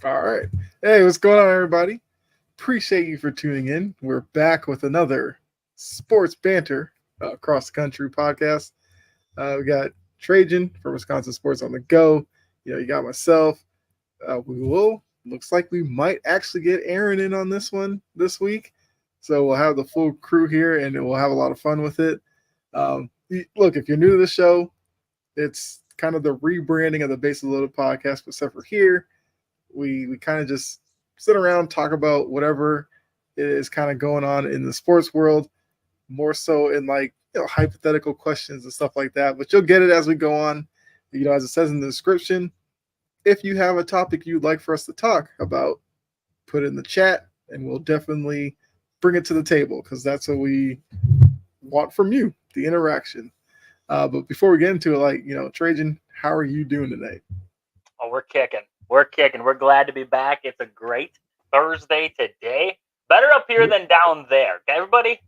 All right. Hey, what's going on, everybody? Appreciate you for tuning in. We're back with another sports banter across the country podcast. We got Trajan from Wisconsin Sports on the Go. You got myself. Looks like we might actually get Aaron in on this one this week. So we'll have the full crew here and we'll have a lot of fun with it. Look, if you're new to the show, it's kind of the rebranding of the Base Loaded podcast, except for here we kind of just sit around, talk about whatever is kind of going on in the sports world, more so in like hypothetical questions and stuff like that. But you'll get it as we go on. As it says in the description, if you have a topic you'd like for us to talk about, put it in the chat, and we'll definitely bring it to the table because that's what we want from you, the interaction. But before we get into it, Trajan, how are you doing tonight? Oh, we're kicking. We're kicking. We're glad to be back. It's a great Thursday today. Better up here than down there. Everybody,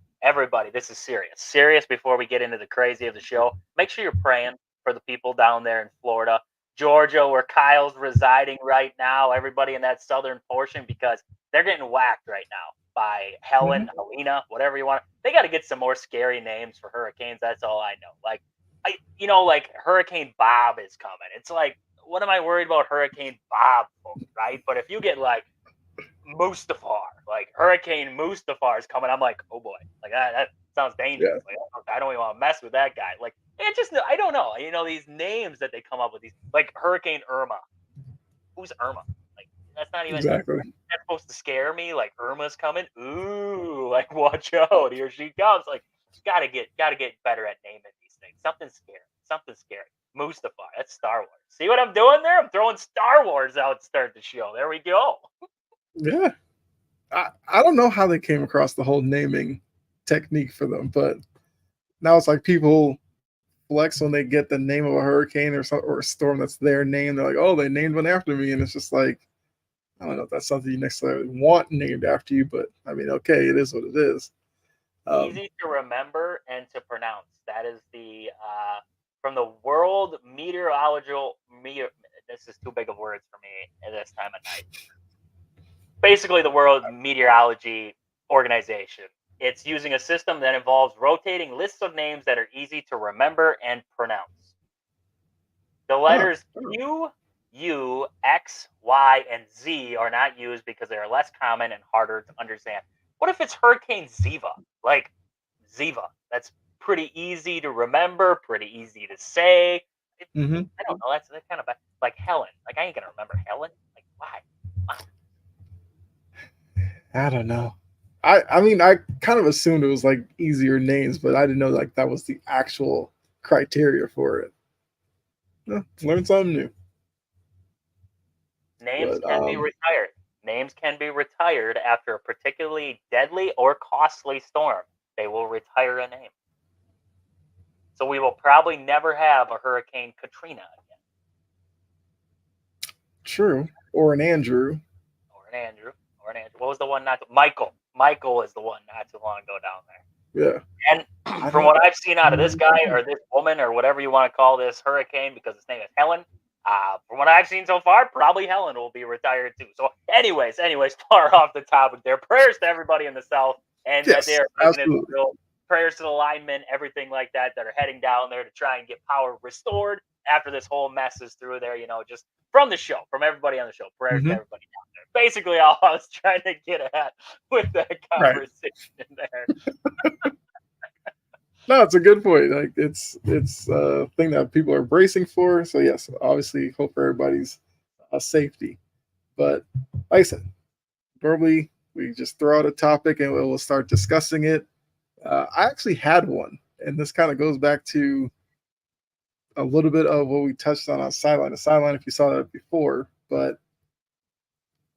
this is serious. Serious before we get into the crazy of the show. Make sure you're praying for the people down there in Florida, Georgia, where Kyle's residing right now. Everybody in that southern portion, because they're getting whacked right now by Helen, Helena, whatever you want. They got to get some more scary names for hurricanes. That's all I know. Like Hurricane Bob is coming. It's like, what am I worried about Hurricane Bob for, right? But if you get like Mustafar, like Hurricane Mustafar is coming, I'm like, oh boy, like that sounds dangerous. Yeah. Like, I don't even want to mess with that guy. Like, I don't know. These names that they come up with, these like Hurricane Irma. Who's Irma? Like, that's not even exactly. That's supposed to scare me. Like, Irma's coming. Ooh, like watch out, here she comes. Like, gotta get better at naming these things. Something scary. Mustafar. That's Star Wars. See what I'm doing there? I'm throwing Star Wars out to start the show. There we go. Yeah. I don't know how they came across the whole naming technique for them, but now it's like people flex when they get the name of a hurricane or a storm that's their name. They're like, oh, they named one after me. And it's just like, I don't know if that's something you necessarily want named after you, but I mean, okay, it is what it is. Easy to remember and to pronounce. That is the from the World Meteorological. This is too big of words for me at this time of night. Basically, the World Meteorology Organization. It's using a system that involves rotating lists of names that are easy to remember and pronounce. The letters Q, U, X, Y, and Z are not used because they are less common and harder to understand. What if it's Hurricane Ziva? Like Ziva. That's pretty easy to remember, pretty easy to say. I don't know. That's kind of like Helen. Like, I ain't going to remember Helen. Like, why? I don't know. I mean, I kind of assumed it was like easier names, but I didn't know like that was the actual criteria for it. Learn something new. Names can be retired. Names can be retired after a particularly deadly or costly storm. They will retire a name. So we will probably never have a Hurricane Katrina again. True. Or an Andrew. What was the one not to, Michael. Michael is the one not too long ago down there. Yeah. And from what I've seen out of this guy or this woman or whatever you want to call this hurricane, because his name is Helen, from what I've seen so far, probably Helen will be retired too. So anyways, far off the topic there. Prayers to everybody in the South and yes, that they're prayers to the linemen, everything like that are heading down there to try and get power restored after this whole mess is through there, just from the show, from everybody on the show. Prayers to everybody down there. Basically, all I was trying to get at with that conversation there. No, it's a good point. Like it's a thing that people are bracing for. So yes, obviously hope for everybody's safety. But like I said, normally we just throw out a topic and we'll start discussing it. I actually had one, and this kind of goes back to a little bit of what we touched on sideline to sideline, if you saw that before. But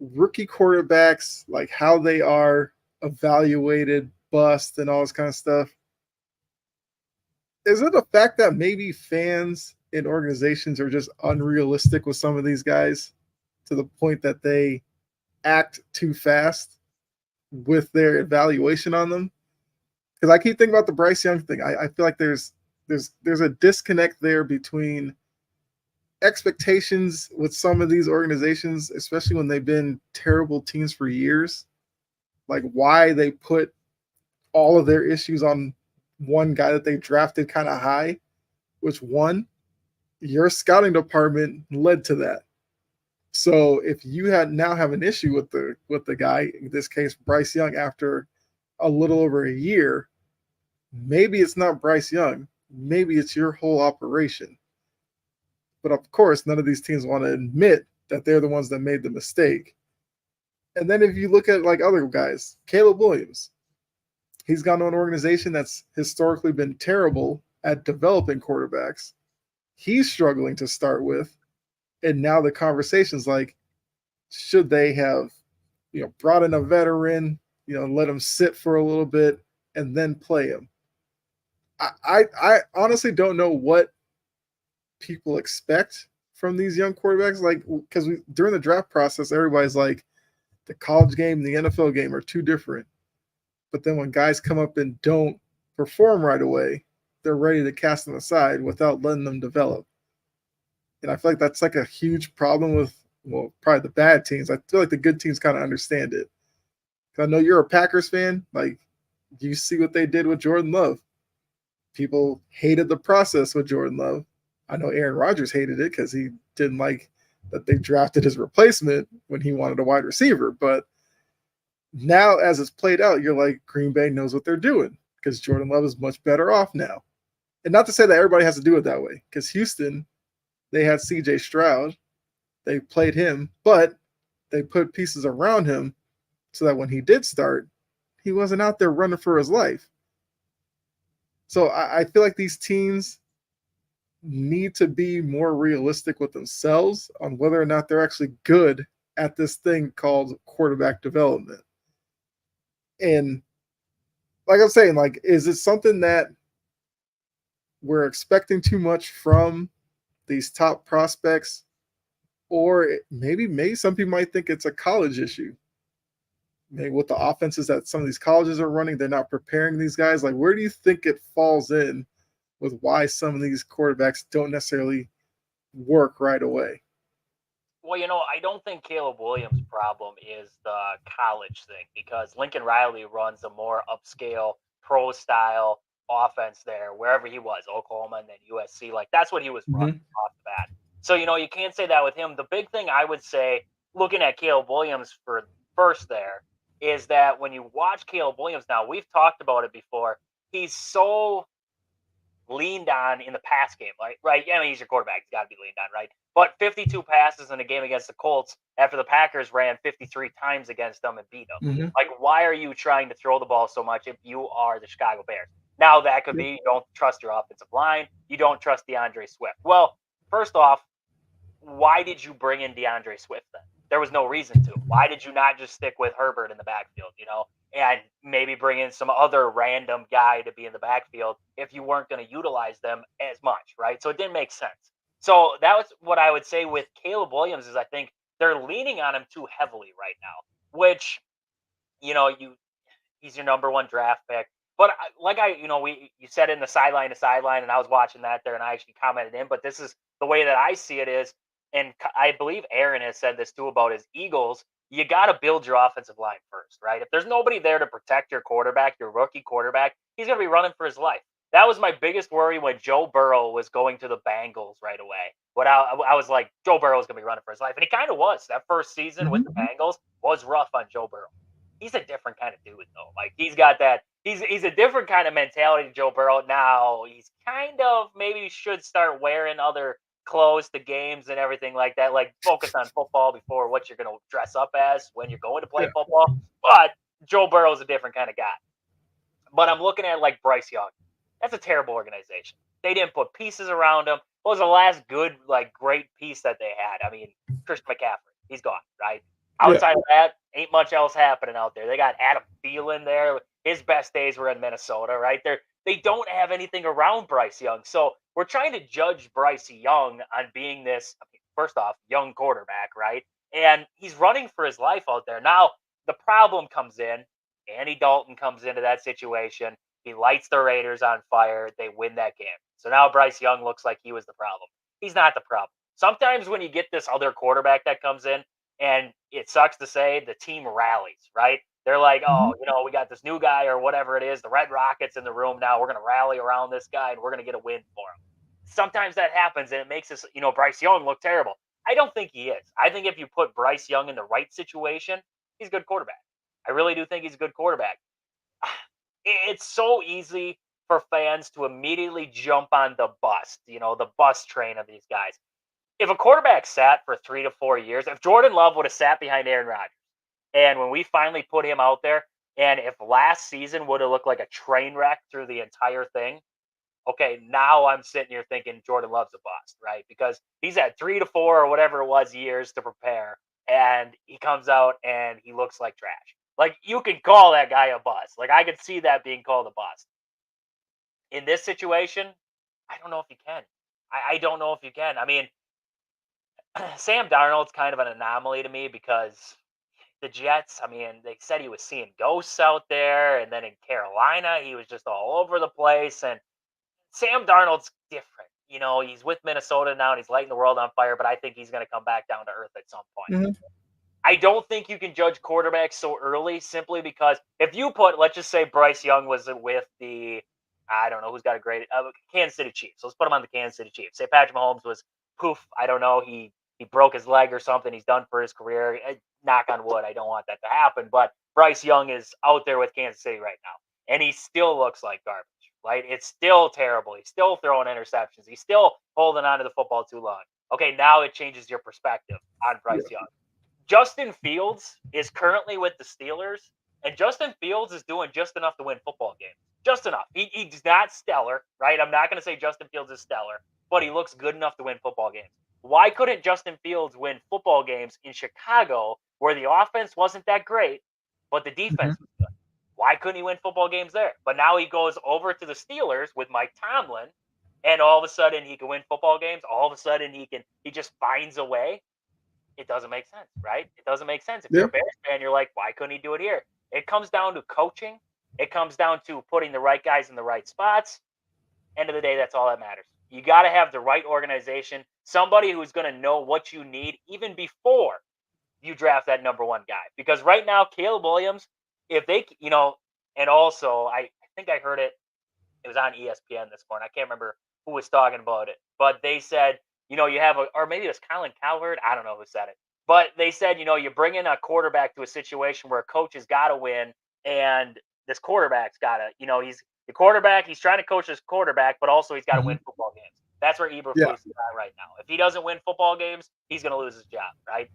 rookie quarterbacks, like how they are evaluated, bust, and all this kind of stuff. Is it a fact that maybe fans and organizations are just unrealistic with some of these guys to the point that they act too fast with their evaluation on them? Because I keep thinking about the Bryce Young thing. I feel like there's a disconnect there between expectations with some of these organizations, especially when they've been terrible teams for years, like why they put all of their issues on one guy that they drafted kind of high, which one, your scouting department led to that. So if you had now have an issue with the guy, in this case Bryce Young, after a little over a year, maybe it's not Bryce Young, maybe it's your whole operation. But of course, none of these teams want to admit that they're the ones that made the mistake. And then if you look at like other guys, Caleb Williams, he's gone to an organization that's historically been terrible at developing quarterbacks. He's struggling to start with. And now the conversation's like, should they have, brought in a veteran, let him sit for a little bit and then play him? I honestly don't know what people expect from these young quarterbacks. Like, because during the draft process, everybody's like, the college game and the NFL game are too different. But then when guys come up and don't perform right away, they're ready to cast them aside without letting them develop. And I feel like that's like a huge problem with, well, probably the bad teams. I feel like the good teams kind of understand it. I know you're a Packers fan. Like, you see what they did with Jordan Love. People hated the process with Jordan Love. I know Aaron Rodgers hated it because he didn't like that they drafted his replacement when he wanted a wide receiver. But now, as it's played out, you're like, Green Bay knows what they're doing because Jordan Love is much better off now. And not to say that everybody has to do it that way, because Houston, they had CJ Stroud, they played him, but they put pieces around him so that when he did start, he wasn't out there running for his life. So I feel like these teams need to be more realistic with themselves on whether or not they're actually good at this thing called quarterback development. And like I'm saying, like, is it something that we're expecting too much from these top prospects? Or maybe some people might think it's a college issue. Maybe with the offenses that some of these colleges are running, they're not preparing these guys. Like, where do you think it falls in with why some of these quarterbacks don't necessarily work right away? Well, I don't think Caleb Williams' problem is the college thing, because Lincoln Riley runs a more upscale pro style offense there, wherever he was, Oklahoma and then USC. Like, that's what he was running off the bat. So, you can't say that with him. The big thing I would say, looking at Caleb Williams for first there, is that when you watch Caleb Williams now, we've talked about it before, he's so leaned on in the pass game, right? I mean, he's your quarterback. He's got to be leaned on, right? But 52 passes in a game against the Colts after the Packers ran 53 times against them and beat them. Mm-hmm. Like, why are you trying to throw the ball so much if you are the Chicago Bears? Now, that could be you don't trust your offensive line. You don't trust DeAndre Swift. Well, first off, why did you bring in DeAndre Swift then? There was no reason to. Why did you not just stick with Herbert in the backfield, and maybe bring in some other random guy to be in the backfield if you weren't going to utilize them as much, right? So it didn't make sense. So that was what I would say with Caleb Williams is I think they're leaning on him too heavily right now, which, he's your number one draft pick. But you said in the sideline to sideline, and I was watching that there, and I actually commented in. But this is the way that I see it is, and I believe Aaron has said this too about his Eagles. You got to build your offensive line first, right? If there's nobody there to protect your quarterback, your rookie quarterback, he's going to be running for his life. That was my biggest worry when Joe Burrow was going to the Bengals right away. I was like, Joe Burrow is going to be running for his life, and he kind of was. That first season with the Bengals was rough on Joe Burrow. He's a different kind of dude, though. Like, he's got that. He's a different kind of mentality to Joe Burrow. Now he's kind of maybe should start wearing other clothes to games and everything like that. Like, focus on football before what you're going to dress up as when you're going to play football. But Joe Burrow's a different kind of guy. But I'm looking at like Bryce Young. That's a terrible organization. They didn't put pieces around him. What was the last good, like, great piece that they had? I mean, Christian McCaffrey. He's gone, right? Outside of that, ain't much else happening out there. They got Adam Thielen there. His best days were in Minnesota, right? They don't have anything around Bryce Young. So we're trying to judge Bryce Young on being this, first off, young quarterback, right? And he's running for his life out there. Now, the problem comes in. Andy Dalton comes into that situation. He lights the Raiders on fire. They win that game. So now Bryce Young looks like he was the problem. He's not the problem. sometimes when you get this other quarterback that comes in, and it sucks to say, the team rallies, right? They're like, oh, we got this new guy or whatever it is, the Red Rockets in the room now. We're going to rally around this guy and we're going to get a win for him. Sometimes that happens and it makes us, Bryce Young look terrible. I don't think he is. I think if you put Bryce Young in the right situation, he's a good quarterback. I really do think he's a good quarterback. It's so easy for fans to immediately jump on the bus, the bus train of these guys. If a quarterback sat for 3 to 4 years, if Jordan Love would have sat behind Aaron Rodgers, and when we finally put him out there, and if last season would have looked like a train wreck through the entire thing, okay, now I'm sitting here thinking Jordan Love's a bust, right? Because he's had 3 to 4 or whatever it was years to prepare, and he comes out and he looks like trash. Like, you can call that guy a bust. Like, I could see that being called a bust. In this situation, I don't know if you can. I don't know if you can. I mean, Sam Darnold's kind of an anomaly to me because the Jets, I mean, they said he was seeing ghosts out there, and then in Carolina, he was just all over the place. And Sam Darnold's different. He's with Minnesota now, and he's lighting the world on fire, but I think he's going to come back down to earth at some point. Mm-hmm. I don't think you can judge quarterbacks so early simply because if you put, let's just say Bryce Young was with the, I don't know who's got a great, Kansas City Chiefs. Let's put him on the Kansas City Chiefs. Say Patrick Mahomes was poof, I don't know, he broke his leg or something. He's done for his career. Knock on wood, I don't want that to happen. But Bryce Young is out there with Kansas City right now, and he still looks like garbage. Right? It's still terrible. He's still throwing interceptions. He's still holding on to the football too long. Okay, now it changes your perspective on Bryce Young. Justin Fields is currently with the Steelers, and Justin Fields is doing just enough to win football games. Just enough. He's not stellar, right? I'm not going to say Justin Fields is stellar, but he looks good enough to win football games. Why couldn't Justin Fields win football games in Chicago where the offense wasn't that great, but the defense was good? Why couldn't he win football games there? But now he goes over to the Steelers with Mike Tomlin, and all of a sudden he can win football games. All of a sudden he just finds a way. It doesn't make sense, right? It doesn't make sense. If you're a Bears fan, you're like, why couldn't he do it here? It comes down to coaching. It comes down to putting the right guys in the right spots. End of the day, that's all that matters. You got to have the right organization, somebody who's going to know what you need even before you draft that number one guy. Because right now, Caleb Williams, if they, and also I think I heard it was on ESPN this morning. I can't remember who was talking about it, but they said, you have or maybe it was Colin Cowherd. I don't know who said it, but they said, you bring in a quarterback to a situation where a coach has got to win, and this quarterback's got to, he's the quarterback. He's trying to coach his quarterback, but also he's got to win football games. That's where Eberflus is at right now. If he doesn't win football games, he's going to lose his job, right?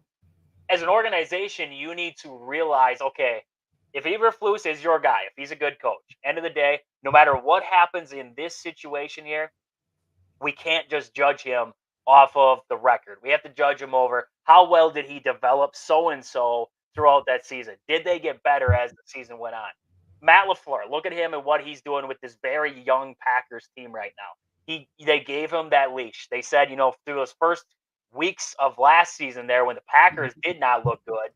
As an organization, you need to realize, okay, if Eberflus is your guy, if he's a good coach, end of the day, no matter what happens in this situation here, we can't just judge him off of the record. We have to judge him over how well did he develop so-and-so throughout that season. Did they get better as the season went on? Matt LaFleur, look at him and what he's doing with this very young Packers team right now. They gave him that leash. They said, through those first weeks of last season there when the Packers did not look good,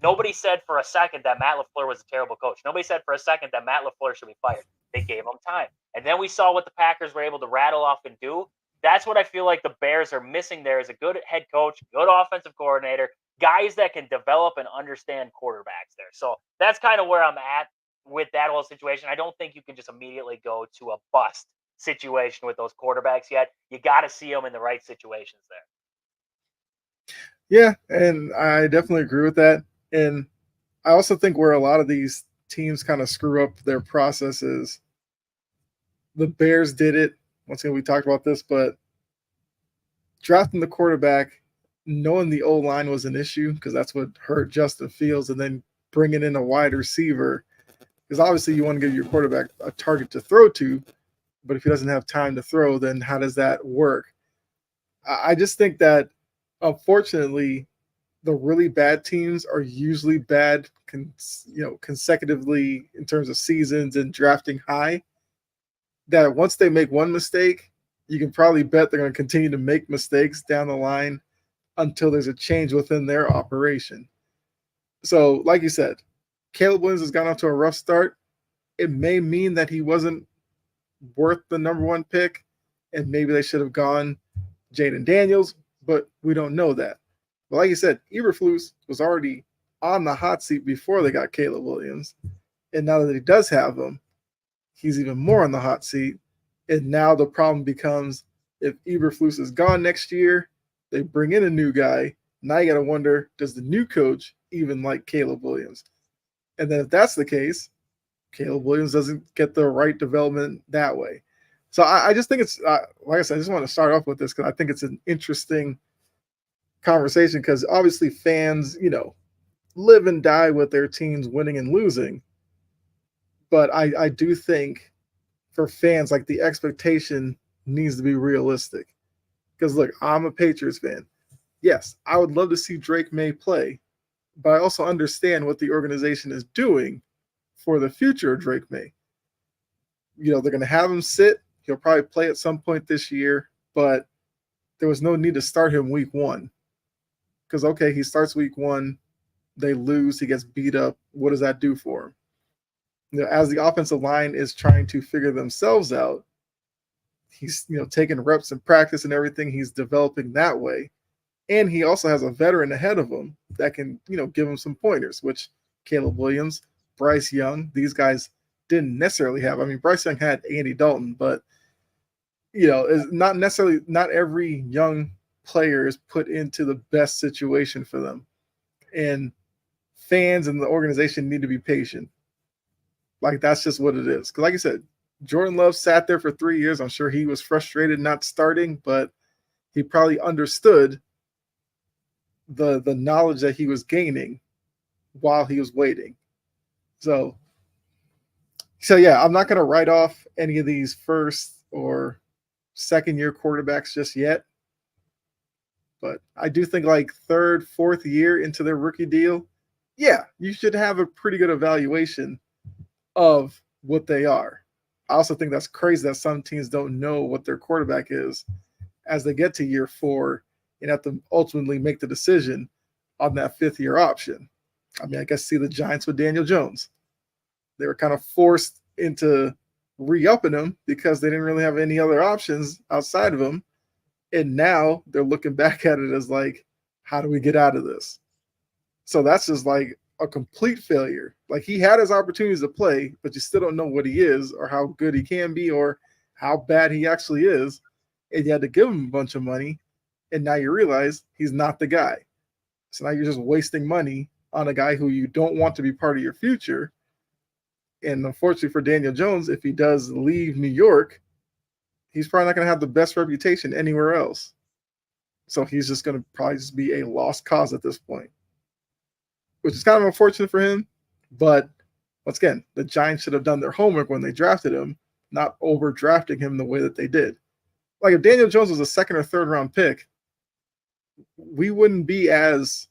nobody said for a second that Matt LaFleur was a terrible coach. Nobody said for a second that Matt LaFleur should be fired. They gave him time. And then we saw what the Packers were able to rattle off and do. That's what I feel like the Bears are missing there is a good head coach, good offensive coordinator, guys that can develop and understand quarterbacks there. So that's kind of where I'm at with that whole situation. I don't think you can just immediately go to a bust situation with those quarterbacks yet. You got to see them in the right situations there. Yeah, and I definitely agree with that. And I also think where a lot of these teams kind of screw up their processes, the Bears did it. Once again, we talked about this, but drafting the quarterback, knowing the O-line was an issue because that's what hurt Justin Fields, and then bringing in a wide receiver because obviously you want to give your quarterback a target to throw to, but if he doesn't have time to throw, then how does that work? I just think that, unfortunately, the really bad teams are usually bad, consecutively in terms of seasons and drafting high. That once they make one mistake, you can probably bet they're going to continue to make mistakes down the line until there's a change within their operation. So, like you said, Caleb Williams has gone off to a rough start. It may mean that he wasn't worth the number one pick, and maybe they should have gone Jaden Daniels. but we don't know that. But like you said, Eberflus was already on the hot seat before they got Caleb Williams, and now that he does have him, he's even more on the hot seat. And now the problem becomes if Eberflus is gone next year, they bring in a new guy. Now you got to wonder, does the new coach even like Caleb Williams? And then if that's the case, Caleb Williams doesn't get the right development that way. So I just think it's, like I said, I just want to start off with this because I think it's an interesting conversation because obviously fans, live and die with their teams winning and losing. But I do think for fans, like the expectation needs to be realistic. Because look, I'm a Patriots fan. Yes, I would love to see Drake May play, but I also understand what the organization is doing for the future of Drake May. They're going to have him sit. He'll probably play at some point this year, but there was no need to start him week one. Because, okay, he starts week one, they lose, he gets beat up. What does that do for him? As the offensive line is trying to figure themselves out, he's, taking reps in practice and everything. He's developing that way. And he also has a veteran ahead of him that can, give him some pointers, which Caleb Williams, Bryce Young, these guys didn't necessarily have. I mean, Bryce Young had Andy Dalton, but, is not necessarily, not every young player is put into the best situation for them. And fans and the organization need to be patient. Like, that's just what it is. Because like I said, Jordan Love sat there for 3 years. I'm sure he was frustrated not starting, but he probably understood the knowledge that he was gaining while he was waiting. So yeah, I'm not going to write off any of these first or second year quarterbacks just yet. But I do think like third, fourth year into their rookie deal, yeah, you should have a pretty good evaluation of what they are. I also think that's crazy that some teams don't know what their quarterback is as they get to year 4 and have to ultimately make the decision on that 5th year option. I mean, I guess see the Giants with Daniel Jones. They were kind of forced into re-upping him because they didn't really have any other options outside of him. And now they're looking back at it as like, how do we get out of this? So that's just like a complete failure. Like, he had his opportunities to play, but you still don't know what he is or how good he can be or how bad he actually is. And you had to give him a bunch of money. And now you realize he's not the guy. So now you're just wasting money on a guy who you don't want to be part of your future. And unfortunately for Daniel Jones, if he does leave New York, he's probably not going to have the best reputation anywhere else. So he's just going to probably just be a lost cause at this point, which is kind of unfortunate for him. But once again, the Giants should have done their homework when they drafted him, not overdrafting him the way that they did. Like, if Daniel Jones was a second or third round pick, we wouldn't be as,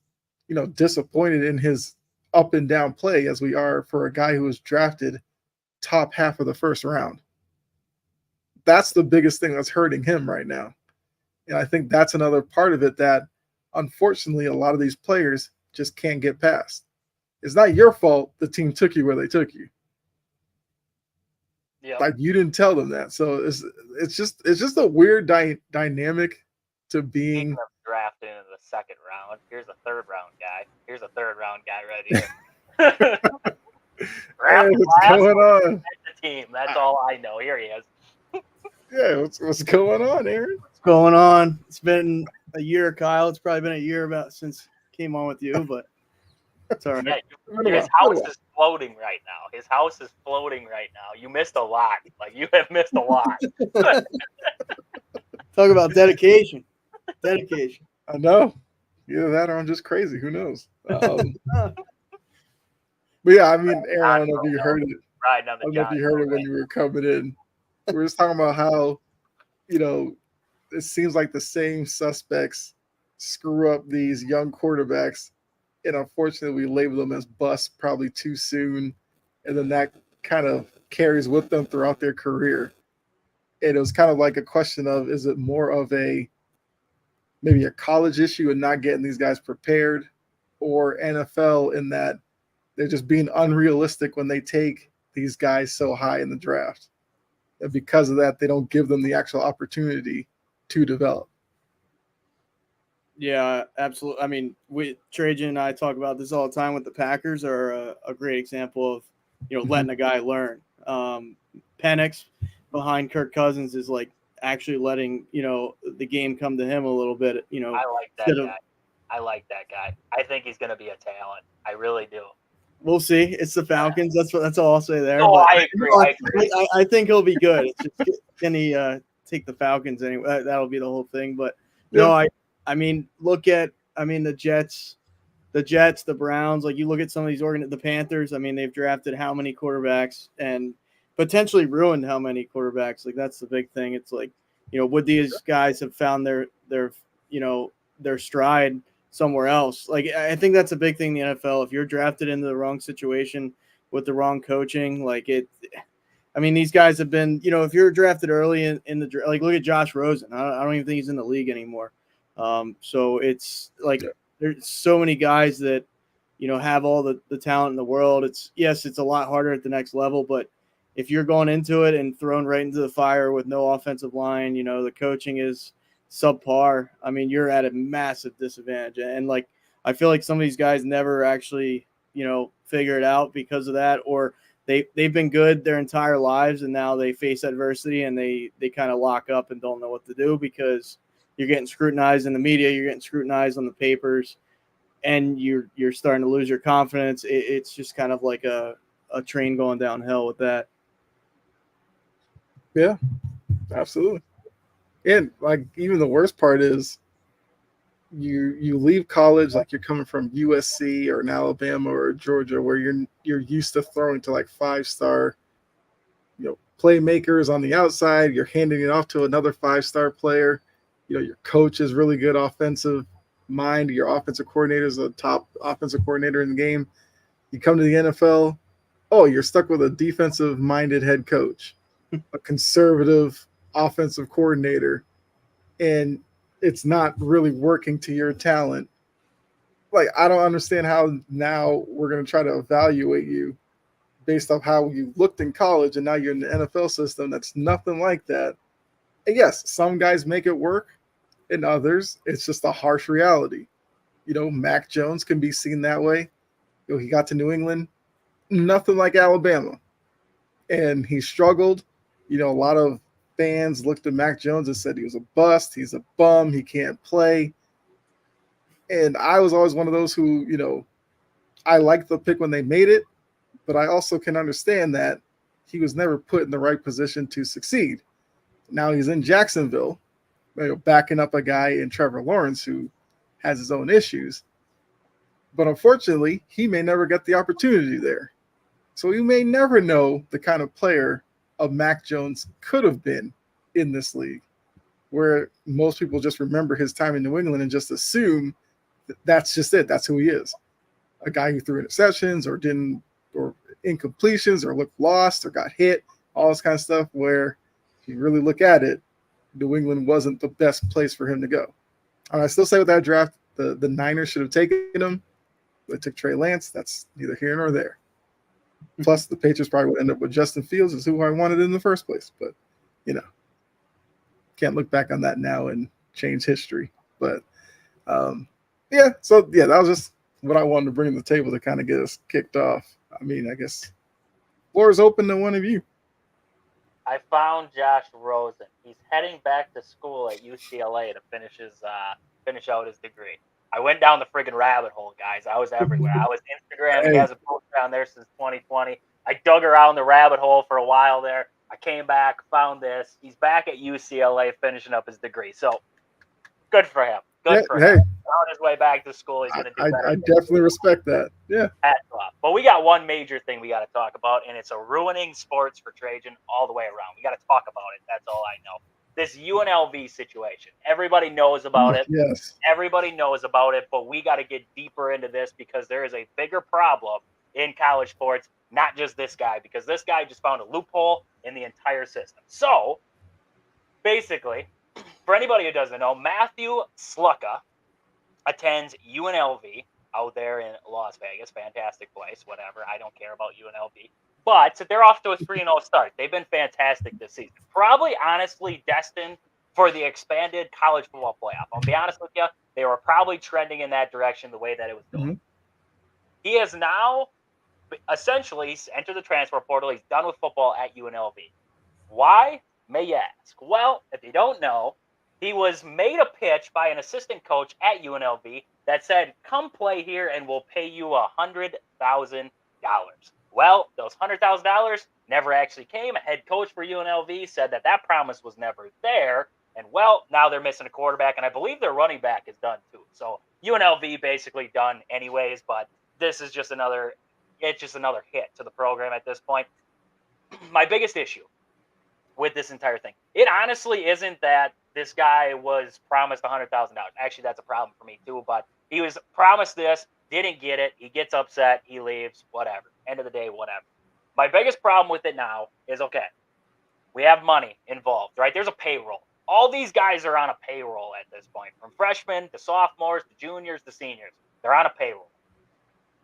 disappointed in his up and down play as we are for a guy who was drafted top half of the first round. That's the biggest thing that's hurting him right now. And I think that's another part of it that, unfortunately, a lot of these players just can't get past. It's not your fault the team took you where they took you. Yeah. Like, you didn't tell them that. So it's just a weird dynamic to being drafted in the second round. Here's a third round guy. Here's a third round guy right here. Hey, what's going on? The team. That's all I know. Here he is. Yeah, what's going on, Aaron? What's going on? It's been a year, Kyle. It's probably been a year about since I came on with you, but it's all right. Yeah, his house is floating right now. His house is floating right now. You missed a lot. Like, you have missed a lot. Talk about dedication. Dedication. I know. Either that or I'm just crazy. Who knows? But yeah, I mean, Aaron, I don't know if you heard it. Right, I don't know if you heard it when you were coming in. We were just talking about how, it seems like the same suspects screw up these young quarterbacks. And unfortunately, we label them as busts probably too soon. And then that kind of carries with them throughout their career. And it was kind of like a question of, is it more of maybe a college issue and not getting these guys prepared, or NFL in that they're just being unrealistic when they take these guys so high in the draft. And because of that, they don't give them the actual opportunity to develop. Yeah, absolutely. I mean, Trajan and I talk about this all the time. With the Packers are a great example of letting a guy learn. Penix behind Kirk Cousins is like actually letting the game come to him a little bit. I like that Instead of guy. I like that guy. I think he's going to be a talent. I really do. we'll see. It's the Falcons. That's all I'll say there. No, But I agree. I think he'll be good. It's just can he take the Falcons anyway? That'll be the whole thing. But no, I mean, the Jets, the Browns. Like you look at some of these the Panthers. I mean, they've drafted how many quarterbacks and potentially ruined how many quarterbacks. Like that's the big thing. It's like would these guys have found their stride somewhere else? Like I think that's a big thing in the NFL. If you're drafted into the wrong situation with the wrong coaching, like it. I mean, these guys have been, if you're drafted early in the like, look at Josh Rosen. I don't even think he's in the league anymore. So it's like there's so many guys that have all the talent in the world. It's a lot harder at the next level, but if you're going into it and thrown right into the fire with no offensive line, the coaching is subpar. I mean, you're at a massive disadvantage. And like, I feel like some of these guys never actually, figure it out because of that, or they've been good their entire lives and now they face adversity and they kind of lock up and don't know what to do because you're getting scrutinized in the media, you're getting scrutinized on the papers, and you're starting to lose your confidence. It's just kind of like a train going downhill with that. Yeah, absolutely. And like even the worst part is you leave college like you're coming from USC or an Alabama or Georgia where you're used to throwing to like 5-star playmakers on the outside. You're handing it off to another 5-star player. Your coach is really good offensive mind. Your offensive coordinator is a top offensive coordinator in the game. You come to the NFL, oh, you're stuck with a defensive minded head coach, a conservative offensive coordinator, and it's not really working to your talent. Like, I don't understand how now we're going to try to evaluate you based off how you looked in college and now you're in the NFL system. That's nothing like that. And yes, some guys make it work, and others, it's just a harsh reality. Mac Jones can be seen that way. He got to New England, nothing like Alabama, and he struggled. A lot of fans looked at Mac Jones and said he was a bust. He's a bum. He can't play. And I was always one of those who, I liked the pick when they made it, but I also can understand that he was never put in the right position to succeed. Now he's in Jacksonville, backing up a guy in Trevor Lawrence who has his own issues. But unfortunately, he may never get the opportunity there. So we may never know the kind of player of Mac Jones could have been in this league, where most people just remember his time in New England and just assume that's just it. That's who he is. A guy who threw interceptions or incompletions or looked lost or got hit, all this kind of stuff, where if you really look at it, New England wasn't the best place for him to go. And I still say with that draft, the Niners should have taken him. They took Trey Lance. That's neither here nor there. Plus, the Patriots probably would end up with Justin Fields, is who I wanted in the first place. But, can't look back on that now and change history. But, that was just what I wanted to bring to the table to kind of get us kicked off. I mean, I guess floor is open to one of you. I found Josh Rosen. He's heading back to school at UCLA to finish out his degree. I went down the friggin' rabbit hole, guys. I was everywhere. I was Instagram. He has a post down there since 2020. I dug around the rabbit hole for a while there. I came back, found this. He's back at UCLA finishing up his degree. So good for him. Good for him. On his way back to school, he's going to do better. I definitely respect that. Yeah. But we got one major thing we got to talk about, and it's a ruining sports for Trajan all the way around. We got to talk about it. That's all I know. This UNLV situation. Everybody knows about it. Yes. Everybody knows about it, but we got to get deeper into this because there is a bigger problem in college sports, not just this guy, because this guy just found a loophole in the entire system. So, basically, for anybody who doesn't know, Matthew Slucka attends UNLV out there in Las Vegas. Fantastic place, whatever. I don't care about UNLV. But they're off to a 3-0 start. They've been fantastic this season. Probably, honestly, destined for the expanded college football playoff. I'll be honest with you, they were probably trending in that direction the way that it was going. Mhm. He has now essentially entered the transfer portal. He's done with football at UNLV. Why, may you ask? Well, if you don't know, he was made a pitch by an assistant coach at UNLV that said, come play here and we'll pay you $100,000. Well, those $100,000 never actually came. A head coach for UNLV said that that promise was never there. And well, now they're missing a quarterback, and I believe their running back is done too. So UNLV basically done anyways, but this is just another hit to the program at this point. My biggest issue with this entire thing, it honestly isn't that this guy was promised $100,000. Actually, that's a problem for me too, but he was promised this, didn't get it. He gets upset, he leaves, whatever. End of the day, whatever. My biggest problem with it now is, okay, we have money involved, right? There's a payroll. All these guys are on a payroll at this point, from freshmen to sophomores to juniors to seniors. They're on a payroll.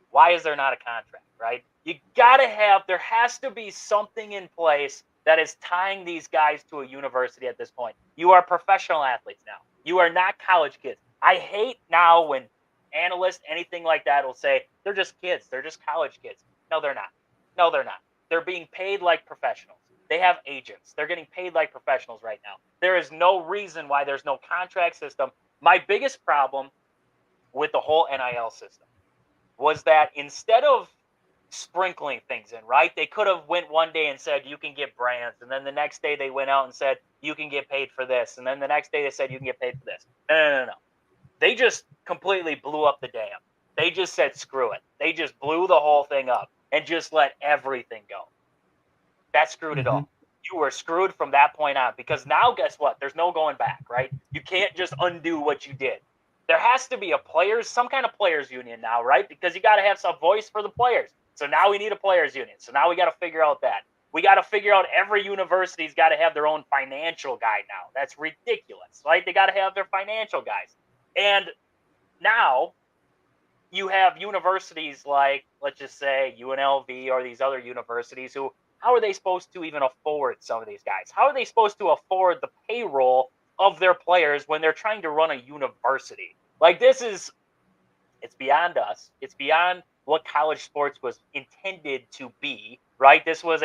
Why is there not a contract, right? There has to be something in place that is tying these guys to a university at this point. You are professional athletes now. You are not college kids. I hate now when analysts, anything like that, will say, they're just kids. They're just college kids. No, they're not. No, they're not. They're being paid like professionals. They have agents. They're getting paid like professionals right now. There is no reason why there's no contract system. My biggest problem with the whole NIL system was that instead of sprinkling things in, right? They could have went one day and said, you can get brands. And then the next day they went out and said, you can get paid for this. And then the next day they said, you can get paid for this. No. They just completely blew up the dam. They just said, screw it. They just blew the whole thing up and just let everything go. That screwed it all. You were screwed from that point on, because now guess what? There's no going back, right? You can't just undo what you did. There has to be some kind of players union now, right? Because you got to have some voice for the players. So now we need a players union. So now we got to figure out that. We got to figure out every university's got to have their own financial guy now. That's ridiculous, right? They got to have their financial guys. And now you have universities like, let's just say UNLV or these other universities who, how are they supposed to even afford some of these guys? How are they supposed to afford the payroll of their players when they're trying to run a university? Like, it's beyond us. It's beyond what college sports was intended to be, right? This was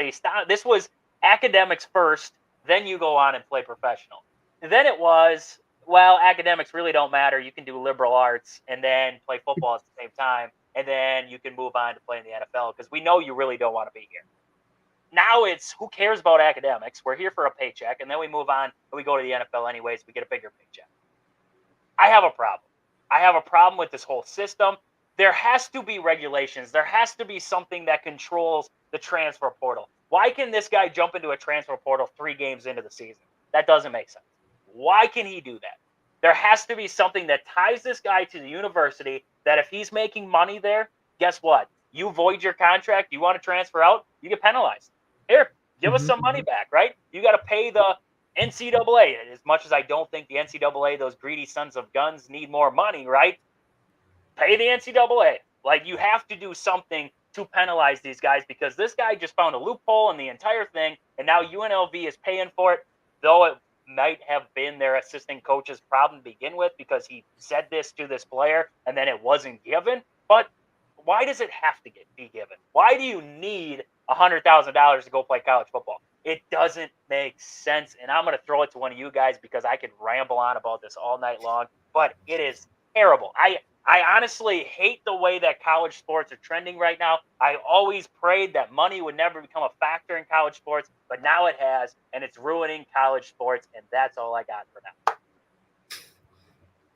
academics first, then you go on and play professional. And then it was, well, academics really don't matter. You can do liberal arts and then play football at the same time, and then you can move on to play in the NFL because we know you really don't want to be here. Now it's, who cares about academics? We're here for a paycheck, and then we move on and we go to the NFL anyways. We get a bigger paycheck. I have a problem. I have a problem with this whole system. There has to be regulations. There has to be something that controls the transfer portal. Why can this guy jump into a transfer portal 3 games into the season? That doesn't make sense. Why can he do that? There has to be something that ties this guy to the university, that if he's making money there, guess what? You void your contract, you want to transfer out, you get penalized. Here, give us some money back, right? You got to pay the NCAA. As much as I don't think the NCAA, those greedy sons of guns, need more money, right? Pay the NCAA. Like, you have to do something to penalize these guys, because this guy just found a loophole in the entire thing, and now UNLV is paying for it, though it might have been their assistant coach's problem to begin with, because he said this to this player and then it wasn't given. But why does it have to be given? Why do you need $100,000 to go play college football? It doesn't make sense. And I'm going to throw it to one of you guys, because I could ramble on about this all night long, but it is terrible. I honestly hate the way that college sports are trending right now. I always prayed that money would never become a factor in college sports, but now it has, and it's ruining college sports, and that's all I got for now.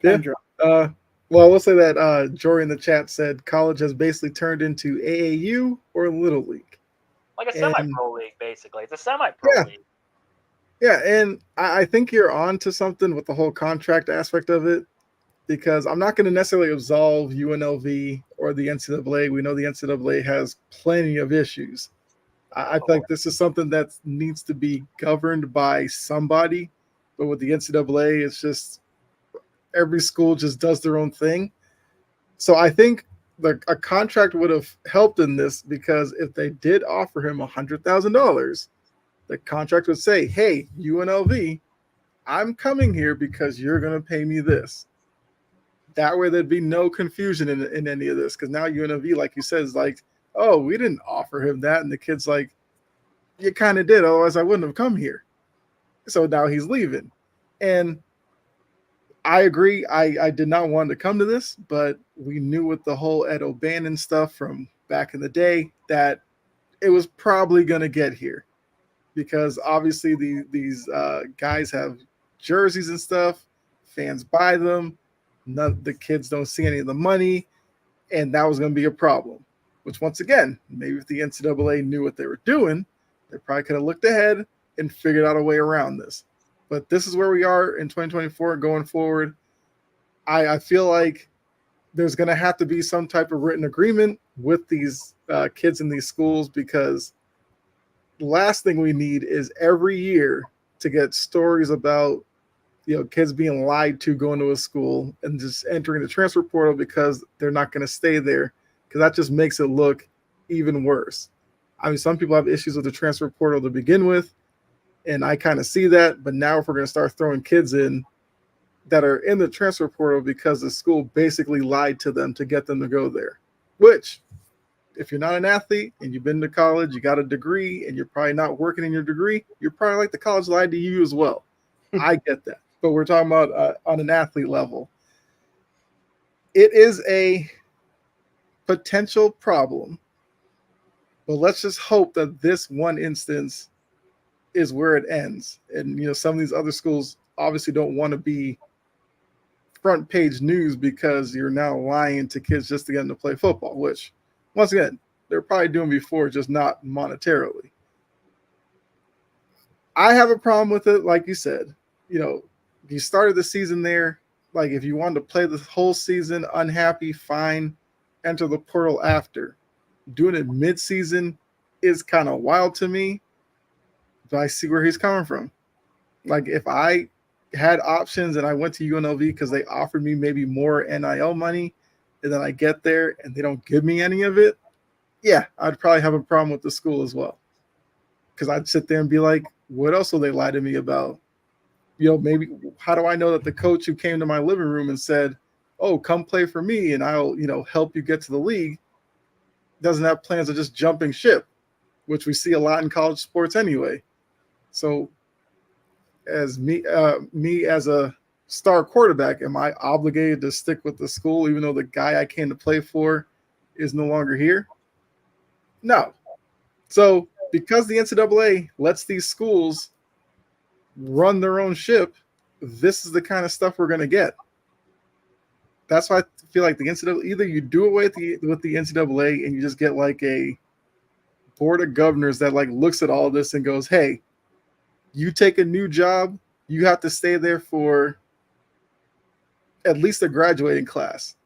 Yeah. Well, I will say that Jory in the chat said college has basically turned into AAU or Little League. Like a semi-pro league, basically. It's a semi-pro league. Yeah, and I think you're on to something with the whole contract aspect of it, because I'm not going to necessarily absolve UNLV or the NCAA. We know the NCAA has plenty of issues. I think this is something that needs to be governed by somebody, but with the NCAA, it's just every school just does their own thing. So I think a contract would have helped in this, because if they did offer him $100,000, the contract would say, hey, UNLV, I'm coming here because you're going to pay me this. That way there'd be no confusion in any of this. Because now UNLV, like you said, is like, oh, we didn't offer him that. And the kid's like, you kind of did. Otherwise, I wouldn't have come here. So now he's leaving. And I agree. I did not want to come to this, but we knew with the whole Ed O'Bannon stuff from back in the day that it was probably going to get here because obviously these guys have jerseys and stuff. Fans buy them. None, the kids don't see any of the money, and that was going to be a problem. Which once again, maybe if the NCAA knew what they were doing, they probably could have looked ahead and figured out a way around this. But this is where we are in 2024 going forward. I feel like there's going to have to be some type of written agreement with these kids in these schools because the last thing we need is every year to get stories about kids being lied to going to a school and just entering the transfer portal because they're not going to stay there because that just makes it look even worse. I mean, some people have issues with the transfer portal to begin with, and I kind of see that. But now if we're going to start throwing kids in that are in the transfer portal because the school basically lied to them to get them to go there, which if you're not an athlete and you've been to college, you got a degree, and you're probably not working in your degree, you're probably like the college lied to you as well. I get that. But we're talking about on an athlete level. It is a potential problem, but let's just hope that this one instance is where it ends. And, some of these other schools obviously don't want to be front page news because you're now lying to kids just to get them to play football, which, once again, they're probably doing before, just not monetarily. I have a problem with it, like you said. You started the season there. Like, if you wanted to play the whole season unhappy, fine, enter the portal after. Doing it mid-season is kind of wild to me, but I see where he's coming from. Like, if I had options and I went to UNLV because they offered me maybe more NIL money, and then I get there and they don't give me any of it, yeah, I'd probably have a problem with the school as well. Because I'd sit there and be like, what else will they lie to me about? Maybe how do I know that the coach who came to my living room and said, oh, come play for me and I'll, help you get to the league doesn't have plans of just jumping ship, which we see a lot in college sports anyway. So as me as a star quarterback, am I obligated to stick with the school even though the guy I came to play for is no longer here? No. So because the NCAA lets these schools run their own ship, this is the kind of stuff we're going to get. That's why I feel like the NCAA, either you do away with the NCAA and you just get like a board of governors that like looks at all this and goes, hey, you take a new job, you have to stay there for at least a graduating class.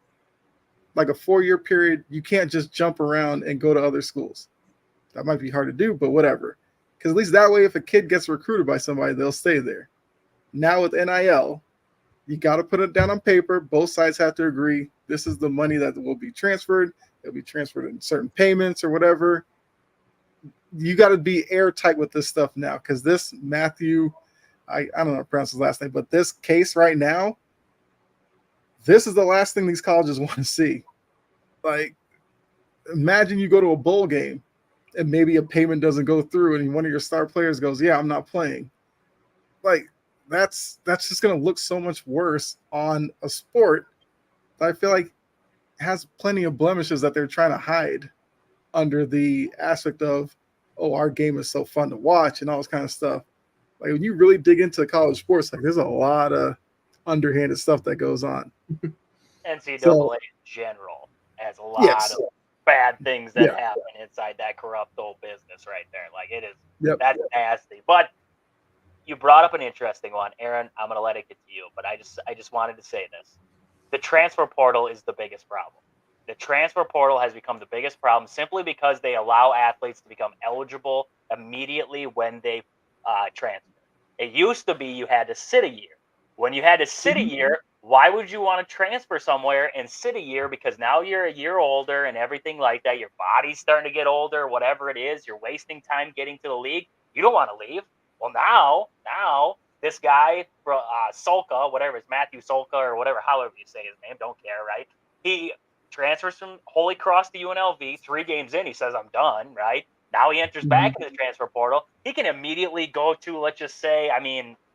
Like a 4-year period, you can't just jump around and go to other schools. That might be hard to do, but whatever. Because at least that way, if a kid gets recruited by somebody, they'll stay there. Now with NIL, you got to put it down on paper. Both sides have to agree. This is the money that will be transferred. It'll be transferred in certain payments or whatever. You got to be airtight with this stuff now because this Matthew, I don't know how to pronounce his last name, but this case right now, this is the last thing these colleges want to see. Like, imagine you go to a bowl game and maybe a payment doesn't go through and one of your star players goes, yeah, I'm not playing. Like, that's just going to look so much worse on a sport that I feel like has plenty of blemishes that they're trying to hide under the aspect of, oh, our game is so fun to watch and all this kind of stuff. Like, when you really dig into college sports, like, there's a lot of underhanded stuff that goes on. NCAA in general has a lot of bad things that happen inside that corrupt old business right there. Like, it is, that's nasty. But you brought up an interesting one, Aaron. I'm going to let it get to you, but I just wanted to say this. The transfer portal is the biggest problem. The transfer portal has become the biggest problem simply because they allow athletes to become eligible immediately when they transfer. It used to be you had to sit a year. When you had to sit a year, why would you want to transfer somewhere and sit a year? Because now you're a year older and everything like that. Your body's starting to get older, whatever it is. You're wasting time getting to the league. You don't want to leave. Well, now this guy, Solka, whatever it's Matthew Solka or whatever, however you say his name, don't care, right? He transfers from Holy Cross to UNLV. 3 games in, he says, I'm done, right? Now he enters back into the transfer portal. He can immediately go to, let's just say,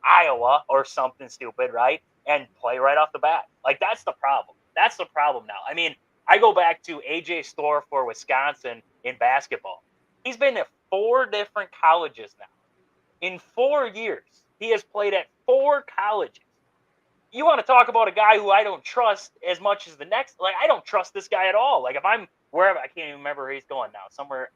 Iowa or something stupid, right? And play right off the bat. Like, that's the problem. That's the problem now. I mean, I go back to AJ Storr for Wisconsin in basketball. He's been at 4 different colleges now. In 4 years, he has played at 4 colleges. You want to talk about a guy who I don't trust as much as the next? Like, I don't trust this guy at all. Like, if I'm wherever, I can't even remember where he's going now. Somewhere,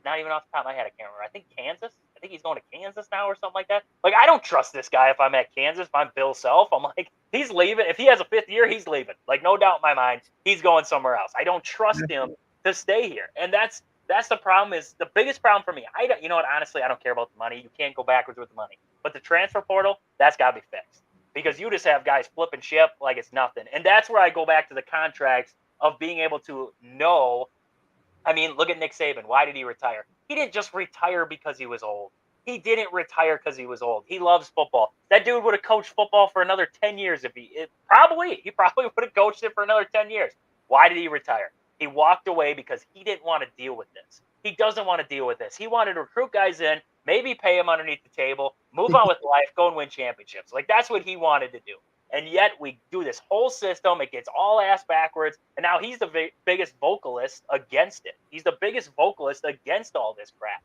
not even off the top of my head, I can't remember. I think Kansas. I think he's going to Kansas now or something like that. Like, I don't trust this guy if I'm at Kansas. If I'm Bill Self, I'm like, he's leaving. If he has a 5th year, he's leaving. Like, no doubt in my mind, he's going somewhere else. I don't trust him to stay here. And that's the problem. Is the biggest problem for me. You know what? Honestly, I don't care about the money. You can't go backwards with the money. But the transfer portal, that's got to be fixed. Because you just have guys flipping ship like it's nothing. And that's where I go back to the contracts of being able to know. I mean, look at Nick Saban. Why did he retire? He didn't just retire because he was old. He didn't retire because he was old. He loves football. That dude would have coached football for another 10 years if he probably would have coached it for another 10 years. Why did he retire? He walked away because he didn't want to deal with this. He doesn't want to deal with this. He wanted to recruit guys in, maybe pay them underneath the table, move on with life, go and win championships. Like, that's what he wanted to do. And yet we do this whole system. It gets all ass backwards. And now he's the biggest vocalist against it. He's the biggest vocalist against all this crap.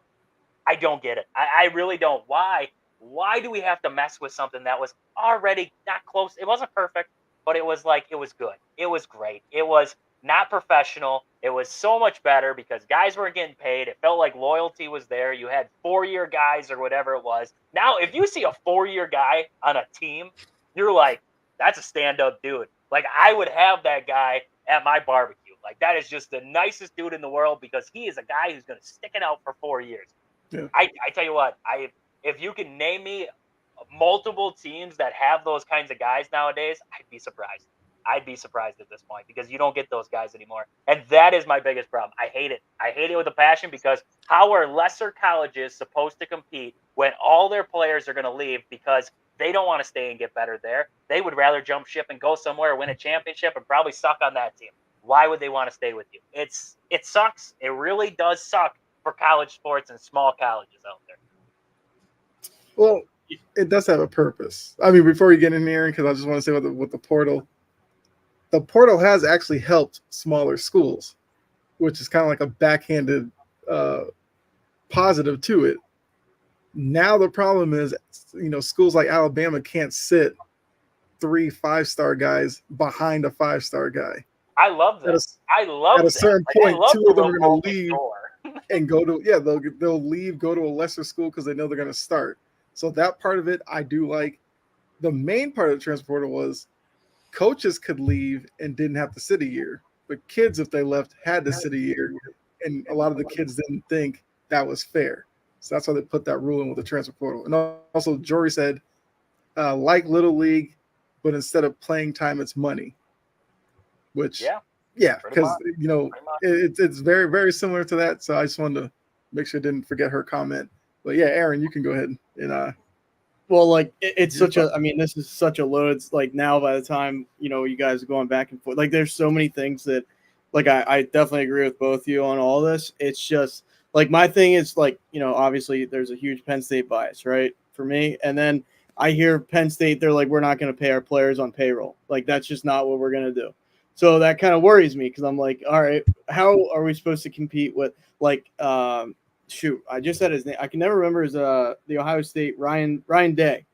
I don't get it. I really don't. Why? Why do we have to mess with something that was already not close? It wasn't perfect, but it was good. It was great. It was not professional. It was so much better because guys weren't getting paid. It felt like loyalty was there. You had 4-year guys or whatever it was. Now, if you see a 4-year guy on a team, you're like, that's a stand-up dude. Like, I would have that guy at my barbecue. Like, that is just the nicest dude in the world because he is a guy who's going to stick it out for 4 years. Yeah. I tell you what, if you can name me multiple teams that have those kinds of guys nowadays, I'd be surprised. I'd be surprised at this point because you don't get those guys anymore. And that is my biggest problem. I hate it. I hate it with a passion because how are lesser colleges supposed to compete when all their players are going to leave because they don't want to stay and get better there? They would rather jump ship and go somewhere, win a championship, and probably suck on that team. Why would they want to stay with you? It sucks. It really does suck for college sports and small colleges out there. Well, it does have a purpose. I mean, before you get in here, because I just want to say with the portal has actually helped smaller schools, which is kind of like a backhanded positive to it. Now the problem is, schools like Alabama can't sit 3 5-star guys behind a 5-star guy. I love that. At a certain point, 2 of them are going to leave and go to they'll leave, go to a lesser school because they know they're going to start. So that part of it, I do like. The main part of the transfer portal was coaches could leave and didn't have to sit a year, but kids, if they left, had to sit a year, and a lot of the kids didn't think that was fair. So that's why they put that rule in with the transfer portal. And also, Jory said, like Little League, but instead of playing time, it's money. Which, because it's very, very similar to that. So I just wanted to make sure I didn't forget her comment. But yeah, Aaron, you can go ahead and well, like it's such a. I mean, this is such a load. It's like now by the time you guys are going back and forth, like there's so many things that, like I definitely agree with both of you on all this. It's just like my thing is like obviously there's a huge Penn State bias, right, for me, and then I hear Penn State, they're like, we're not going to pay our players on payroll. Like that's just not what we're going to do. So that kind of worries me because I'm like, all right, how are we supposed to compete with like shoot, I just said his name. I can never remember his the Ohio State Ryan Day.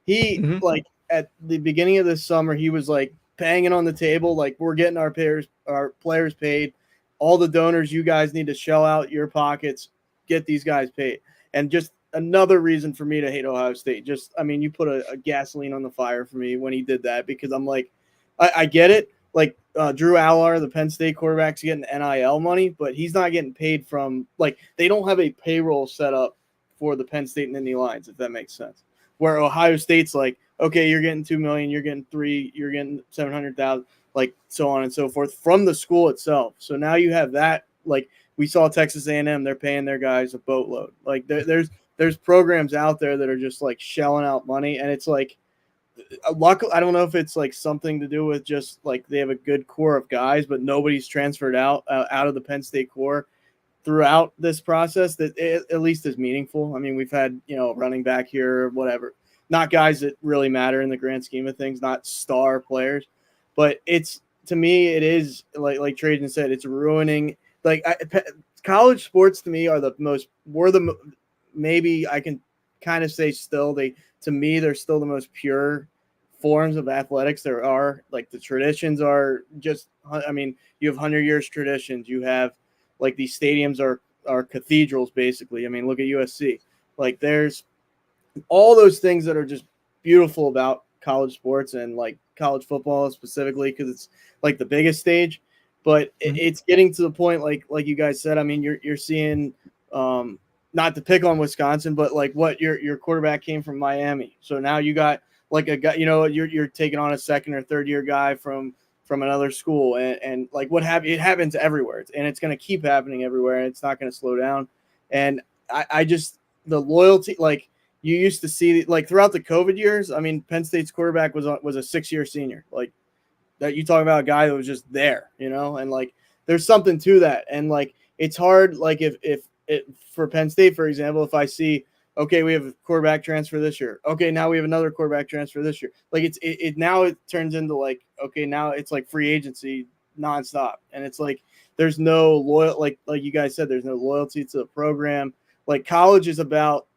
He like at the beginning of this summer, he was like banging on the table, like we're getting our players paid. All the donors, you guys need to shell out your pockets, get these guys paid. And just another reason for me to hate Ohio State. Just you put a gasoline on the fire for me when he did that because I'm like, I get it. Like Drew Allar, the Penn State quarterback's getting NIL money, but he's not getting paid from like they don't have a payroll set up for the Penn State and Indy Lions, if that makes sense. Where Ohio State's like, okay, you're getting $2 million, you're getting $3 million, you're getting $700,000, like so on and so forth from the school itself. So now you have that. Like we saw Texas A&M, they're paying their guys a boatload. Like there's there's programs out there that are just like shelling out money, and it's like, luckily, I don't know if it's like something to do with just like they have a good core of guys, but nobody's transferred out of the Penn State core throughout this process that at least is meaningful. I mean, we've had, running back here, whatever, not guys that really matter in the grand scheme of things, not star players, but to me, it is like Trajan said, it's ruining college sports to me are maybe I can kind of say still, to me, they're still the most pure forms of athletics there are. Like the traditions are just, I mean, you have 100 years traditions. You have like these stadiums are cathedrals basically. I mean, look at USC. Like there's all those things that are just beautiful about college sports and like college football specifically because it's like the biggest stage. But it's getting to the point like you guys said. I mean, you're seeing not to pick on Wisconsin, but like what your quarterback came from Miami, so now you got like a guy, you're taking on a second or third year guy from another school, and like it happens everywhere, and it's going to keep happening everywhere, and it's not going to slow down. And I just the loyalty, like you used to see, like throughout the COVID years. I mean, Penn State's quarterback was a 6-year senior, like that. You talk about a guy that was just there, and like there's something to that, and like it's hard, like if for Penn State, for example, if I see, okay, we have a quarterback transfer this year. Okay, now we have another quarterback transfer this year. Like it now it turns into like, okay, now it's like free agency nonstop, and it's like there's no loyal, like you guys said, there's no loyalty to the program. Like college is about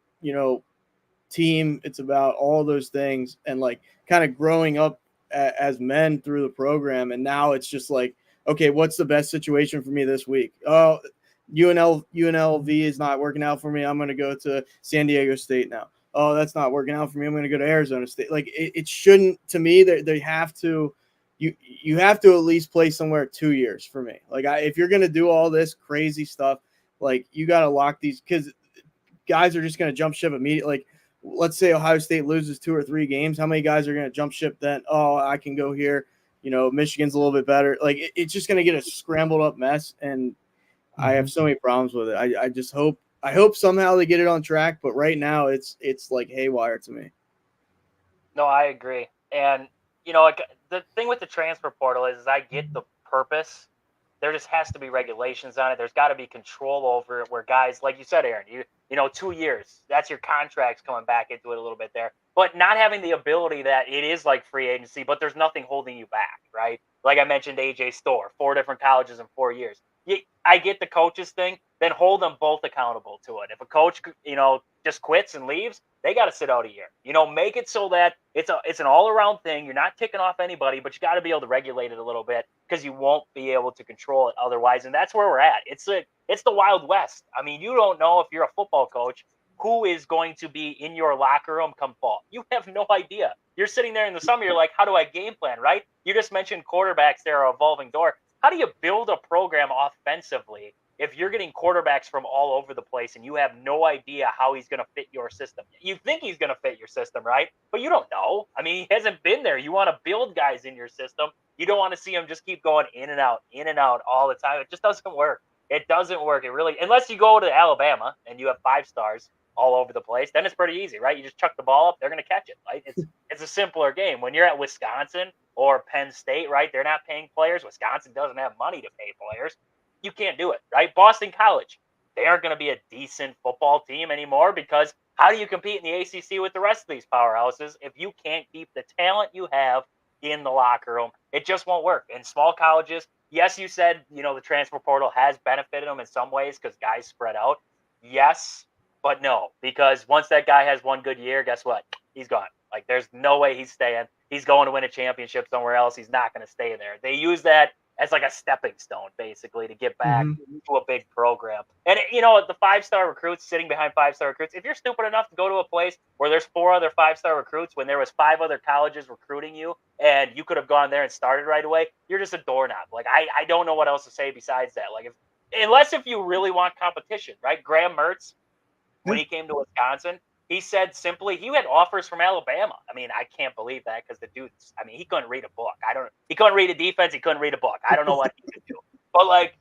team, it's about all those things, and like kind of growing up as men through the program, and now it's just like, okay, what's the best situation for me this week? Oh, UNLV is not working out for me. I'm going to go to San Diego State now. Oh, that's not working out for me. I'm going to go to Arizona State. Like it shouldn't, to me, they have to, you have to at least play somewhere 2 years for me. Like if you're going to do all this crazy stuff, like you got to lock these, because guys are just going to jump ship immediately. Like let's say Ohio State loses 2 or 3 games. How many guys are going to jump ship then? Oh, I can go here. Michigan's a little bit better. Like it's just going to get a scrambled up mess. And I have so many problems with it. I just hope somehow they get it on track, but right now it's like haywire to me. No, I agree. And like the thing with the transfer portal is I get the purpose. There just has to be regulations on it. There's got to be control over it where guys, like you said, Aaron, 2 years, that's your contracts coming back into it a little bit there. But not having the ability that it is like free agency, but there's nothing holding you back, right? Like I mentioned, AJ Storr, 4 different colleges in 4 years. I get the coaches thing, then hold them both accountable to it. If a coach, just quits and leaves, they got to sit out a year. Make it so that it's an all-around thing. You're not ticking off anybody, but you got to be able to regulate it a little bit because you won't be able to control it otherwise. And that's where we're at. It's the Wild West. I mean, you don't know if you're a football coach who is going to be in your locker room come fall. You have no idea. You're sitting there in the summer. You're like, how do I game plan, right? You just mentioned quarterbacks there are evolving door. How do you build a program offensively if you're getting quarterbacks from all over the place and you have no idea how he's going to fit your system? You think he's going to fit your system, right? But you don't know. I mean, he hasn't been there. You want to build guys in your system. You don't want to see him just keep going in and out all the time. It just doesn't work. It doesn't work. It really, unless you go to Alabama and you have 5 stars all over the place, then it's pretty easy, right? You just chuck the ball up, they're going to catch it, right? It's a simpler game. When you're at Wisconsin or Penn State, right, they're not paying players. Wisconsin doesn't have money to pay players. You can't do it, right? Boston College, they aren't going to be a decent football team anymore because how do you compete in the ACC with the rest of these powerhouses if you can't keep the talent you have in the locker room? It just won't work. In small colleges, yes, you said, the transfer portal has benefited them in some ways because guys spread out. Yes, but no, because once that guy has one good year, guess what? He's gone. Like, there's no way he's staying. He's going to win a championship somewhere else. He's not going to stay there. They use that as like a stepping stone, basically, to get back to a big program. And, the 5-star recruits sitting behind 5-star recruits, if you're stupid enough to go to a place where there's 4 other 5-star recruits when there was 5 other colleges recruiting you and you could have gone there and started right away, you're just a doorknob. Like, I don't know what else to say besides that. Like, unless you really want competition, right? Graham Mertz, when he came to Wisconsin, he said simply he had offers from Alabama. I mean, I can't believe that because the dude's, he couldn't read a book. He couldn't read a defense. He couldn't read a book. I don't know what he could do. But, like,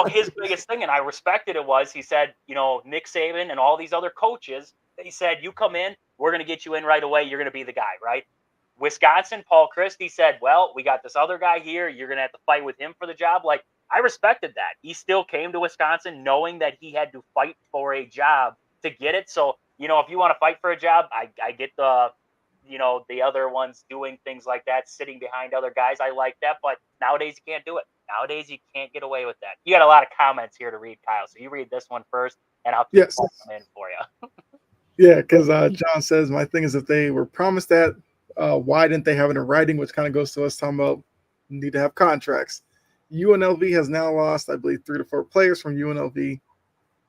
his biggest thing, and I respected it, was he said, Nick Saban and all these other coaches, they said, you come in, we're going to get you in right away. You're going to be the guy, right? Wisconsin, Paul Christie said, well, we got this other guy here. You're going to have to fight with him for the job. Like, I respected that. He still came to Wisconsin knowing that he had to fight for a job to get it. So, if you want to fight for a job, I get the other ones doing things like that, sitting behind other guys. I like that. But nowadays, you can't do it. Nowadays, you can't get away with that. You got a lot of comments here to read, Kyle. So you read this one first, and I'll keep them in for you. Yeah, because John says, my thing is, if they were promised that, why didn't they have it in writing? Which kind of goes to us talking about need to have contracts. UNLV has now lost, I believe, 3 to 4 players from UNLV.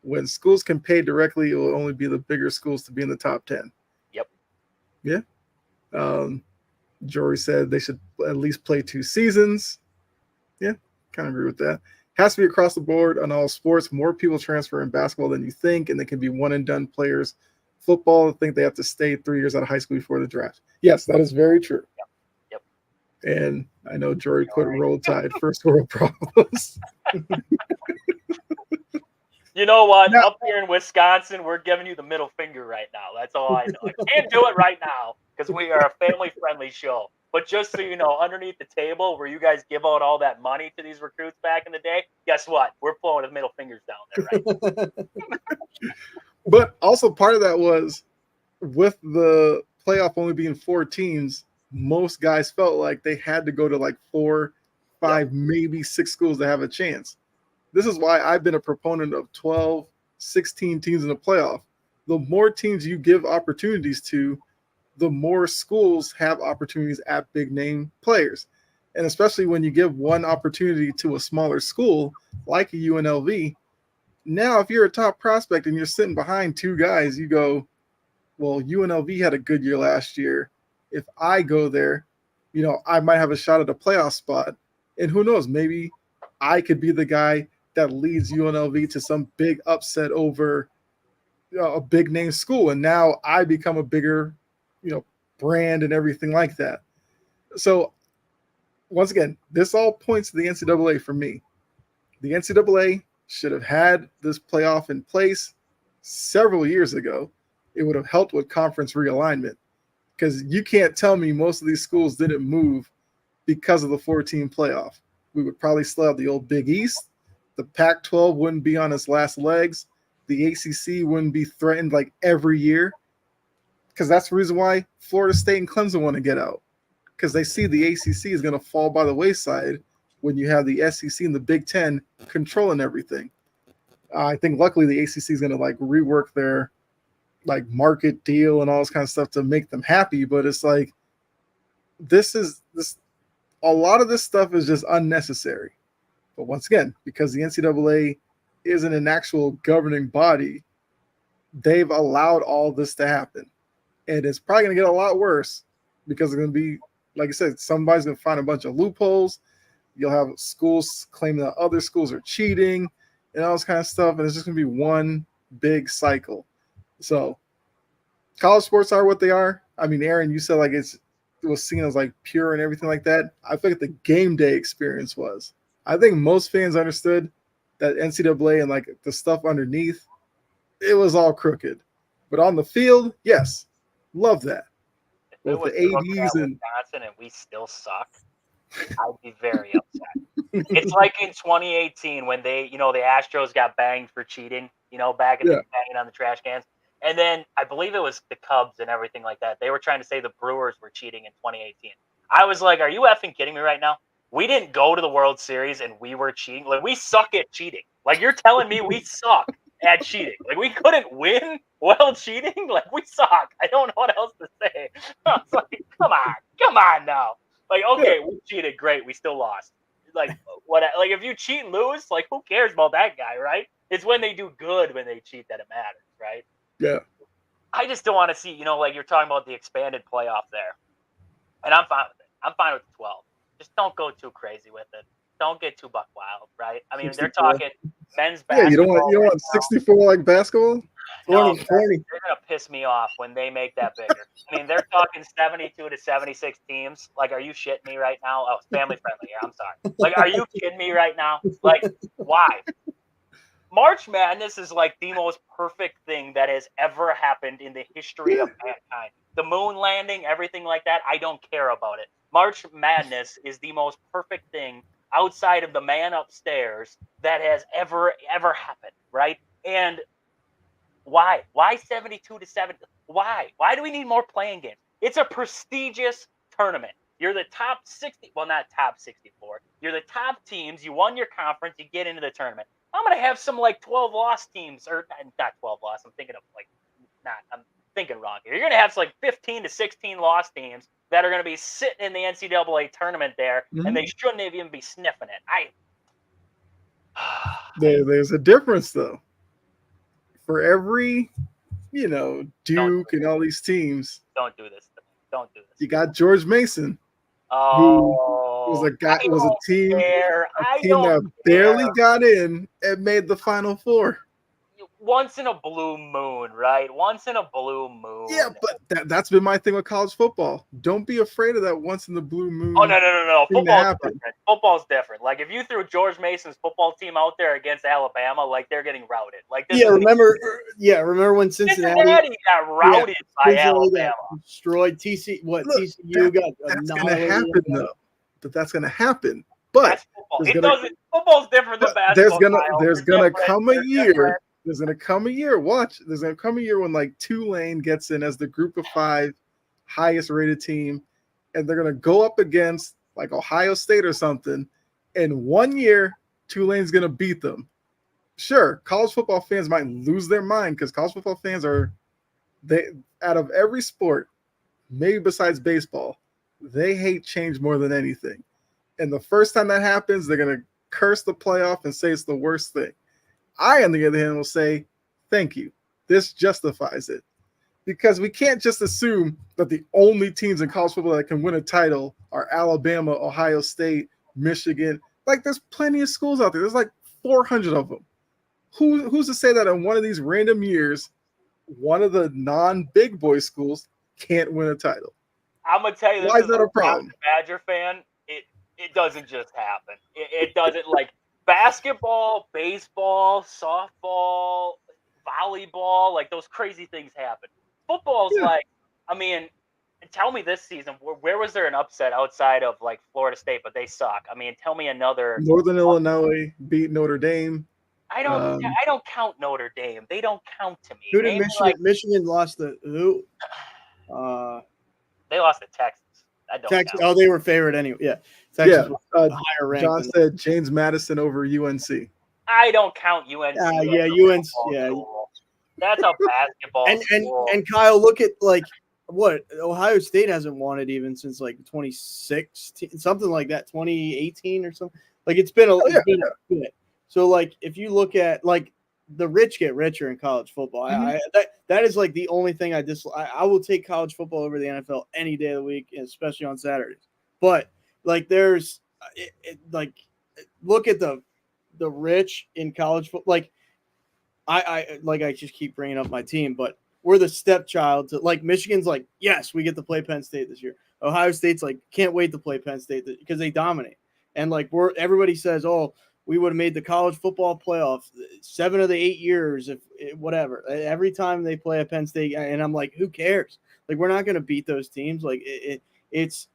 When schools can pay directly, it will only be the bigger schools to be in the top 10. Yep. Yeah. Jory said they should at least play 2 seasons. Yeah, kind of agree with that. Has to be across the board on all sports. More people transfer in basketball than you think, and they can be one-and-done players. Football, I think they have to stay 3 years out of high school before the draft. Yes, that is very true. Yep. And I know Jory put Roll Tide, first world problems. You know what? Now, up here in Wisconsin, we're giving you the middle finger right now. That's all I know. I can't do it right now because we are a family-friendly show. But just so you know, underneath the table where you guys give out all that money to these recruits back in the day, guess what? We're pulling the middle fingers down there, right? But also part of that was with the playoff only being 4 teams, most guys felt like they had to go to like 4, 5, maybe 6 schools to have a chance. This is why I've been a proponent of 12, 16 teams in the playoff. The more teams you give opportunities to, the more schools have opportunities at big name players. And especially when you give one opportunity to a smaller school like a UNLV, now if you're a top prospect and you're sitting behind 2 guys, you go, well, UNLV had a good year last year. If I go there, I might have a shot at a playoff spot. And who knows, maybe I could be the guy that leads UNLV to some big upset over a big name school. And now I become a bigger, brand and everything like that. So once again, this all points to the NCAA for me. The NCAA should have had this playoff in place several years ago. It would have helped with conference realignment, because you can't tell me most of these schools didn't move because of the 4-team playoff. We would probably still have the old Big East. The Pac-12 wouldn't be on its last legs. The ACC wouldn't be threatened like every year, because that's the reason why Florida State and Clemson want to get out, because they see the ACC is going to fall by the wayside when you have the SEC and the Big Ten controlling everything. I think luckily the ACC is going to like rework their like market deal and all this kind of stuff to make them happy. But it's like, a lot of this stuff is just unnecessary. But once again, because the NCAA isn't an actual governing body, they've allowed all this to happen. And it's probably going to get a lot worse, because it's going to be, like I said, somebody's going to find a bunch of loopholes. You'll have schools claiming that other schools are cheating and all this kind of stuff. And it's just going to be one big cycle. So college sports are what they are. I mean, Aaron, you said like it was seen as like pure and everything like that. I think the game day experience was. I think most fans understood that NCAA and like the stuff underneath, it was all crooked. But on the field, yes, love that. If with it the was ADs and Wisconsin and we still suck, I'd be very upset. It's like in 2018 when the Astros got banged for cheating, back in the banging on the trash cans. And then I believe it was the Cubs and everything like that. They were trying to say the Brewers were cheating in 2018. I was like, are you effing kidding me right now? We didn't go to the World Series and we were cheating. Like, we suck at cheating. Like, you're telling me we suck at cheating. Like, we couldn't win while cheating? Like, we suck. I don't know what else to say. I was like, come on now. Like, okay, we cheated. Great. We still lost. Like, what? Like, if you cheat and lose, like, who cares about that guy, right? It's when they do good when they cheat that it matters, right? Yeah. I just don't want to see, like you're talking about the expanded playoff there. And I'm fine with it. I'm fine with the 12. Just don't go too crazy with it. Don't get too buck wild, right? I mean, 64. They're talking men's basketball. Yeah, you don't want 64 like basketball? No, Thorny, Thorny. they're gonna piss me off when they make that bigger. I mean, they're talking 72 to 76 teams. Like, are you shitting me right now? Oh, family friendly. Yeah, I'm sorry. Like, are you kidding me right now? Like, why? March Madness is like the most perfect thing that has ever happened in the history of mankind. The moon landing, everything like that, I don't care about it. March Madness is the most perfect thing outside of the man upstairs that has ever happened, right? And why? Why 72 to 7? Why? Why do we need more playing games? It's a prestigious tournament. You're the top 60, well, not top 64. You're the top teams. You won your conference. You get into the tournament. I'm going to have some like 12 loss teams, or not 12 loss. I'm thinking of like, I'm thinking wrong here. You're going to have like 15 to 16 loss teams that are going to be sitting in the NCAA tournament there, and they shouldn't even be sniffing it. There's a difference, though. For every, Duke and all these teams, Don't do this to me. Don't do this. you got George Mason, who was a team that barely got in and made the Final Four. Once in a blue moon, right? Once in a blue moon. Yeah, but that's been my thing with college football. Don't be afraid of that once in the blue moon. Oh, no. Football's different. Football's different. Like, if you threw George Mason's football team out there against Alabama, like, they're getting routed. Like, remember when Cincinnati got routed by Alabama. Destroyed TCU got that's going to happen, though. But that's going to happen. But football's different than basketball. There's gonna come a year. There's gonna come a year. Watch. There's gonna come a year when like Tulane gets in as the Group of 5 highest rated team, and they're gonna go up against like Ohio State or something. And 1 year, Tulane's gonna beat them. Sure, college football fans might lose their mind because college football fans out of every sport, maybe besides baseball, they hate change more than anything. And the first time that happens, they're going to curse the playoff and say it's the worst thing. I, on the other hand, will say, thank you. This justifies it. Because we can't just assume that the only teams in college football that can win a title are Alabama, Ohio State, Michigan. Like, there's plenty of schools out there. There's like 400 of them. Who's to say that in one of these random years, one of the non-big boy schools can't win a title? I'm going to tell you this. Why is that a problem? Badger fan, it doesn't just happen. It doesn't, like, basketball, baseball, softball, volleyball, like those crazy things happen. Football's like, I mean, tell me this season, where was there an upset outside of like Florida State, but they suck? I mean, tell me another. Northern Illinois beat Notre Dame. I don't count Notre Dame. They don't count to me. Who did Michigan lost to who? They lost to Texas. Texas. Oh, they were favored anyway. Yeah. Texas was higher ranked. John said James Madison over UNC. I don't count UNC. UNC. Yeah. That's a basketball. And Kyle, look at like what Ohio State hasn't won it even since like 2016, something like that, 2018 or something. Like it's been a bit. So like if you look at like the rich get richer in college football. That is like the only thing I dislike. I will take college football over the NFL any day of the week, especially on Saturdays. But like there's like look at the rich in college football. Like I just keep bringing up my team, but we're the stepchild to like Michigan's like, yes, we get to play Penn State this year. Ohio State's like, can't wait to play Penn State because they dominate. And like everybody says, oh, we would have made the college football playoff 7 of the 8 years, if whatever. Every time they play at Penn State, and I'm like, who cares? Like, we're not going to beat those teams. Like, it's.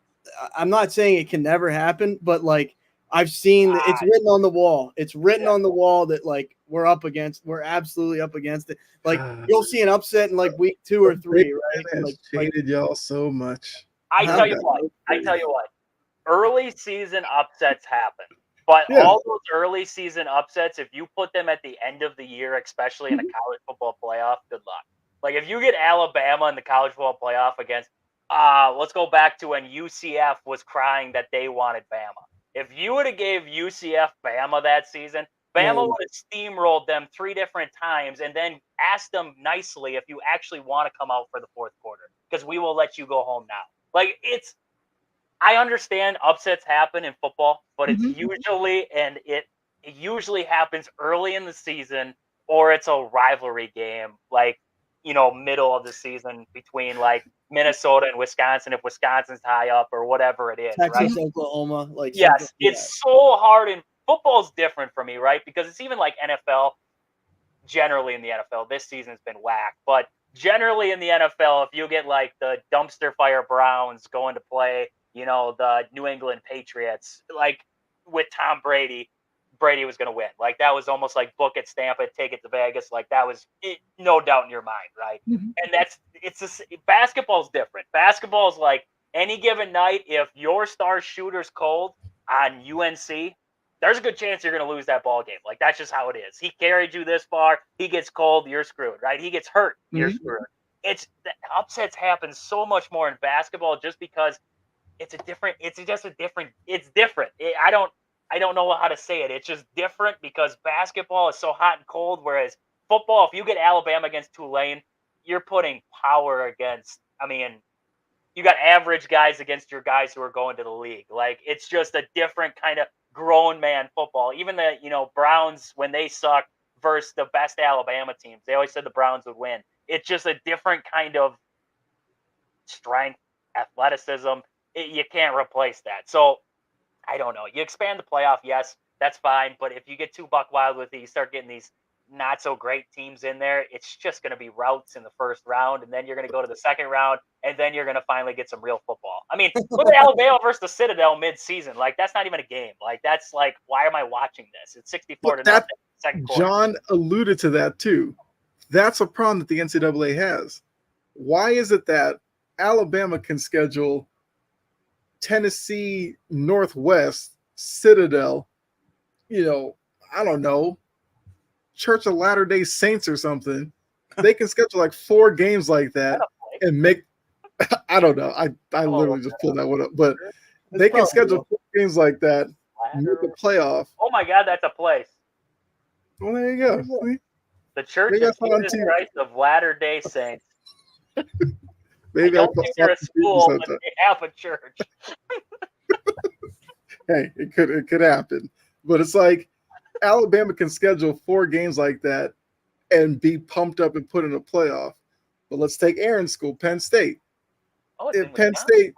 I'm not saying it can never happen, but like I've seen it's written on the wall. It's written on the wall that like we're absolutely up against it. Like you'll see an upset in like week 2 or 3, right? Like hated y'all so much. I tell you what. Early season upsets happen. But all those early season upsets, if you put them at the end of the year, especially in a college football playoff, good luck. Like if you get Alabama in the college football playoff against, let's go back to when UCF was crying that they wanted Bama. If you would have gave UCF Bama that season, Bama would have steamrolled them 3 different times and then asked them nicely if you actually want to come out for the fourth quarter because we will let you go home now. Like I understand upsets happen in football, but it's it usually happens early in the season or it's a rivalry game, like, middle of the season between like Minnesota and Wisconsin, if Wisconsin's high up or whatever it is, right? Texas, Oklahoma, like Yes, something like that. it's so hard, and football's different for me, right? Because it's even like NFL. Generally in the NFL, this season's been whack, but generally in the NFL, if you get like the dumpster fire Browns going to play, the New England Patriots, like with Tom Brady, Brady was going to win. Like that was almost like book it, stamp it, take it to Vegas. Like that was it, no doubt in your mind, right? And basketball's different. Basketball's like any given night, if your star shooter's cold on UNC, there's a good chance you're going to lose that ball game. Like that's just how it is. He carried you this far. He gets cold, you're screwed, right? He gets hurt, you're screwed. It's the upsets happen so much more in basketball just because it's different. I don't know how to say it. It's just different because basketball is so hot and cold. Whereas football, if you get Alabama against Tulane, you're putting power against. I mean, you got average guys against your guys who are going to the league. Like it's just a different kind of grown man football. Even the Browns, when they suck versus the best Alabama teams, they always said the Browns would win. It's just a different kind of strength, athleticism. You can't replace that. So I don't know. You expand the playoff, yes, that's fine. But if you get too buck wild with it, you start getting these not so great teams in there. It's just going to be routes in the first round, and then you're going to go to the second round, and then you're going to finally get some real football. I mean, look at Alabama versus the Citadel mid-season. Like that's not even a game. Like that's like, why am I watching this? It's 64 to nothing. Second quarter. John alluded to that too. That's a problem that the NCAA has. Why is it that Alabama can schedule Tennessee Northwest, Citadel, I don't know, Church of Latter-day Saints or something? They can schedule like 4 games like that and make, I don't know. I literally just pulled that one up, but they can schedule 4 games like that, make a playoff. Oh my God, that's a place. Well, there you go. See? The Church of Jesus Christ of Latter-day Saints. Maybe I don't think they're a school, but they have a church. Hey, it could happen. But it's like Alabama can schedule 4 games like that and be pumped up and put in a playoff. But let's take Aaron's school, Penn State. If Penn State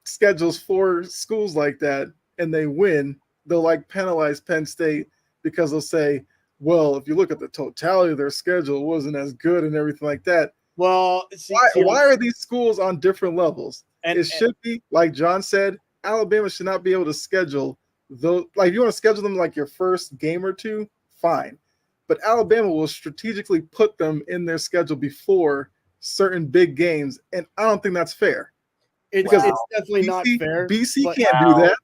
schedules 4 schools like that and they win, they'll like penalize Penn State because they'll say, well, if you look at the totality of their schedule, it wasn't as good and everything like that. Well, why are these schools on different levels? It should be, like John said, Alabama should not be able to schedule those. Like, you want to schedule them like your first game or two, fine. But Alabama will strategically put them in their schedule before certain big games, and I don't think that's fair. It's definitely not fair. BC can't do that.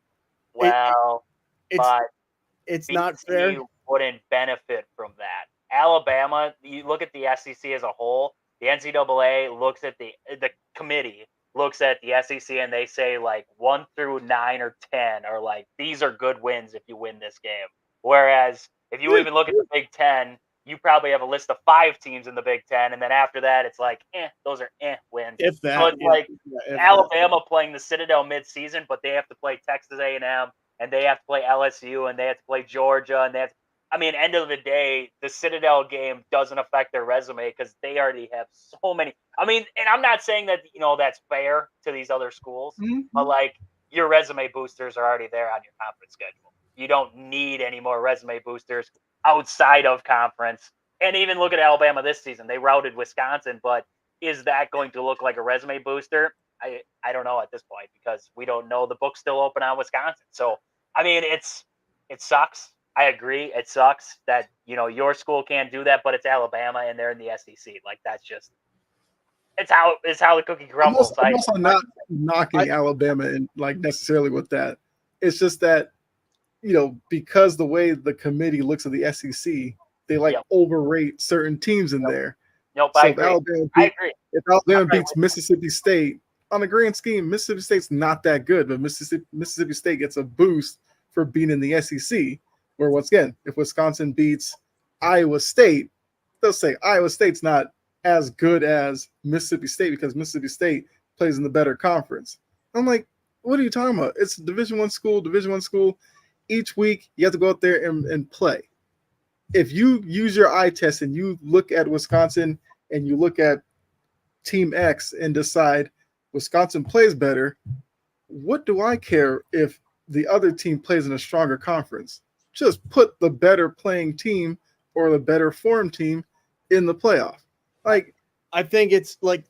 It's not fair. Wouldn't benefit from that. Alabama, you look at the SEC as a whole. The NCAA looks at the committee looks at the SEC and they say like 1 through 9 or 10 are like, these are good wins if you win this game. Whereas if you even look at the Big Ten, you probably have a list of 5 teams in the Big Ten, and then after that, it's like, those are wins. If that, so it's like Alabama playing the Citadel mid-season, but they have to play Texas A&M, and they have to play LSU, and they have to play Georgia, and end of the day, the Citadel game doesn't affect their resume because they already have so many. And I'm not saying that that's fair to these other schools, but like your resume boosters are already there on your conference schedule. You don't need any more resume boosters outside of conference. And even look at Alabama this season. They routed Wisconsin, but is that going to look like a resume booster? I don't know at this point because we don't know. The book's still open on Wisconsin. So, it sucks. I agree. It sucks that, your school can't do that, but it's Alabama and they're in the SEC. Like that's just, it's how the cookie crumbles. I'm also not knocking Alabama and like necessarily with that. It's just that, because the way the committee looks at the SEC, they overrate certain teams in there. Nope, so I agree. If Alabama beats Mississippi State, on the grand scheme, Mississippi State's not that good, but Mississippi State gets a boost for being in the SEC. Where once again, if Wisconsin beats Iowa State, they'll say Iowa State's not as good as Mississippi State because Mississippi State plays in the better conference. I'm like, what are you talking about? It's Division I school. Each week you have to go out there and play. if you use your eye test and you look at Wisconsin and you look at Team X and decide Wisconsin plays better, what do I care if the other team plays in a stronger conference? Just put the better playing team or the better formed team in the playoff. Like, I think it's like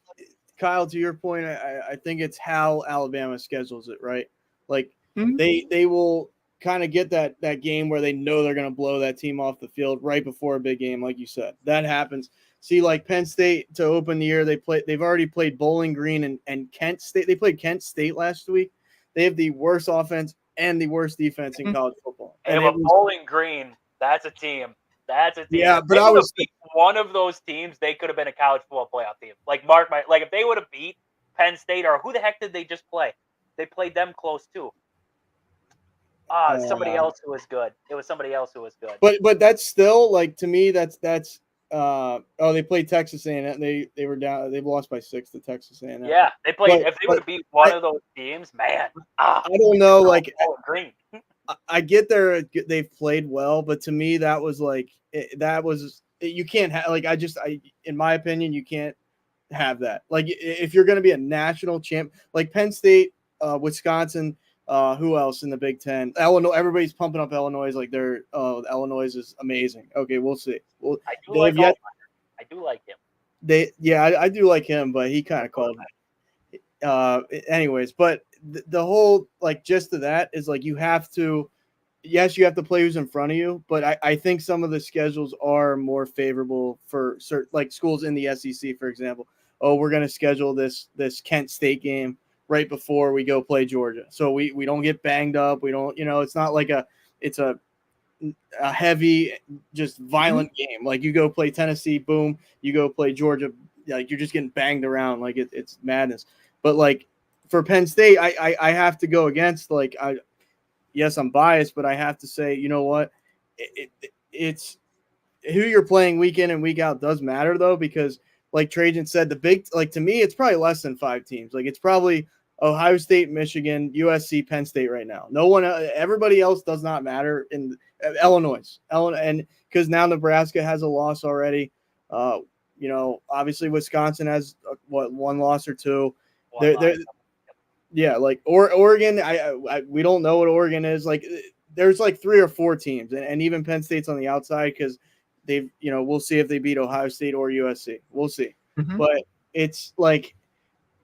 Kyle, to your point, I think it's how Alabama schedules it, right? Like Mhm. they will kind of get that game where they know they're going to blow that team off the field right before a big game, like you said. That happens. See, like Penn State to open the year, they've already played Bowling Green and Kent State. They played Kent State last week. They have the worst offense and the worst defense in college football. Hey, And but it was, Bowling Green, that's a team. That's a team. yeah, If but they I would have was beat one of those teams, they could have been a college football playoff team. Like if they would have beat Penn State, or who the heck did they just play? They played them close too. Somebody else who was good. It was somebody else who was good. but that's still like, to me, that's they played Texas A&M. They were down. They've lost by 6 to Texas A&M. Yeah, they played. But- If they would have beat one of those teams, man. I don't know. Like Bowling Green. I get they've played well, but to me that was like you can't have, like, in my opinion, you can't have that. Like, if you're going to be a national champ, like Penn State, Wisconsin, who else in the Big Ten? Illinois. Everybody's pumping up Illinois like Illinois is amazing. Okay, we'll see. Well, I do like I do like him. I do like him, but he kind of called. Anyways, but the whole like gist of that is like you have to play who's in front of you, but I think some of the schedules are more favorable for certain, like schools in the SEC, for example. Oh, we're going to schedule this Kent State game right before we go play Georgia, so we don't get banged up. We don't, it's not like it's a heavy, just violent game. Like you go play Tennessee, boom, you go play Georgia, like you're just getting banged around, like it's madness. But like for Penn State, I have to go against, like, yes, I'm biased, but I have to say, you know what? It's who you're playing week in and week out does matter, though, because like Trajan said, to me, it's probably less than 5 teams. Like it's probably Ohio State, Michigan, USC, Penn State right now. Everybody else does not matter in Illinois, and because now Nebraska has a loss already. Obviously Wisconsin has one loss or two. Yeah, like Oregon, we don't know what Oregon is. Like there's like 3 or 4 teams, and even Penn State's on the outside because they've, we'll see if they beat Ohio State or USC. We'll see. Mhm. But it's like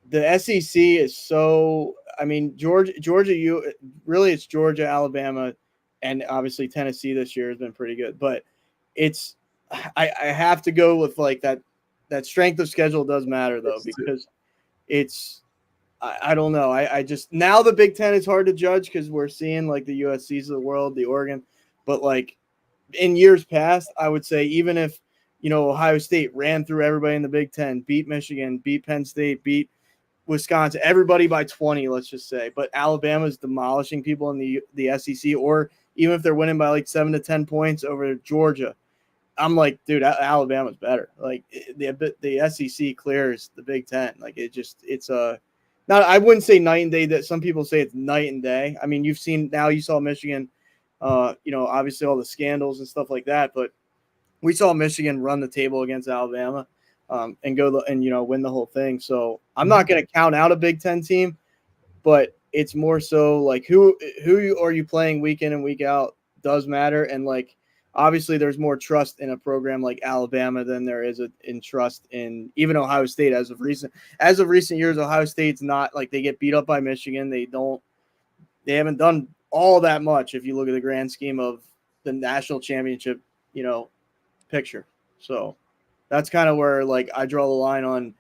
the SEC is so. I mean, Georgia, it's Georgia, Alabama, and obviously Tennessee this year has been pretty good. But it's I have to go with like that strength of schedule does matter, though, because it's. I don't know. I just, now the Big Ten is hard to judge because we're seeing like the USCs of the world, the Oregon, but like in years past, I would say even if Ohio State ran through everybody in the Big Ten, beat Michigan, beat Penn State, beat Wisconsin, everybody by 20, let's just say, but Alabama's demolishing people in the SEC, or even if they're winning by like 7 to 10 points over Georgia, I'm like, dude, Alabama's better. Like the SEC clears the Big Ten. Like it's not, I wouldn't say night and day. That some people say it's night and day. I mean, you saw Michigan, obviously all the scandals and stuff like that, but we saw Michigan run the table against Alabama, and win the whole thing. So I'm not going to count out a Big Ten team, but it's more so like who are you playing week in and week out does matter. And like, obviously there's more trust in a program like Alabama than there is in trust in even Ohio State as of recent years. Ohio State's not like, they get beat up by Michigan. They haven't done all that much if you look at the grand scheme of the national championship, picture. So that's kind of where like I draw the line on.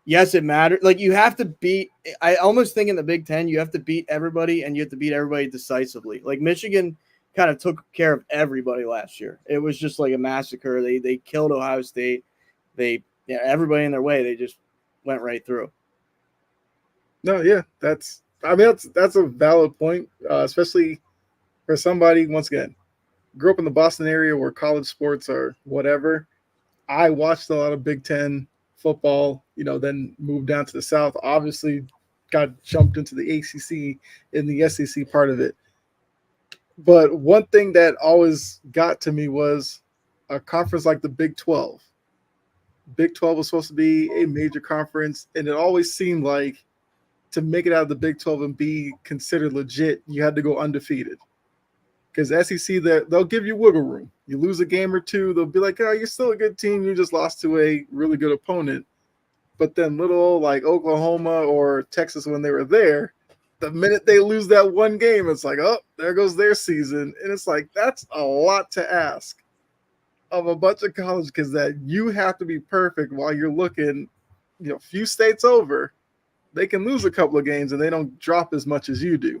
Yes, it matters. Like you have to beat. I almost think in the Big Ten you have to beat everybody, and you have to beat everybody decisively. Like Michigan kind of took care of everybody last year. It was just like a massacre. They killed Ohio State. Everybody in their way. They just went right through. No, yeah, that's a valid point, especially for somebody, once again, grew up in the Boston area where college sports are whatever. I watched a lot of Big Ten football, then moved down to the South. Obviously, got jumped into the ACC in the SEC part of it. But one thing that always got to me was a conference like the Big 12. Big 12 was supposed to be a major conference, and it always seemed like to make it out of the Big 12 and be considered legit, you had to go undefeated. Because SEC, they'll give you wiggle room. You lose a game or two, they'll be like, oh, you're still a good team. You just lost to a really good opponent. But then little like Oklahoma or Texas when they were there, the minute they lose that one game, it's like, oh, there goes their season. And it's like, that's a lot to ask of a bunch of college kids that you have to be perfect while you're looking, a few states over. They can lose a couple of games and they don't drop as much as you do.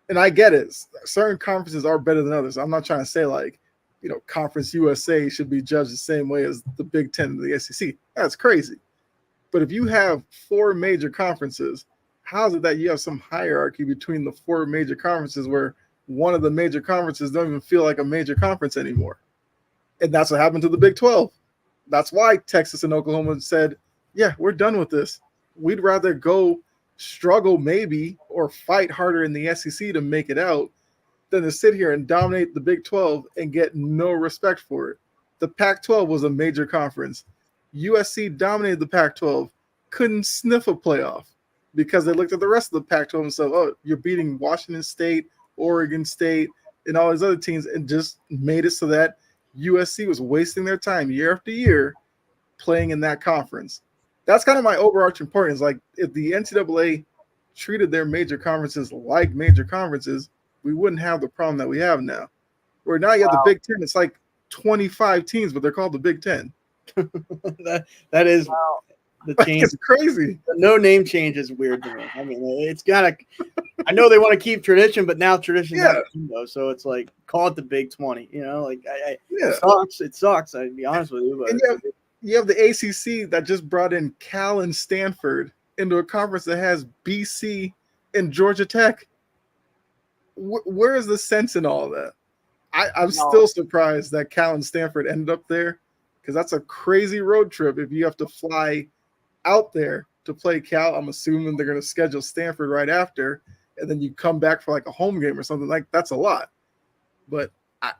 And I get it. Certain conferences are better than others. I'm not trying to say like, Conference USA should be judged the same way as the Big Ten and the SEC. That's crazy. But if you have 4 major conferences, how is it that you have some hierarchy between the 4 major conferences where one of the major conferences don't even feel like a major conference anymore? And that's what happened to the Big 12. That's why Texas and Oklahoma said, yeah, we're done with this. We'd rather go struggle maybe or fight harder in the SEC to make it out than to sit here and dominate the Big 12 and get no respect for it. The Pac-12 was a major conference. USC dominated the Pac-12, couldn't sniff a playoff because they looked at the rest of the Pac-12 and said, oh, you're beating Washington State, Oregon State, and all these other teams, and just made it so that USC was wasting their time year after year playing in that conference. That's kind of my overarching point is like if the NCAA treated their major conferences like major conferences, we wouldn't have the problem that we have now. Where now you have the Big Ten, it's like 25 teams, but they're called the Big Ten. that is the change. It's crazy. The no name change is weird to me. I mean, it's gotta. I know they want to keep tradition, but now tradition's out of though. So it's like call it the Big 20. It sucks. It sucks. I'd be honest with you, but and you have the ACC that just brought in Cal and Stanford into a conference that has BC and Georgia Tech. Where is the sense in all of that? I'm still surprised that Cal and Stanford ended up there because that's a crazy road trip if you have to fly out there to play Cal. I'm assuming they're going to schedule Stanford right after, and then you come back for like a home game or something. Like that's a lot. But I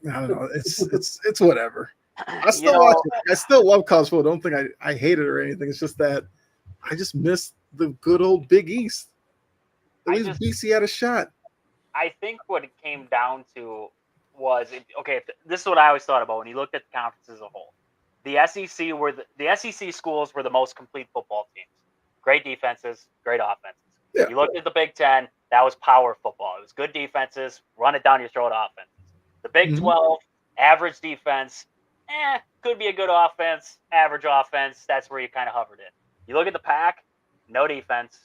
don't know. It's whatever. I still watch it. I still love college football. Don't think I hate it or anything. It's just that I just miss the good old Big East. At least BC had a shot. I think what it came down to was this is what I always thought about when you looked at the conference as a whole. The SEC schools were the most complete football teams. Great defenses, great offenses. Yeah. You looked at the Big Ten, that was power football. It was good defenses, run it down your throat offenses. The Big 12, average defense, could be a good offense, average offense. That's where you kind of hovered in. You look at the Pac, no defense,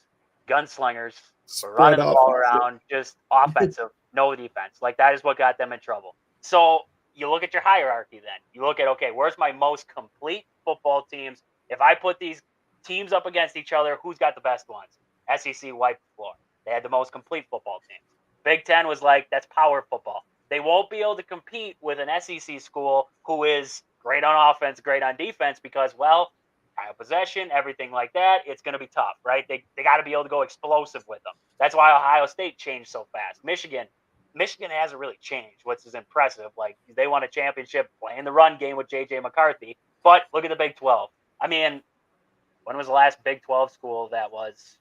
gunslingers, running the ball around, just offensive, no defense. Like that is what got them in trouble. So you look at your hierarchy then. You look at, okay, where's my most complete football teams? If I put these teams up against each other, who's got the best ones? SEC wiped the floor. They had the most complete football teams. Big Ten was like, that's power football. They won't be able to compete with an SEC school who is great on offense, great on defense because, well, time of possession, everything like that, it's going to be tough, right? They got to be able to go explosive with them. That's why Ohio State changed so fast. Michigan hasn't really changed, which is impressive. Like, they won a championship playing the run game with J.J. McCarthy. But look at the Big 12. I mean, when was the last Big 12 school that was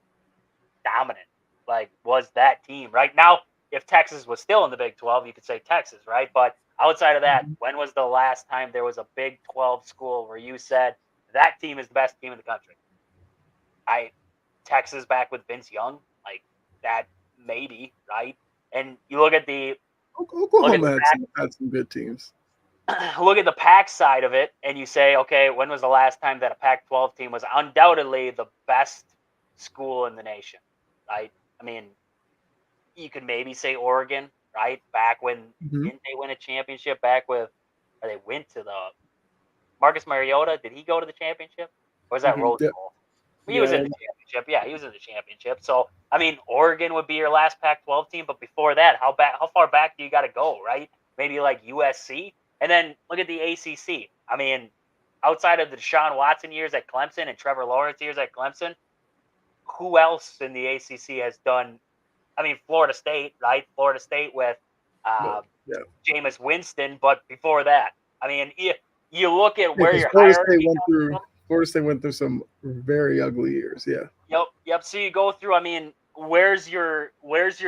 dominant? Like, was that team? Right now, if Texas was still in the Big 12, you could say Texas, right? But outside of that, when was the last time there was a Big 12 school where you said that team is the best team in the country? Texas back with Vince Young, like that maybe, right? And you look at the Oklahoma had some good teams. Look at the Pac side of it, and you say, okay, when was the last time that a Pac-12 team was undoubtedly the best school in the nation, right? I mean, you could maybe say Oregon, right? Back when didn't they win a championship? Or they went to the Marcus Mariota. Did he go to the championship, or was that Rose Bowl? He was in the championship. Yeah, he was in the championship. So I mean, Oregon would be your last Pac-12 team, but before that, how far back do you got to go, right? Maybe like USC, and then look at the ACC. I mean, outside of the Deshaun Watson years at Clemson and Trevor Lawrence years at Clemson, who else in the ACC has done? I mean, Florida State, right? Florida State with Jameis Winston, but before that, I mean, you look at Yeah, where 'cause your hierarchy comes from. Florida State went through some very ugly years. Yeah. Yep. So you go through. I mean, where's your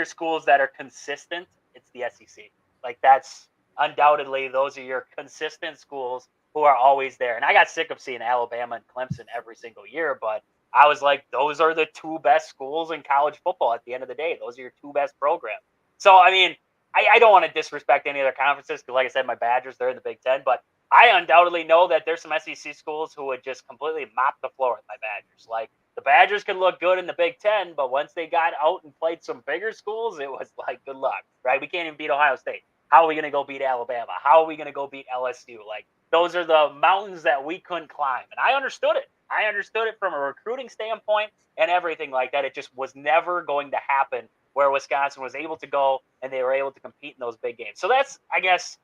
schools that are consistent? It's the SEC. Like that's undoubtedly those are your consistent schools who are always there. And I got sick of seeing Alabama and Clemson every single year, but I was like, those are the two best schools in college football. At the end of the day, those are your two best programs. So I mean, I don't want to disrespect any other conferences because, like I said, my Badgers they're in the Big Ten, but I undoubtedly know that there's some SEC schools who would just completely mop the floor with my Badgers. Like the Badgers could look good in the Big Ten, but once they got out and played some bigger schools, it was like, good luck, right? We can't even beat Ohio State. How are we going to go beat Alabama? How are we going to go beat LSU? Like, those are the mountains that we couldn't climb. And I understood it. I understood it from a recruiting standpoint and everything like that. It just was never going to happen where Wisconsin was able to go and they were able to compete in those big games. So that's, I guess,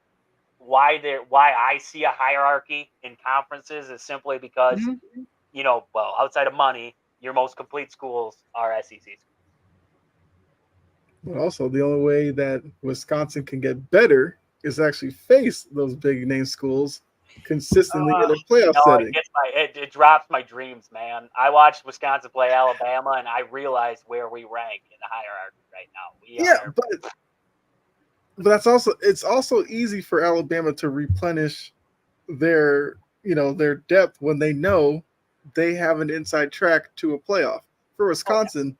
why I see a hierarchy in conferences is simply because, well, outside of money, your most complete schools are SEC schools. But also, the only way that Wisconsin can get better is actually face those big name schools consistently in a playoff setting. It drops my dreams, man. I watched Wisconsin play Alabama, and I realized where we rank in the hierarchy right now. But it's also easy for Alabama to replenish their their depth when they know they have an inside track to a playoff. For Wisconsin,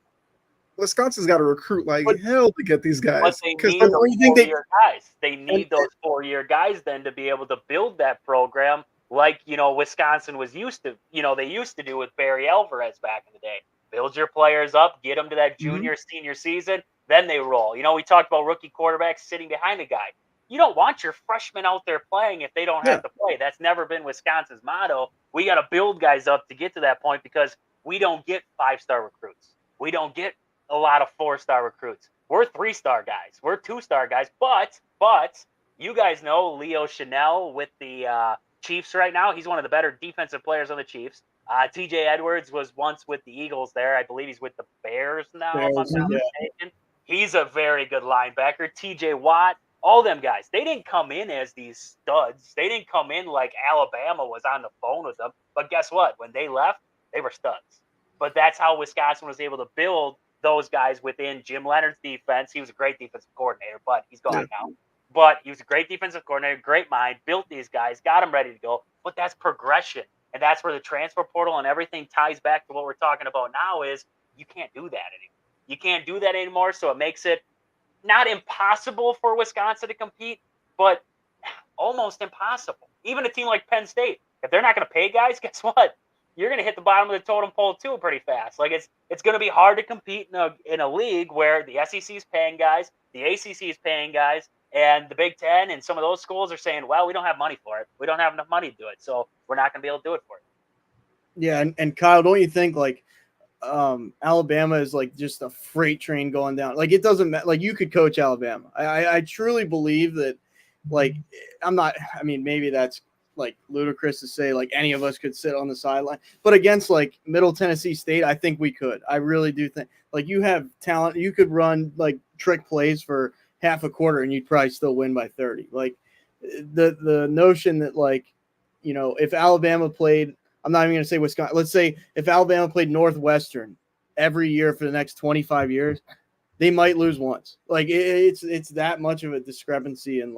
Wisconsin's got to recruit like hell to get these guys. But they need those 4-year guys. They need those 4-year guys then to be able to build that program like, Wisconsin was used to, they used to do with Barry Alvarez back in the day. Build your players up, get them to that junior, senior season, then they roll. We talked about rookie quarterbacks sitting behind a guy. You don't want your freshmen out there playing if they don't have to play. That's never been Wisconsin's motto. We got to build guys up to get to that point because we don't get 5-star recruits. We don't get a lot of 4-star recruits. We're 3-star guys. We're 2-star guys. But you guys know Leo Chanel with the Chiefs right now. He's one of the better defensive players on the Chiefs. TJ Edwards was once with the Eagles there. I believe he's with the Bears now, if I'm not mistaken. He's a very good linebacker. TJ Watt, all them guys. They didn't come in as these studs. They didn't come in like Alabama was on the phone with them. But guess what? When they left, they were studs. But that's how Wisconsin was able to build those guys within Jim Leonard's defense. He was a great defensive coordinator, but he's gone now. But he was a great defensive coordinator, great mind, built these guys, got them ready to go. But that's progression. And that's where the transfer portal and everything ties back to what we're talking about now is you can't do that anymore. You can't do that anymore, so it makes it not impossible for Wisconsin to compete, but almost impossible. Even a team like Penn State, if they're not going to pay guys, guess what? You're going to hit the bottom of the totem pole too pretty fast. Like it's going to be hard to compete in a league where the SEC is paying guys, the ACC is paying guys, and the Big Ten and some of those schools are saying, well, we don't have money for it. We don't have enough money to do it, so we're not going to be able to do it for you. Yeah, and Kyle, don't you think like Alabama is like just a freight train going down? Like it doesn't matter. Like you could coach Alabama. I truly believe that. Like maybe that's like ludicrous to say like any of us could sit on the sideline, but against like Middle Tennessee State, I think we could. I really do think like you have talent. You could run like trick plays for half a quarter and you'd probably still win by 30. Like the notion that like, if Alabama played, I'm not even going to say Wisconsin. Let's say if Alabama played Northwestern every year for the next 25 years, they might lose once. Like it's that much of a discrepancy in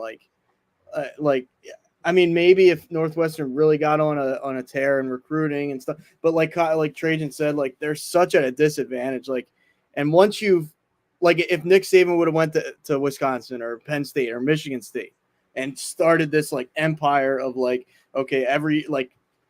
maybe if Northwestern really got on a tear in recruiting and stuff, but like Trajan said, like they're such at a disadvantage. Like, and once you've like if Nick Saban would have went to Wisconsin or Penn State or Michigan State and started this like empire of like, okay,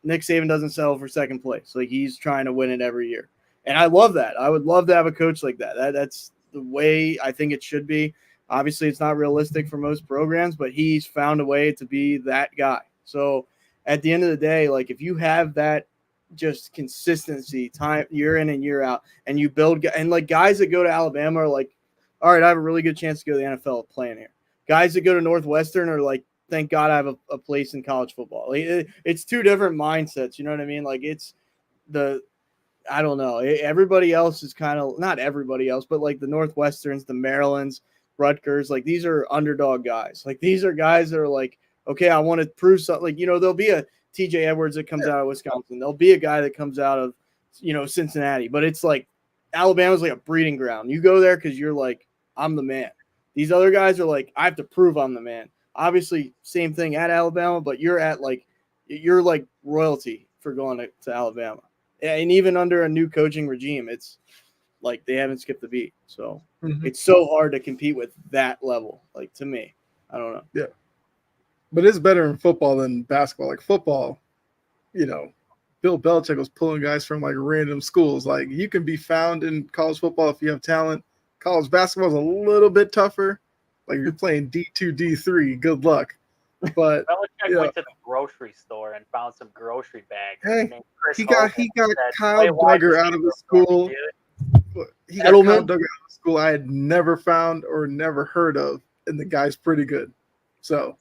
Nick Saban doesn't settle for second place. Like he's trying to win it every year. And I love that. I would love to have a coach like that. That's the way I think it should be. Obviously, it's not realistic for most programs, but he's found a way to be that guy. So at the end of the day, like if you have that just consistency time year in and year out, and you build and like guys that go to Alabama are like, all right, I have a really good chance to go to the NFL playing here. Guys that go to Northwestern are like, thank God I have a place in college football. Like, it's two different mindsets. You know what I mean? Like I don't know. Everybody else is kind of not everybody else, but like the Northwesterns, the Marylands, Rutgers, like these are underdog guys. Like these are guys that are like, okay, I want to prove something. Like, there'll be a TJ Edwards that comes out of Wisconsin. There'll be a guy that comes out of, Cincinnati. But it's like Alabama's like a breeding ground. You go there because you're like, I'm the man. These other guys are like, I have to prove I'm the man. Obviously, same thing at Alabama, but you're like royalty for going to Alabama. And even under a new coaching regime, it's like they haven't skipped a beat. So it's so hard to compete with that level. Like, to me, I don't know. Yeah. But it's better in football than basketball. Like football, Bill Belichick was pulling guys from like random schools. Like you can be found in college football if you have talent. College basketball is a little bit tougher. Like you're playing D2, D3. Good luck. But Belichick went to the grocery store and found some grocery bags. Hey, he got Kyle Duggar out of the school. He got Kyle Duggar out of the school I had never found or never heard of, and the guy's pretty good. So,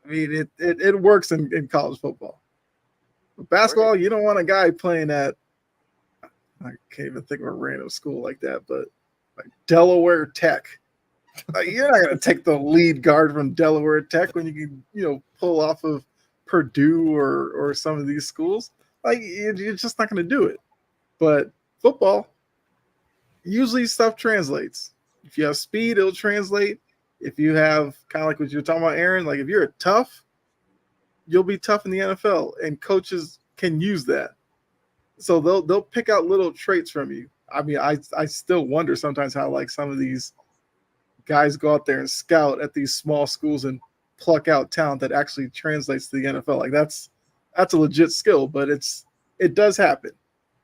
I mean, it works in college football. But basketball, you don't want a guy playing at, I can't even think of a random school like that, but like Delaware Tech. Like, you're not going to take the lead guard from Delaware Tech when you can, pull off of Purdue or some of these schools. Like, you're just not going to do it. But football, usually stuff translates. If you have speed, it'll translate. If you have kind of like what you're talking about, Aaron, like if you're tough, you'll be tough in the NFL, and coaches can use that. So they'll pick out little traits from you. I mean, I still wonder sometimes how like some of these guys go out there and scout at these small schools and pluck out talent that actually translates to the NFL. Like that's a legit skill, but it does happen.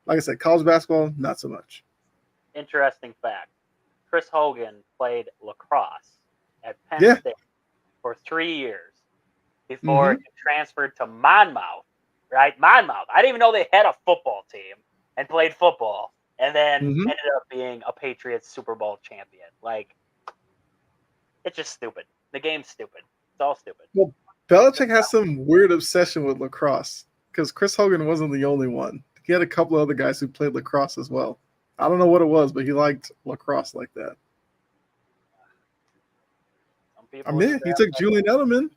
Like I said, college basketball, not so much. Interesting fact. Chris Hogan played lacrosse at Penn State for 3 years before he transferred to Monmouth, right? Monmouth. I didn't even know they had a football team and played football, and then ended up being a Patriots Super Bowl champion. Like, it's just stupid. The game's stupid. It's all stupid. Well, Belichick has some weird obsession with lacrosse because Chris Hogan wasn't the only one. He had a couple of other guys who played lacrosse as well. I don't know what it was, but he liked lacrosse like that. I mean, he took Julian Edelman,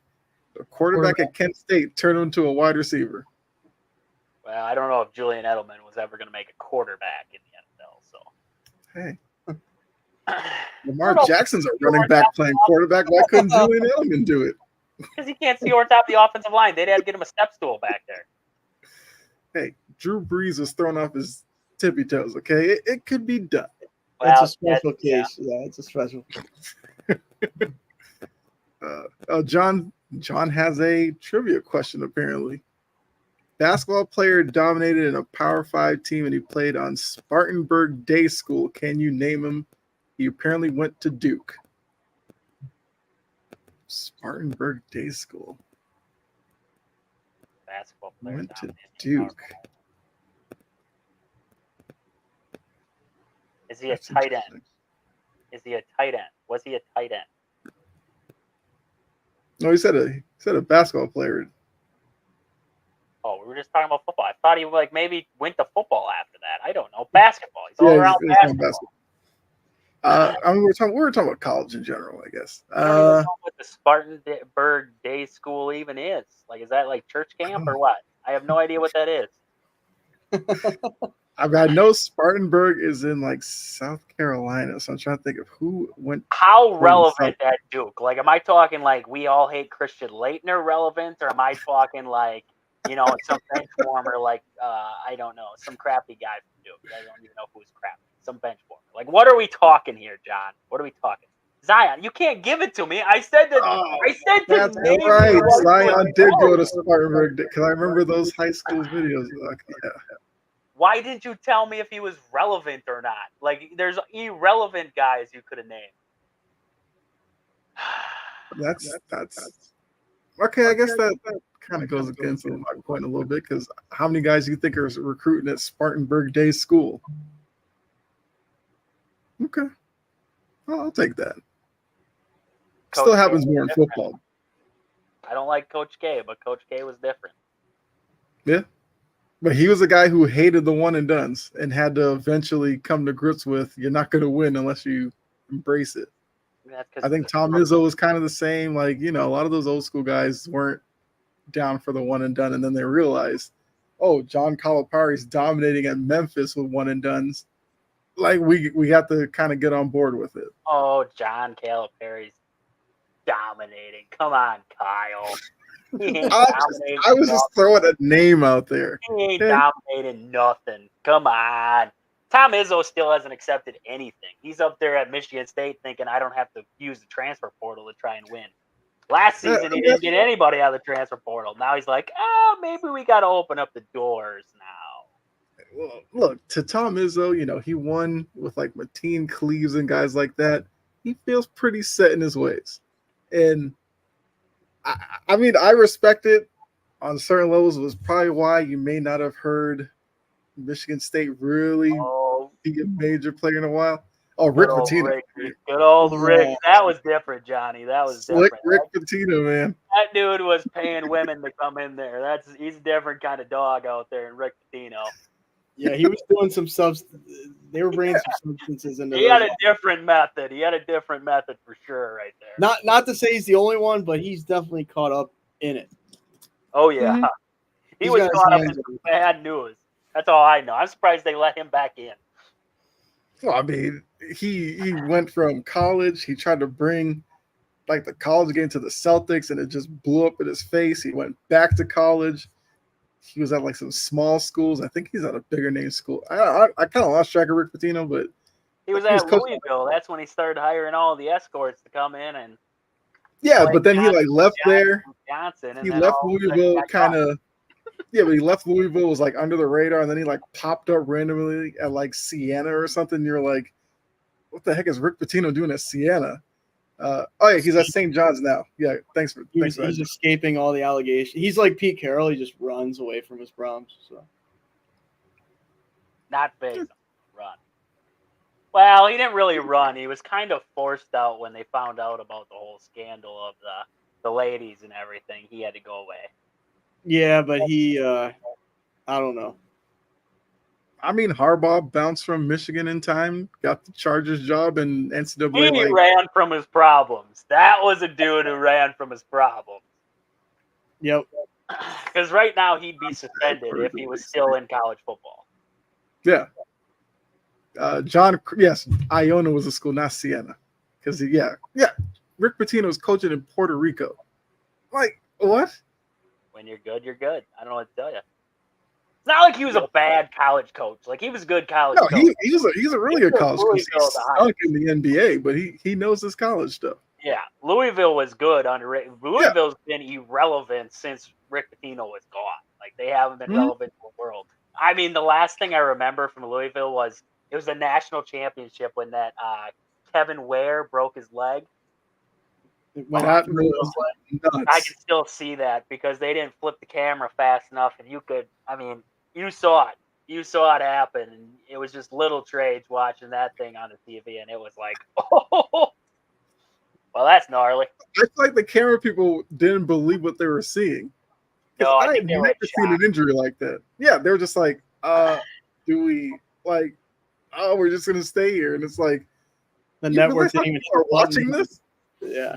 a quarterback at Kent State, turned him into a wide receiver. Well, I don't know if Julian Edelman was ever going to make a quarterback in the NFL. So, hey, Lamar Jackson's a running back playing quarterback. Why couldn't Julian Edelman do it? Because he can't see over top of the offensive line. They'd have to get him a step stool back there. Hey, Drew Brees was thrown off his tippy toes. Okay, it could be done. That's a special case. Yeah, it's a special. John has a trivia question. Apparently, basketball player dominated in a Power 5 team, and he played on Spartanburg Day School. Can you name him? He apparently went to Duke. Spartanburg Day School. Basketball player went to Duke. Is he a tight end? Is he a tight end? Was he a tight end? No, he said a basketball player. Oh, we were just talking about football. I thought he maybe went to football after that. I don't know. Basketball. He's all around basketball. I mean, we were talking about college in general, I guess. I don't even know what the Spartanburg Day School even is. Like, is that like church camp or what? I have no idea what that is. I know Spartanburg is in like South Carolina, so I'm trying to think of who went. How relevant at Duke? Like, am I talking like we all hate Christian Leitner relevant, or am I talking like, some bench warmer, like I don't know, some crappy guy from Duke? I don't even know who's crappy. Some bench warmer. Like, what are we talking here, John? What are we talking? Zion, you can't give it to me. I said that. That's right. Zion did go to Spartanburg because I remember those high school videos. Yeah. Why didn't you tell me if he was relevant or not? Like, there's irrelevant guys you could have named. That's okay. I guess that kind of goes against my point a little bit because how many guys do you think are recruiting at Spartanburg Day School? Okay, I'll take that. Still happens more in football. I don't like Coach K, but Coach K was different. Yeah. But he was a guy who hated the one and dones and had to eventually come to grips with you're not going to win unless you embrace it. That's 'cause I think Tom Izzo was kind of the same. Like, a lot of those old school guys weren't down for the one and done, and then they realized, oh, John Calipari's dominating at Memphis with one and dones. Like, we have to kind of get on board with it. Oh, John Calipari's dominating. Come on, Kyle. He ain't dominating. I was just throwing a name out there. He ain't dominating nothing. Come on. Tom Izzo still hasn't accepted anything. He's up there at Michigan State thinking I don't have to use the transfer portal to try and win. Last season, he didn't get anybody out of the transfer portal. Now he's like, maybe we got to open up the doors now. Well, look, to Tom Izzo, he won with like Mateen Cleaves and guys like that. He feels pretty set in his ways. And I mean, I respect it on certain levels. It was probably why you may not have heard Michigan State really be a major player in a while. Oh, Rick Pitino. Good old Rick. That was different, Johnny. That was Slick different. Rick Pitino, man. That dude was paying women to come in there. He's a different kind of dog out there in Rick Pitino. Yeah, he was doing some substance. They were bringing some substances into. He had a different method. He had a different method for sure, right there. Not to say he's the only one, but he's definitely caught up in it. Oh yeah, he was caught up in some bad news. That's all I know. I'm surprised they let him back in. Well, I mean, he went from college. He tried to bring like the college game to the Celtics, and it just blew up in his face. He went back to college. He was at like some small schools. I think he's at a bigger name school. I kind of lost track of Rick Pitino, but he was at Louisville. That's when he started hiring all the escorts to come in and. Yeah, but then he like left there. He left Louisville kind of. Yeah, but he left Louisville, was like under the radar, and then he like popped up randomly at like Siena or something. You're like, what the heck is Rick Pitino doing at Siena? Oh yeah, he's at St. John's now. Yeah, thanks for he's escaping all the allegations. He's like Pete Carroll. He just runs away from his problems. So not big run. Well, he didn't really run. He was kind of forced out when they found out about the whole scandal of the ladies and everything. He had to go away. Yeah, but he, I don't know. I mean, Harbaugh bounced from Michigan in time, got the Chargers job, and NCAA. He ran from his problems. That was a dude who ran from his problems. Yep. Because right now he'd be suspended if he was still in college football. Yeah. Iona was a school, not Siena. Because, Rick Pitino was coaching in Puerto Rico. Like, what? When you're good, you're good. I don't know what to tell you. It's not like he was a bad college coach. Like, he was a good college coach. No, he's a really good college coach. He's stunk in the NBA, but he knows his college stuff. Yeah, Louisville was good under Rick. Louisville's been irrelevant since Rick Pitino was gone. Like, they haven't been relevant to the world. I mean, the last thing I remember from Louisville was it was a national championship when that Kevin Ware broke his leg. That was nuts. I can still see that because they didn't flip the camera fast enough, and you saw it. You saw it happen, and it was just little trades watching that thing on the TV, and it was like, oh, well, that's gnarly. I feel like the camera people didn't believe what they were seeing. No, I had never seen an injury like that. Yeah, they were just like, do we like? Oh, we're just gonna stay here, and it's like the network didn't even start watching this. Yeah.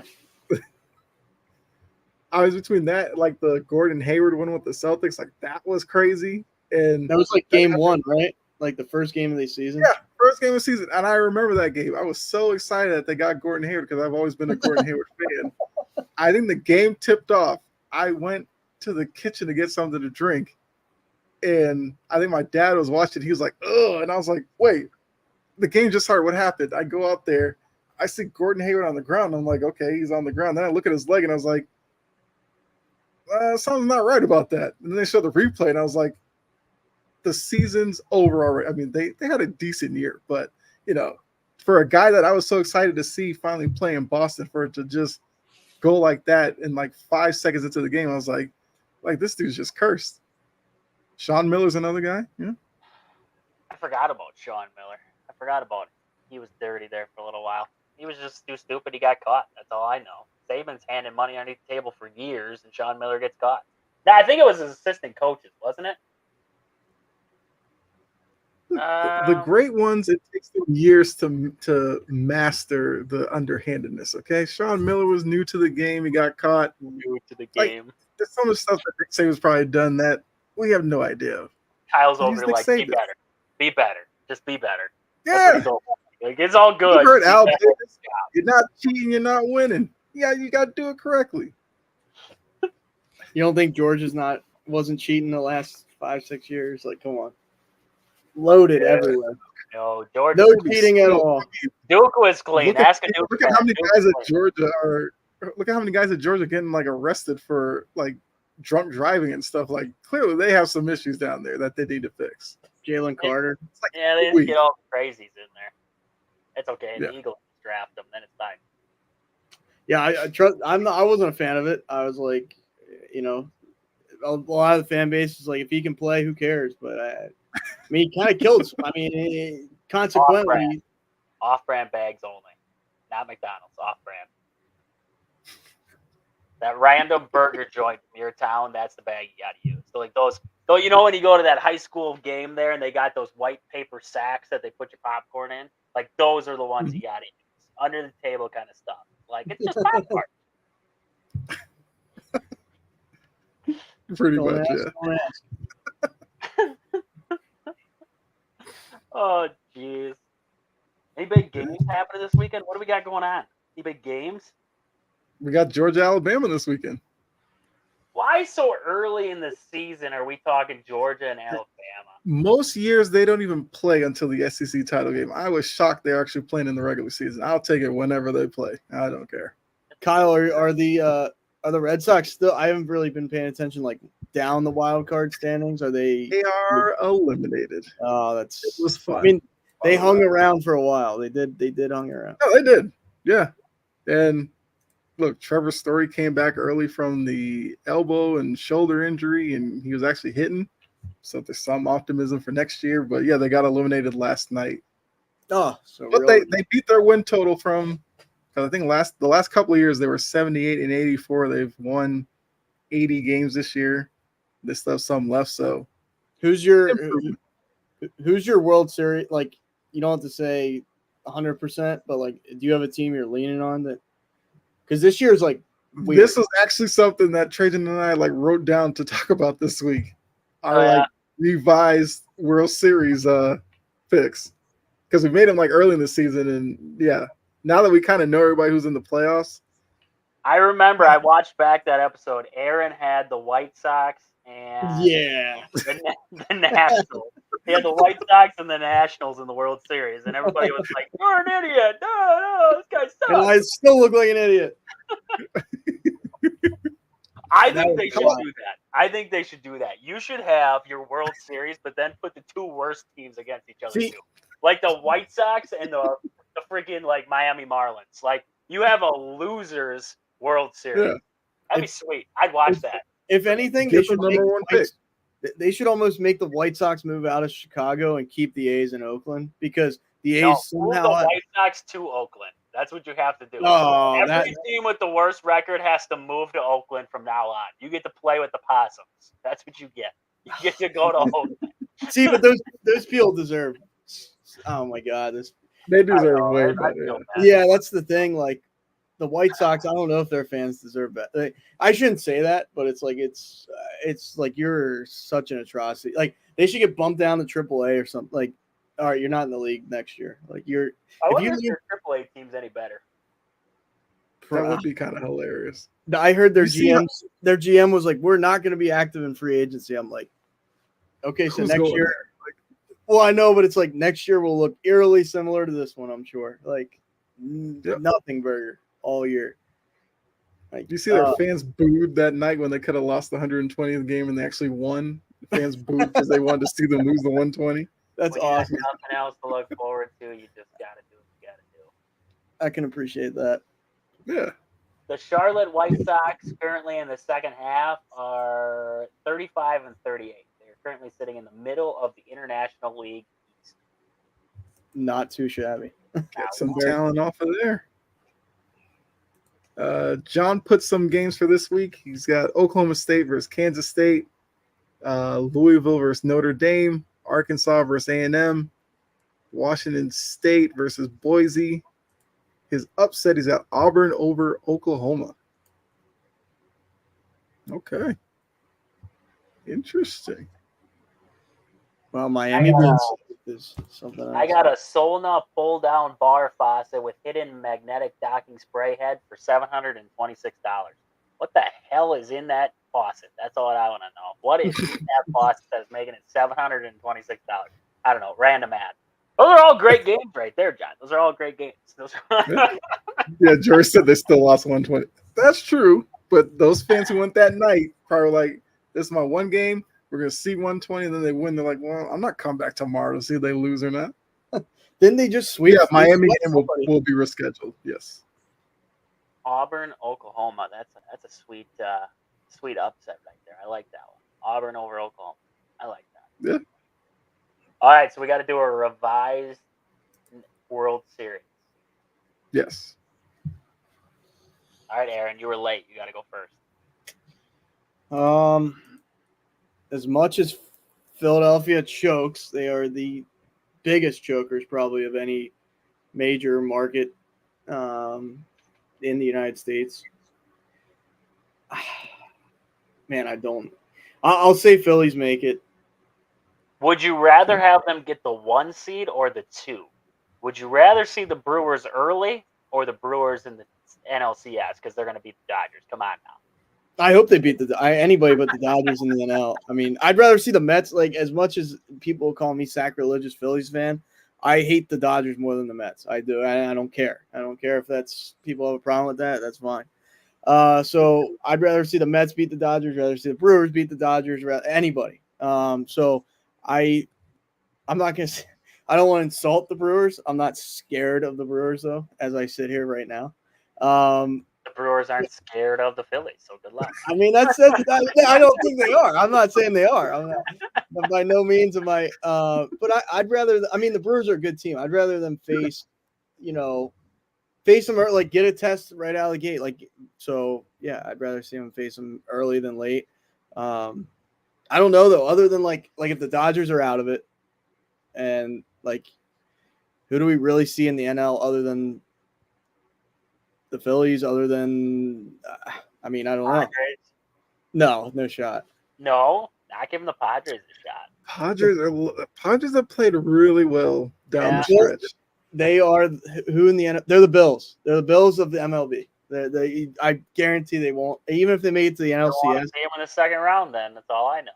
I was between that, like the Gordon Hayward one with the Celtics, like that was crazy. And that was like game one, right? Like the first game of the season? Yeah, first game of the season. And I remember that game. I was so excited that they got Gordon Hayward because I've always been a Gordon Hayward fan. I think the game tipped off. I went to the kitchen to get something to drink. And I think my dad was watching. He was like, ugh. And I was like, wait, the game just started. What happened? I go out there. I see Gordon Hayward on the ground. I'm like, okay, he's on the ground. Then I look at his leg and I was like, something's not right about that. And then they showed the replay and I was like, the season's over already. I mean, they had a decent year, but for a guy that I was so excited to see finally play in Boston, for it to just go like that in like 5 seconds into the game, I was like this dude's just cursed. Sean Miller's another guy. Yeah. I forgot about Sean Miller. I forgot about him. He was dirty there for a little while. He was just too stupid. He got caught. That's all I know. Saban's handing money underneath the table for years, and Sean Miller gets caught. Now, I think it was his assistant coaches, wasn't it? The great ones, it takes them years to master the underhandedness. Okay, Sean Miller was new to the game. He got caught. New to the Like, game. there's some of the stuff that Nick Saban's probably done that we have no idea of. Kyle's He's over there Nick like, Saban. be better, just be better. That's Yeah, what he's over there. Like, it's all good. you heard Be Al better. Davis. You're not cheating. You're not winning. Yeah, you got to do it correctly. You don't think George wasn't cheating the last 5-6 years? Like, come on, loaded everywhere. No, George. No cheating at all. Duke was clean. Ask a Duke Look fan. at how many Duke guys was at clean. Georgia are. Look at how many guys at Georgia getting like arrested for like drunk driving and stuff. Like, clearly they have some issues down there that they need to fix. Jalen Carter. It's like, Yeah, they just get all the crazies in there. It's okay. Yeah. The Eagles draft them, then it's time. Yeah, I trust. I wasn't a fan of it. I was like, you know, a lot of the fan base is like, if he can play, who cares? But I mean, he kind of killed. I mean, consequently, Off-brand bags only, not McDonald's. Off-brand. That random burger joint from your town, that's the bag you got to use. So like those, so you know when you go to that high school game there and they got those white paper sacks that they put your popcorn in, like those are the ones you got to use. Under the table kind of stuff. Like it's just popcorn. pretty don't much, ask, yeah. don't ask. Oh jeez. Any big games happening this weekend? What do we got going on? Any big games? We got Georgia, Alabama this weekend. Why so early in the season are we talking Georgia and Alabama? Most years they don't even play until the SEC title game. I was shocked they're actually playing in the regular season. I'll take it whenever they play. I don't care. Kyle, are the Red Sox still? I haven't really been paying attention, like down the wild card standings. Are they? They are eliminated. Oh, It was fun. I mean, they hung around for a while. They did hung around. Oh, they did. Yeah. And look, Trevor Story came back early from the elbow and shoulder injury, and he was actually hitting. So there's some optimism for next year. But yeah, they got eliminated last night. Oh, so But really? they beat their win total from, because I think the last couple of years they were 78 and 84. They've won 80 games this year. They still have some left. So Who's your World Series? Like, you don't have to say 100%, but like, do you have a team you're leaning on that? Because this year's like weird. This was actually something that Trajan and I like wrote down to talk about this week. Our like revised World Series picks, because we made them like early in the season, and yeah, now that we kind of know everybody who's in the playoffs. I remember I watched back that episode. Aaron had the White Sox and the Nationals. He had the White Sox and the Nationals in the World Series, and everybody was like, "You're an idiot! No, this guy sucks." And I still look like an idiot. I think they should do that. I think they should do that. You should have your World Series, but then put the two worst teams against each other too. Like the White Sox and the freaking like Miami Marlins. Like you have a losers World Series. Yeah. That'd be sweet. I'd watch that. If anything, Get the number one pick. They should almost make the White Sox move out of Chicago and keep the A's in Oakland, because the A's Move somehow the White Sox to Oakland. That's what you have to do. Oh, Every team with the worst record has to move to Oakland from now on. You get to play with the Possums. That's what you get. You get to go to Oakland. See, but those people deserve. Oh my God, They deserve way better. Yeah, that's the thing. Like the White Sox, I don't know if their fans deserve that. I shouldn't say that, but it's like you're such an atrocity. Like they should get bumped down to AAA or something. Like, all right, you're not in the league next year. Like you're. I wonder if your AAA team's any better. That would be kind of hilarious. I heard their GM was like, "We're not going to be active in free agency." I'm like, okay, so Who's next going year. Well, I know, but it's like next year will look eerily similar to this one. I'm sure. Like nothing burger all year. Like, you see their fans booed that night when they could have lost the 120th game and they actually won. The fans booed because they wanted to see them lose the 120. That's when awesome. You have nothing else to look forward to. You just got to do what you got to do. I can appreciate that. Yeah. The Charlotte White Sox currently in the second half are 35 and 38. They're currently sitting in the middle of the International League East. Not too shabby. Get some talent off of there. John put some games for this week. He's got Oklahoma State versus Kansas State, Louisville versus Notre Dame, Arkansas versus A&M. Washington State versus Boise. His upset is at Auburn over Oklahoma. Okay. Interesting. Well, Miami being is something else. I got a Solna pull-down bar faucet with hidden magnetic docking spray head for $726. What the hell is in that faucet? That's all I want to know. What is in that faucet that's making it $726? I don't know. Random ad. Those are all great games right there, John. Those are all great games. Yeah, George said they still lost 120. That's true, but those fans who went that night probably like, this is my one game. We're going to see 120, and then they win. They're like, well, I'm not coming back tomorrow to see if they lose or not. Didn't they just sweep? Yeah, Miami game will be rescheduled. Yes. Auburn, Oklahoma. That's a sweet upset right there. I like that one. Auburn over Oklahoma. I like that. Yeah. All right, so we got to do a revised World Series. Yes. All right, Aaron, you were late. You got to go first. As much as Philadelphia chokes, they are the biggest chokers probably of any major market in the United States. Man, I'll say Phillies make it. Would you rather have them get the 1 seed or the 2? Would you rather see the Brewers early or the Brewers in the NLCS because they're going to beat the Dodgers? Come on now. I hope they beat anybody but the Dodgers in the NL. I mean, I'd rather see the Mets. Like, as much as people call me sacrilegious Phillies fan, I hate the Dodgers more than the Mets. I do. I don't care. I don't care if that's people have a problem with that. That's fine. So I'd rather see the Mets beat the Dodgers, rather see the Brewers beat the Dodgers, anybody. So I'm not gonna say, I don't want to insult the Brewers. I'm not scared of the Brewers though, as I sit here right now. The Brewers aren't scared of the Phillies, so good luck. I mean, that's I don't think they are. I'm not saying they are. I'm not, by no means am I. But I'd rather. I mean, the Brewers are a good team. I'd rather them face them or like get a test right out of the gate. Like, so yeah, I'd rather see them face them early than late. I don't know though. Other than like if the Dodgers are out of it, and like, who do we really see in the NL other than the Phillies? Other than, I mean, I don't know. No shot. No, not giving the Padres a shot. Padres have played really well down the stretch. They are who in the NFL? They're the Bills. They're the Bills of the MLB. I guarantee they won't. Even if they made it to the NLCS, see them in the second round. Then that's all I know.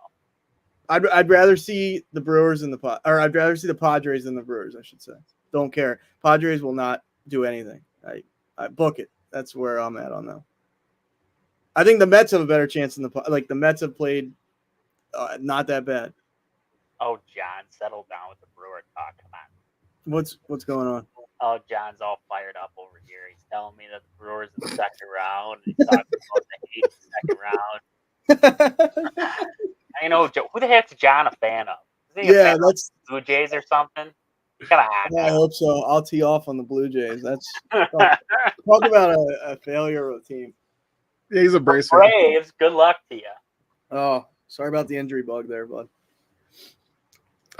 I'd rather see the Brewers than I'd rather see the Padres than the Brewers. I should say. Don't care. Padres will not do anything. I book it. That's where I'm at on that. I think the Mets have a better chance than the Mets have played not that bad. Oh, John, settle down with the Brewer talk. Come on. What's going on? Oh, John's all fired up over here. He's telling me that the Brewers in the second round. He's talking about the second round. I know. Who the heck's John a fan of? Is he a fan of Blue Jays or something? Come on. I hope so. I'll tee off on the Blue Jays. That's talk about a failure of a team. Yeah, he's a Braves fan. Braves, good luck to you. Oh, sorry about the injury bug there, bud.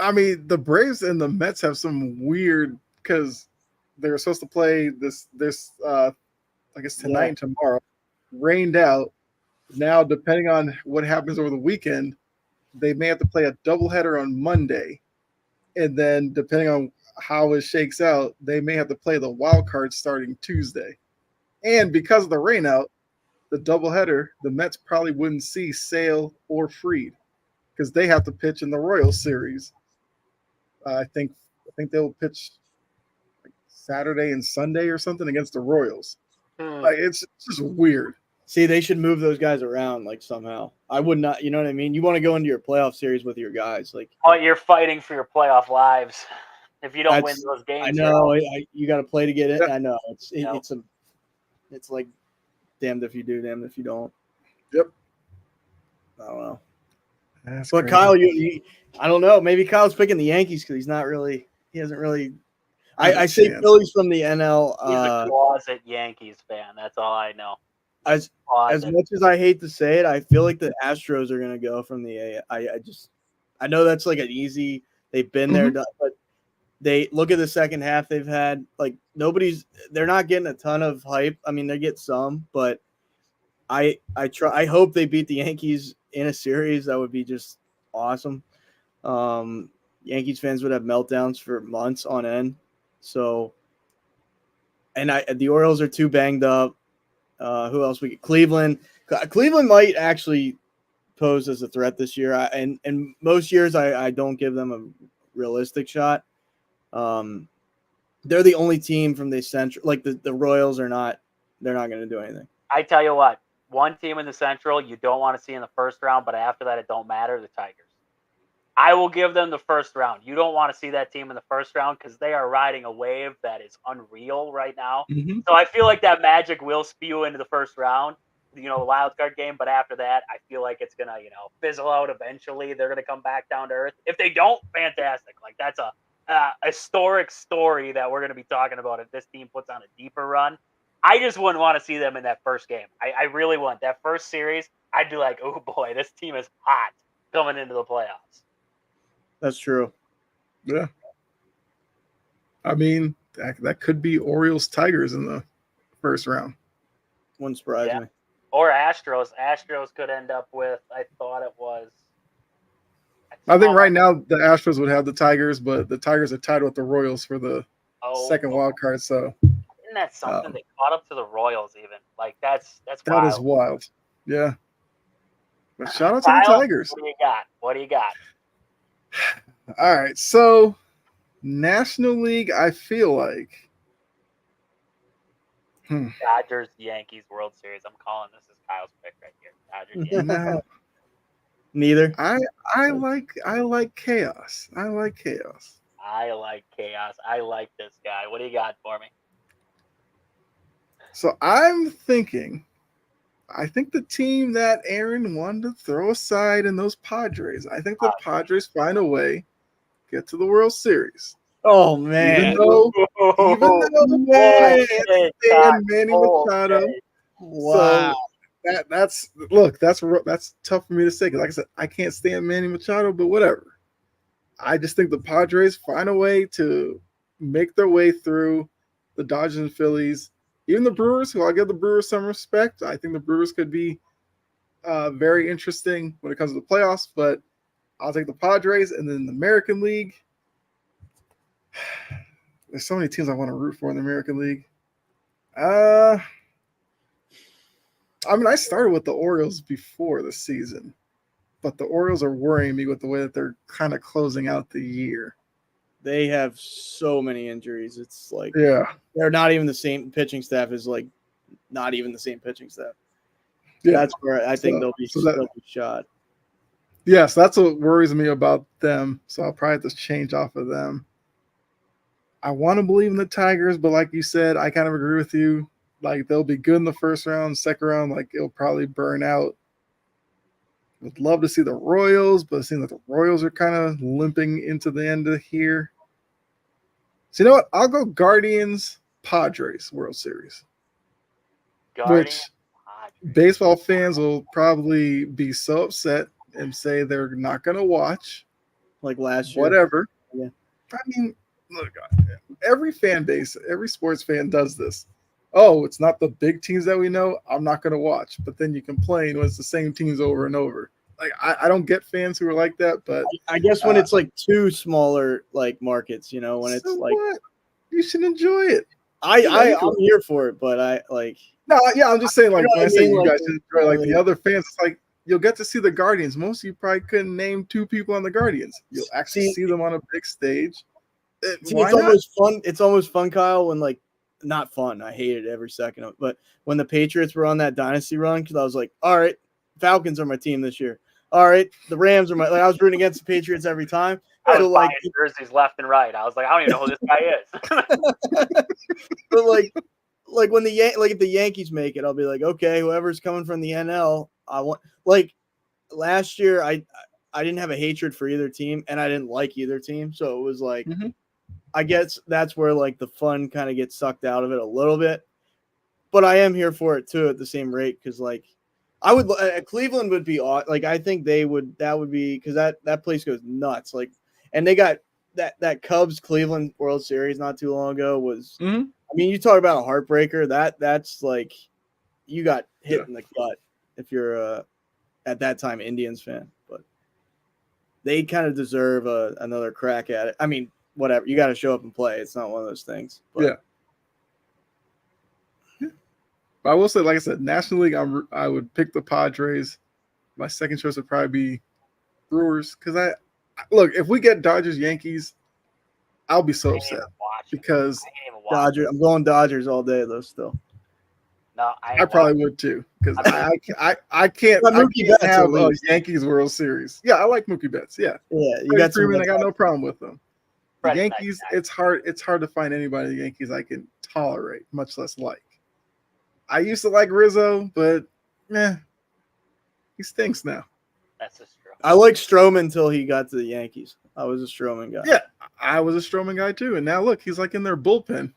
I mean, the Braves and the Mets have some weird because they were supposed to play this I guess tonight and tomorrow. Rained out. Now, depending on what happens over the weekend, they may have to play a doubleheader on Monday. And then depending on how it shakes out, they may have to play the wild card starting Tuesday. And because of the rain out, the doubleheader, the Mets probably wouldn't see Sale or Fried because they have to pitch in the Royals series. I think they'll pitch like Saturday and Sunday or something against the Royals. Like, it's just weird. See, they should move those guys around like somehow. I would not, you know what I mean? You want to go into your playoff series with your guys, like. Oh, you're fighting for your playoff lives. If you don't win those games, I know you got to play to get in. I know it's like damned if you do, damned if you don't. Yep. I don't know. That's but crazy. Kyle, I don't know. Maybe Kyle's picking the Yankees because he's not really. He hasn't really. I say Phillies from the NL. He's a closet Yankees fan. That's all I know. As much as I hate to say it, I feel like the Astros are going to go from the A. I know that's like an easy. They've been there, but they look at the second half they've had. Like they're not getting a ton of hype. I mean, they get some, but I hope they beat the Yankees in a series. That would be just awesome. Yankees fans would have meltdowns for months on end. So, and the Orioles are too banged up. Who else? Cleveland might actually pose as a threat this year. And most years I don't give them a realistic shot. They're the only team from the Central. Like the Royals are not. They're not going to do anything. I tell you what, one team in the Central you don't want to see in the first round, but after that it don't matter. The Tigers. I will give them the first round. You don't want to see that team in the first round because they are riding a wave that is unreal right now. Mm-hmm. So I feel like that magic will spew into the first round, the wild card game. But after that, I feel like it's gonna, fizzle out eventually. They're gonna come back down to earth. If they don't, fantastic. Like that's a historic story that we're gonna be talking about if this team puts on a deeper run. I just wouldn't want to see them in that first game. I really want that first series. I'd be like, oh boy, this team is hot coming into the playoffs. That's true. Yeah. I mean, that could be Orioles Tigers in the first round. Wouldn't surprise me. Or Astros. Astros could end up with, I thought it was. I think right now the Astros would have the Tigers, but the Tigers are tied with the Royals for the second wild card. So isn't that something? They caught up to the Royals even. Like that's wild. That is wild. Yeah. But shout out to the Tigers. What do you got? All right. So National League, I feel like Dodgers Yankees World Series. I'm calling this is Kyle's pick right here. Dodgers Yankees. No. Neither. I like chaos. I like chaos. I like chaos. I like this guy. What do you got for me? So I'm thinking, I think the team that Aaron wanted to throw aside in those Padres, I think the Padres find a way, get to the World Series. Oh man! Even though I can't stand Manny Machado. Wow. So that's tough for me to say. Because like I said, I can't stand Manny Machado, but whatever. I just think the Padres find a way to make their way through the Dodgers and Phillies. Even the Brewers, who I'll give the Brewers some respect. I think the Brewers could be very interesting when it comes to the playoffs, but I'll take the Padres. And then the American League, there's so many teams I want to root for in the American League. I mean, I started with the Orioles before the season, but the Orioles are worrying me with the way that they're kind of closing out the year. They have so many injuries. It's like they're not even the same pitching staff is like not even the same pitching staff. Yeah. That's where I think they'll be shot. Yes, that's what worries me about them. So I'll probably have to change off of them. I want to believe in the Tigers, but like you said, I kind of agree with you. Like they'll be good in the first round, second round, like it'll probably burn out. Would love to see the Royals, but it seems like the Royals are kind of limping into the end of here. So you know what? I'll go Guardians Padres World Series. Which baseball fans will probably be so upset and say they're not going to watch. Like last year. Whatever. Yeah. I mean, look, every fan base, every sports fan does this. Oh, it's not the big teams that we know. I'm not going to watch. But then you complain when it's the same teams over and over. Like I don't get fans who are like that, but I guess when it's like two smaller like markets, when it's like what? You should enjoy it. I'm here for it, but I'm just saying like when I say you guys should enjoy like the Yeah. other fans, it's like you'll get to see the Guardians. Most of you probably couldn't name two people on the Guardians. You'll actually see them on a big stage. It's almost fun, Kyle, when like not fun. I hated every second of it. But when the Patriots were on that dynasty run, because I was like, all right, Falcons are my team this year. All right, the Rams are I was rooting against the Patriots every time. I was buying jerseys left and right. I was like, I don't even know who this guy is. But like when if the Yankees make it, I'll be like, okay, whoever's coming from the NL, I want. Like last year, I didn't have a hatred for either team, and I didn't like either team, so it was like, I guess that's where like the fun kind of gets sucked out of it a little bit. But I am here for it too at the same rate because like. I would Cleveland would be like I think that would be because that place goes nuts like and they got that Cubs Cleveland World Series not too long ago was. Mhm. I mean, you talk about a heartbreaker. That's like you got hit Yeah. in the gut if you're at that time Indians fan, but they kind of deserve another crack at it. I mean, whatever. You got to show up and play. It's not one of those things. But Yeah. But I will say, like I said, National League, I would pick the Padres. My second choice would probably be Brewers because look, if we get Dodgers Yankees, I'll be so upset because I can't even watch Dodgers. I'm going Dodgers all day though. Still, No, I probably would too because I can't But I Mookie can't Betts at have a least. Yankees World Series. Yeah, I like Mookie Betts. Yeah, yeah, you Freddie got some. Freeman, I got no problem with them. The Freddie's Yankees, nice guy. it's hard to find anybody in the Yankees I can tolerate, much less like. I used to like Rizzo, but he stinks now. That's just true. I like Stroman until he got to the Yankees. I was a Stroman guy. Yeah, I was a Stroman guy too, and now look, he's like in their bullpen.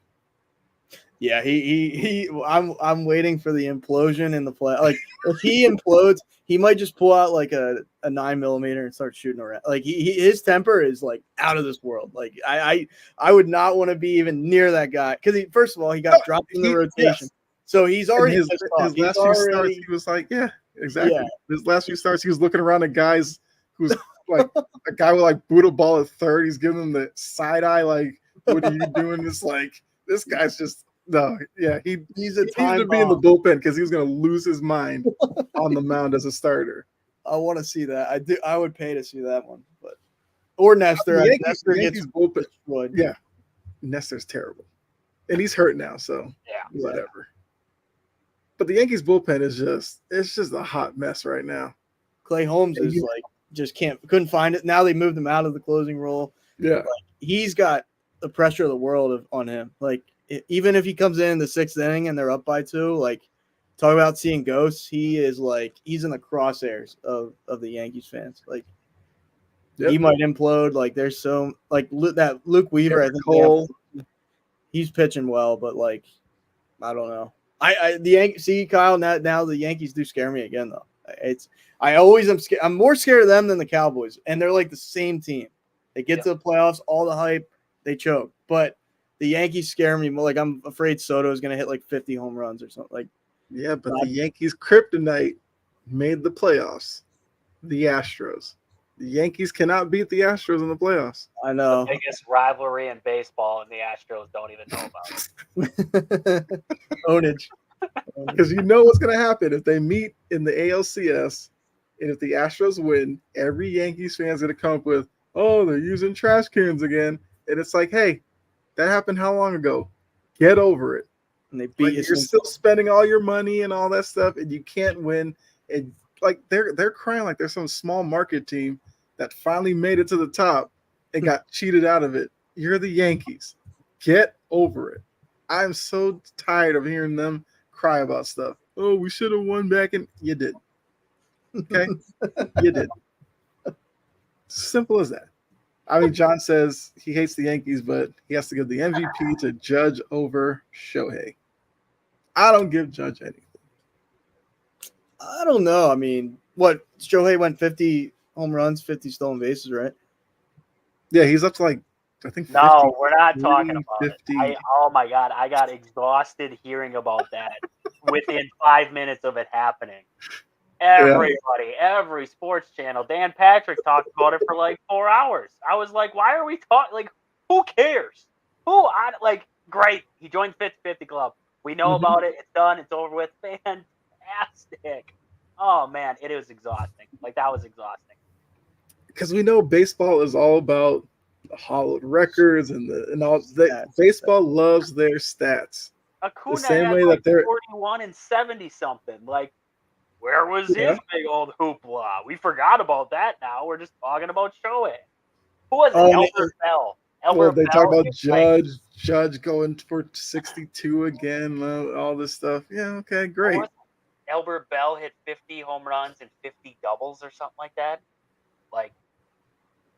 Yeah, he I'm waiting for the implosion in the play. Like if he implodes, he might just pull out like a 9mm and start shooting around. Like his temper is like out of this world. Like I would not want to be even near that guy because first of all he got dropped in the rotation, Yes. so he's And already his pissed off. last few starts, he was like, yeah, exactly. Yeah. His last few starts, he was looking around at guys who's like a guy with like boot a ball at third. He's giving them the side eye, like, what are you doing? It's like this guy's just. No, yeah, he needs to be in the bullpen because he was going to lose his mind on the mound as a starter. I want to see that. I do. I would pay to see that one, but or Nestor. Nestor gets bullpen. destroyed. Yeah, Nestor's terrible, and he's hurt now, so whatever. But the Yankees bullpen is just a hot mess right now. Clay Holmes is like just couldn't find it. Now they moved him out of the closing role. Yeah, like, he's got the pressure of the world on him. Like even if he comes in the 6th inning and they're up by 2, like talk about seeing ghosts. He is like he's in the crosshairs of the Yankees fans. Like he might implode. Like there's so like that Luke Weaver. I think he's pitching well, but like I don't know. See Kyle now the Yankees do scare me again though. I always am scared. I'm more scared of them than the Cowboys, and they're like the same team. They get to the playoffs, all the hype, they choke, but the Yankees scare me more. Like I'm afraid Soto is going to hit like 50 home runs or something. Like, yeah, but the Yankees kryptonite made the playoffs. The Astros. The Yankees cannot beat the Astros in the playoffs. I know. The biggest rivalry in baseball, and the Astros don't even know about it. Ownage. Because you know what's going to happen if they meet in the ALCS, and if the Astros win, every Yankees fan's going to come up with, oh, they're using trash cans again. And it's like, hey, that happened how long ago? Get over it. And they beat you're still spending all your money and all that stuff, and you can't win. And like they're crying like there's some small market team that finally made it to the top and got cheated out of it. You're the Yankees. Get over it. I'm so tired of hearing them cry about stuff. Oh, we should have won back, and you did. Okay, you did. Simple as that. I mean, John says he hates the Yankees, but he has to give the MVP to Judge over Shohei. I don't give Judge anything. I don't know. I mean, what? Shohei went 50 home runs, 50 stolen bases, right? Yeah, he's up to like, I think 50, no, we're not talking about 50. it. Oh, my God. I got exhausted hearing about that within 5 minutes of it happening. Everybody, every sports channel, Dan Patrick talked about it for like 4 hours. I was like, why are we talking? Like, who cares? Great. He joined 50-50 Club. We know about it. It's done. It's over with. Fantastic. Oh, man. It was exhausting. Like, that was exhausting. Because we know baseball is all about the hollowed records and all. Baseball loves their stats. Acuna had like 41 and 70 something. Like, where was his big old hoopla? We forgot about that now. We're just talking about Shohei. Who was it? Albert Bell. They talk about Judge going for 62 again, all this stuff. Yeah, okay, great. Albert Bell hit 50 home runs and 50 doubles or something like that. Like,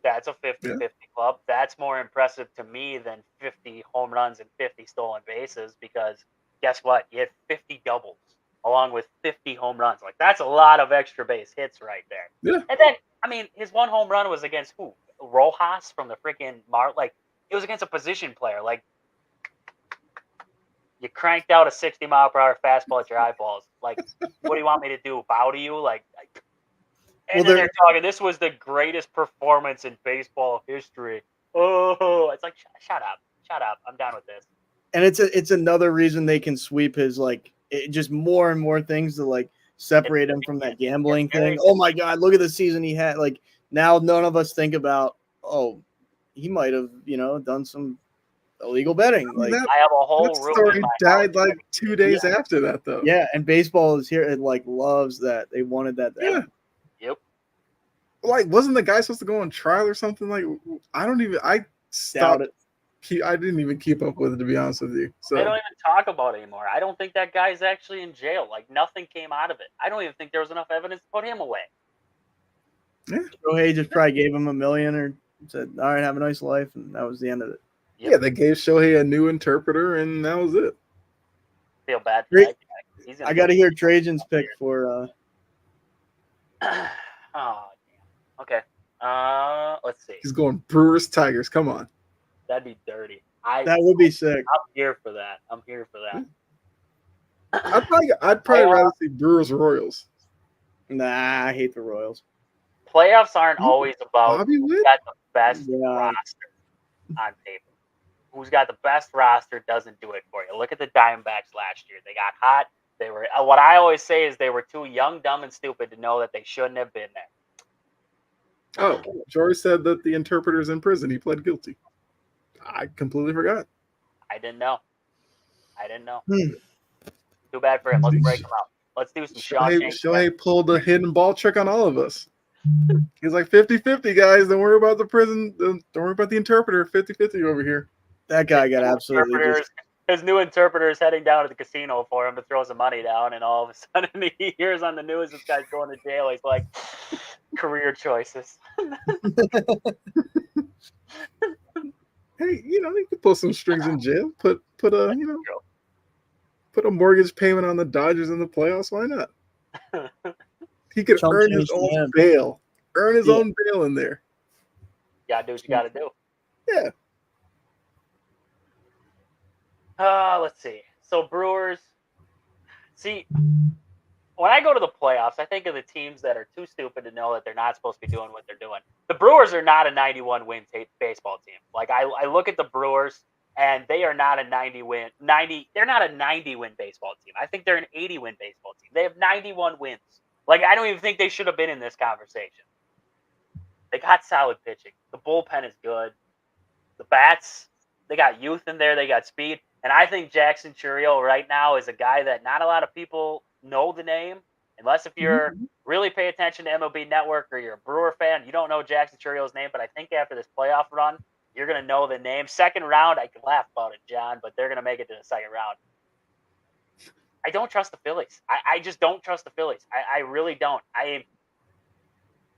that's a 50-50 club. That's more impressive to me than 50 home runs and 50 stolen bases because guess what? You hit 50 doubles along with 50 home runs. Like, that's a lot of extra base hits right there. Yeah. And then, I mean, his one home run was against who? Rojas from the freaking like it was against a position player. Like you cranked out a 60-mile-per-hour fastball at your eyeballs. Like, what do you want me to do? Bow to you? Like, and then they're talking. This was the greatest performance in baseball history. Oh, it's like shut up. I'm done with this. And it's another reason they can sweep his just more and more things to like separate him from that gambling thing. Oh my God, look at the season he had. Like now none of us think about, oh, he might have, done some illegal betting. Like I have a whole that room story in my died house. like 2 days after that though. Yeah, and baseball is here. It like loves that. They wanted that to happen. Yep. Like, wasn't the guy supposed to go on trial or something? Like, I stopped. I didn't even keep up with it, to be honest with you. So they don't even talk about it anymore. I don't think that guy's actually in jail. Like nothing came out of it. I don't even think there was enough evidence to put him away. Yeah. Shohei just probably gave him $1 million or said, "All right, have a nice life," and that was the end of it. Yep. Yeah, they gave Shohei a new interpreter, and that was it. Feel bad for that guy. I got to hear Trajan's pick for. Oh, damn. Okay. Let's see. He's going Brewers Tigers. Come on. That'd be dirty. That would be sick. I'm here for that. I'd probably rather see Brewers Royals. Nah, I hate the Royals. Playoffs aren't always about who's got the best roster on paper. Who's got the best roster doesn't do it for you. Look at the Diamondbacks last year. They got hot. They were what I always say is they were too young, dumb, and stupid to know that they shouldn't have been there. Oh, Jory said that the interpreter's in prison. He pled guilty. I completely forgot. I didn't know. Too bad for him. Let's break him out. Let's do some Shohei pulled a hidden ball trick on all of us. He's like 50-50, guys. Don't worry about the prison. Don't worry about the interpreter. 50-50 over here. That guy got absolutely. His new interpreter is heading down to the casino for him to throw some money down, and all of a sudden he hears on the news this guy's going to jail. He's like, career choices. Hey, you could pull some strings in jail. Put a mortgage payment on the Dodgers in the playoffs. Why not? He could earn his own bail. Earn his own bail in there. You gotta do what you gotta do. Yeah. Let's see. So Brewers. See, when I go to the playoffs, I think of the teams that are too stupid to know that they're not supposed to be doing what they're doing. The Brewers are not a 91-win baseball team. Like I look at the Brewers, and they are not a 90-win. They're not a 90-win baseball team. I think they're an 80-win baseball team. They have 91 wins. Like I don't even think they should have been in this conversation. They got solid pitching. The bullpen is good. The bats, they got youth in there. They got speed. And I think Jackson Chourio right now is a guy that not a lot of people know the name. Unless if you're really pay attention to MLB Network or you're a Brewer fan, you don't know Jackson Chourio's name. But I think after this playoff run, you're going to know the name. Second round, I can laugh about it, John, but they're going to make it to the second round. I don't trust the Phillies. I just don't trust the Phillies. I really don't.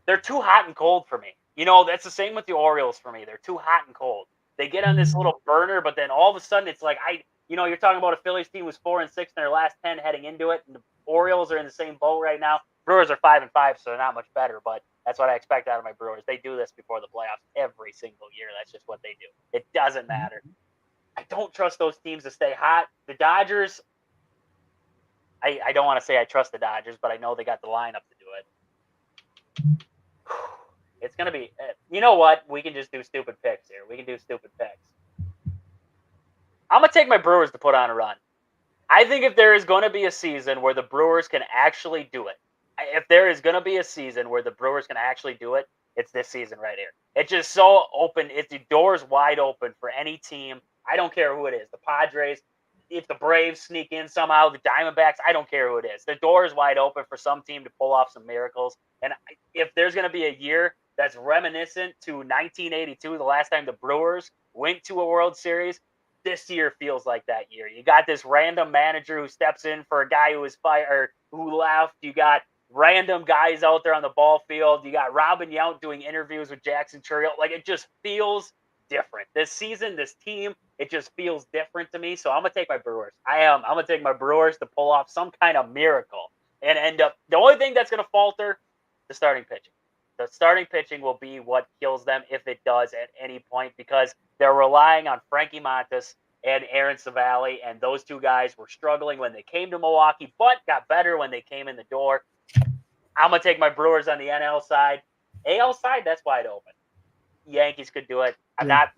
They're too hot and cold for me. That's the same with the Orioles for me. They're too hot and cold. They get on this little burner, but then all of a sudden it's like you're talking about a Phillies team who's 4-6 in their last 10 heading into it, and the Orioles are in the same boat right now. Brewers are 5-5, so they're not much better, but that's what I expect out of my Brewers. They do this before the playoffs every single year. That's just what they do. It doesn't matter. I don't trust those teams to stay hot. The Dodgers, I don't want to say I trust the Dodgers, but I know they got the lineup to do it. It's going to be – you know what? We can just do stupid picks here. I'm going to take my Brewers to put on a run. I think if there is going to be a season where the Brewers can actually do it, it's this season right here. It's just so open. It's the doors wide open for any team. I don't care who it is. The Padres, if the Braves sneak in somehow, the Diamondbacks, I don't care who it is. The door is wide open for some team to pull off some miracles. And if there's going to be a year that's reminiscent to 1982, the last time the Brewers went to a World Series, this year feels like that year. You got this random manager who steps in for a guy who was fired or who left. You got random guys out there on the ball field. You got Robin Yount doing interviews with Jackson Chourio. Like, it just feels different. This season, this team, it just feels different to me. So I'm going to take my Brewers. I'm going to take my Brewers to pull off some kind of miracle and end up – the only thing that's going to falter, the starting pitching. The starting pitching will be what kills them if it does at any point, because they're relying on Frankie Montas and Aaron Savali, and those two guys were struggling when they came to Milwaukee, but got better when they came in the door. I'm going to take my Brewers on the NL side. AL side, that's wide open. Yankees could do it. I'm not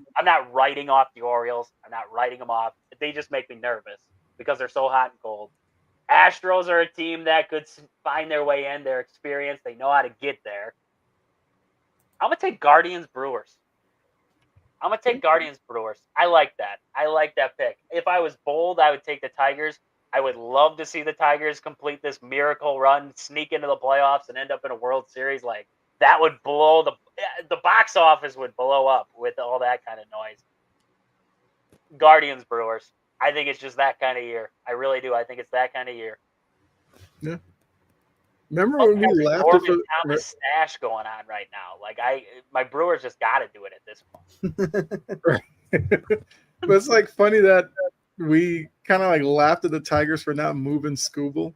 writing off the Orioles. I'm not writing them off. They just make me nervous because they're so hot and cold. Astros are a team that could find their way in. Their experience, they know how to get there. I'm going to take Guardians Brewers. I like that. I like that pick. If I was bold, I would take the Tigers. I would love to see the Tigers complete this miracle run, sneak into the playoffs, and end up in a World Series. Like, that would blow the box office would blow up with all that kind of noise. Guardians Brewers. I think it's just that kind of year. I really do. I think it's that kind of year. Yeah. Remember when we laughed at the Thomas stash going on right now? Like, my Brewers just got to do it at this point. Right. But it's like funny that we kind of like laughed at the Tigers for not moving Scooble,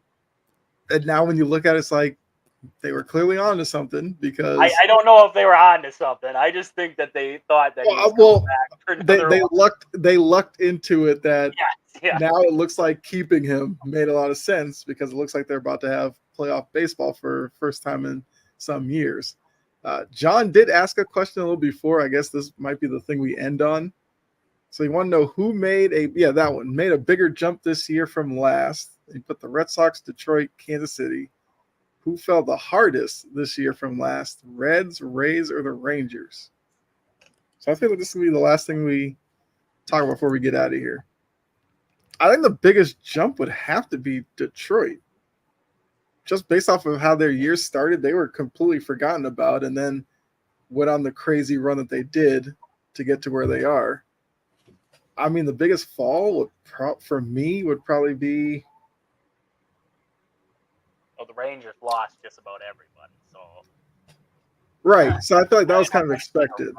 and now when you look at it, it's like they were clearly on to something, because I don't know if they were on to something. I just think that they thought that they lucked into it that yeah. Now it looks like keeping him made a lot of sense, because it looks like they're about to have playoff baseball for first time in some years. John did ask a question a little before. I guess this might be the thing we end on. So you want to know who made a bigger jump this year from last. He put the Red Sox, Detroit, Kansas City. Who fell the hardest this year from last? Reds, Rays, or the Rangers? So I feel like this will be the last thing we talk about before we get out of here. I think the biggest jump would have to be Detroit. Just based off of how their year started, they were completely forgotten about and then went on the crazy run that they did to get to where they are. I mean, the biggest fall for me would probably be... Well, the Rangers lost just about everybody, so... Right, so I feel like that was kind of expected.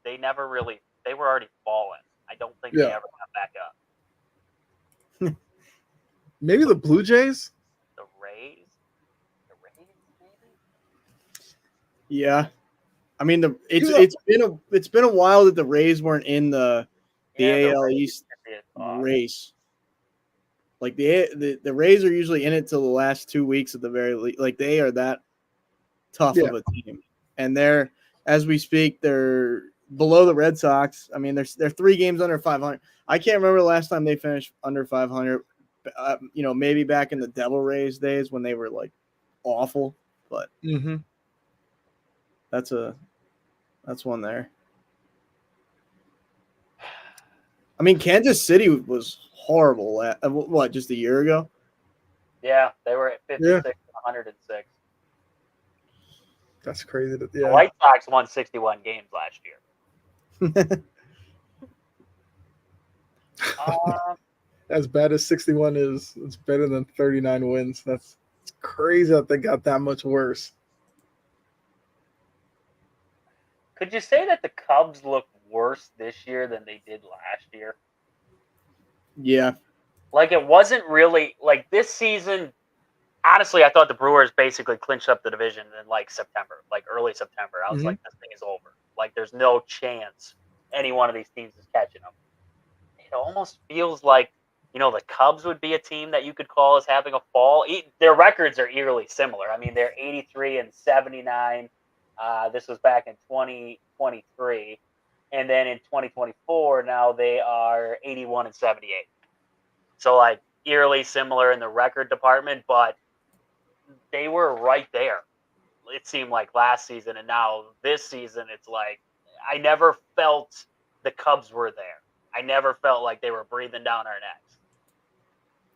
They never really... They were already fallen. I don't think they ever got back up. Maybe the Blue Jays? The Rays? Maybe? Yeah. I mean, it's been a while that the Rays weren't in the AL East race. Like the Rays are usually in it till the last 2 weeks at the very least. Like, they are that tough of a team, and they're, as we speak, they're below the Red Sox. I mean, they're 3 games under 500. I can't remember the last time they finished under 500. Maybe back in the Devil Rays days when they were like awful, but that's one there. I mean, Kansas City was horrible. Just a year ago? Yeah, they were at 56 and 106. That's crazy. The White Sox won 61 games last year. As bad as 61 is, it's better than 39 wins. It's crazy that they got that much worse. Could you say that the Cubs look worse this year than they did last year? Yeah. Like, it wasn't really like this season. Honestly, I thought the Brewers basically clinched up the division in like September, like early September. I was like, this thing is over. Like, there's no chance any one of these teams is catching them. It almost feels like, the Cubs would be a team that you could call as having a fall. Their records are eerily similar. I mean, they're 83 and 79. This was back in 2023. And then in 2024, now they are 81 and 78. So, like, eerily similar in the record department, but they were right there. It seemed like last season, and now this season, it's like I never felt the Cubs were there. I never felt like they were breathing down our necks.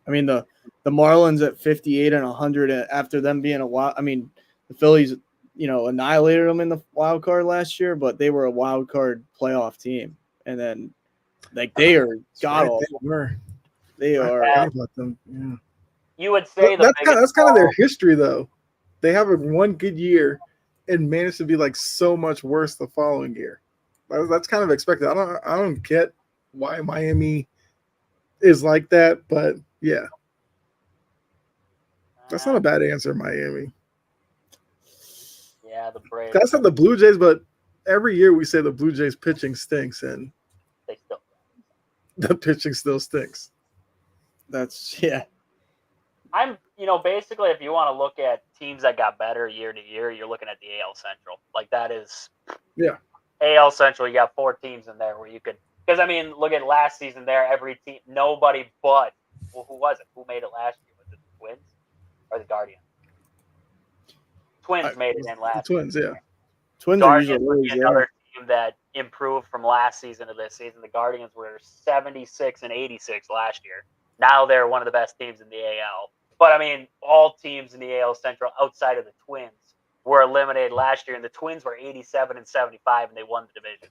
I mean, the Marlins at 58 and 100 after them being a wild. I mean, the Phillies, annihilated them in the wild card last year, but they were a wild card playoff team, and then like they are god awful. They are. About them. Yeah. You would say that's kind of their history, though. They have one good year and managed to be like so much worse the following year. That's kind of expected. I don't get why Miami is like that, but yeah, that's not a bad answer, Miami. Yeah, Yeah, the Braves. That's not the Blue Jays, but every year we say the Blue Jays pitching stinks, and They still. the pitching still stinks. That's Basically, if you want to look at teams that got better year to year, you're looking at the AL Central. Like that is. Yeah. AL Central, you got 4 teams in there where you could. Because look at last season. There, every team, nobody but. Well, who was it? Who made it last year? Was it the Twins or the Guardians? Twins made it in last. The Twins, season. yeah. Twins are Guardians usually would be always another there. team that improved from last season to this season. The Guardians were 76 and 86 last year. Now they're one of the best teams in the AL. But all teams in the AL Central outside of the Twins were eliminated last year, and the Twins were 87 and 75, and they won the division.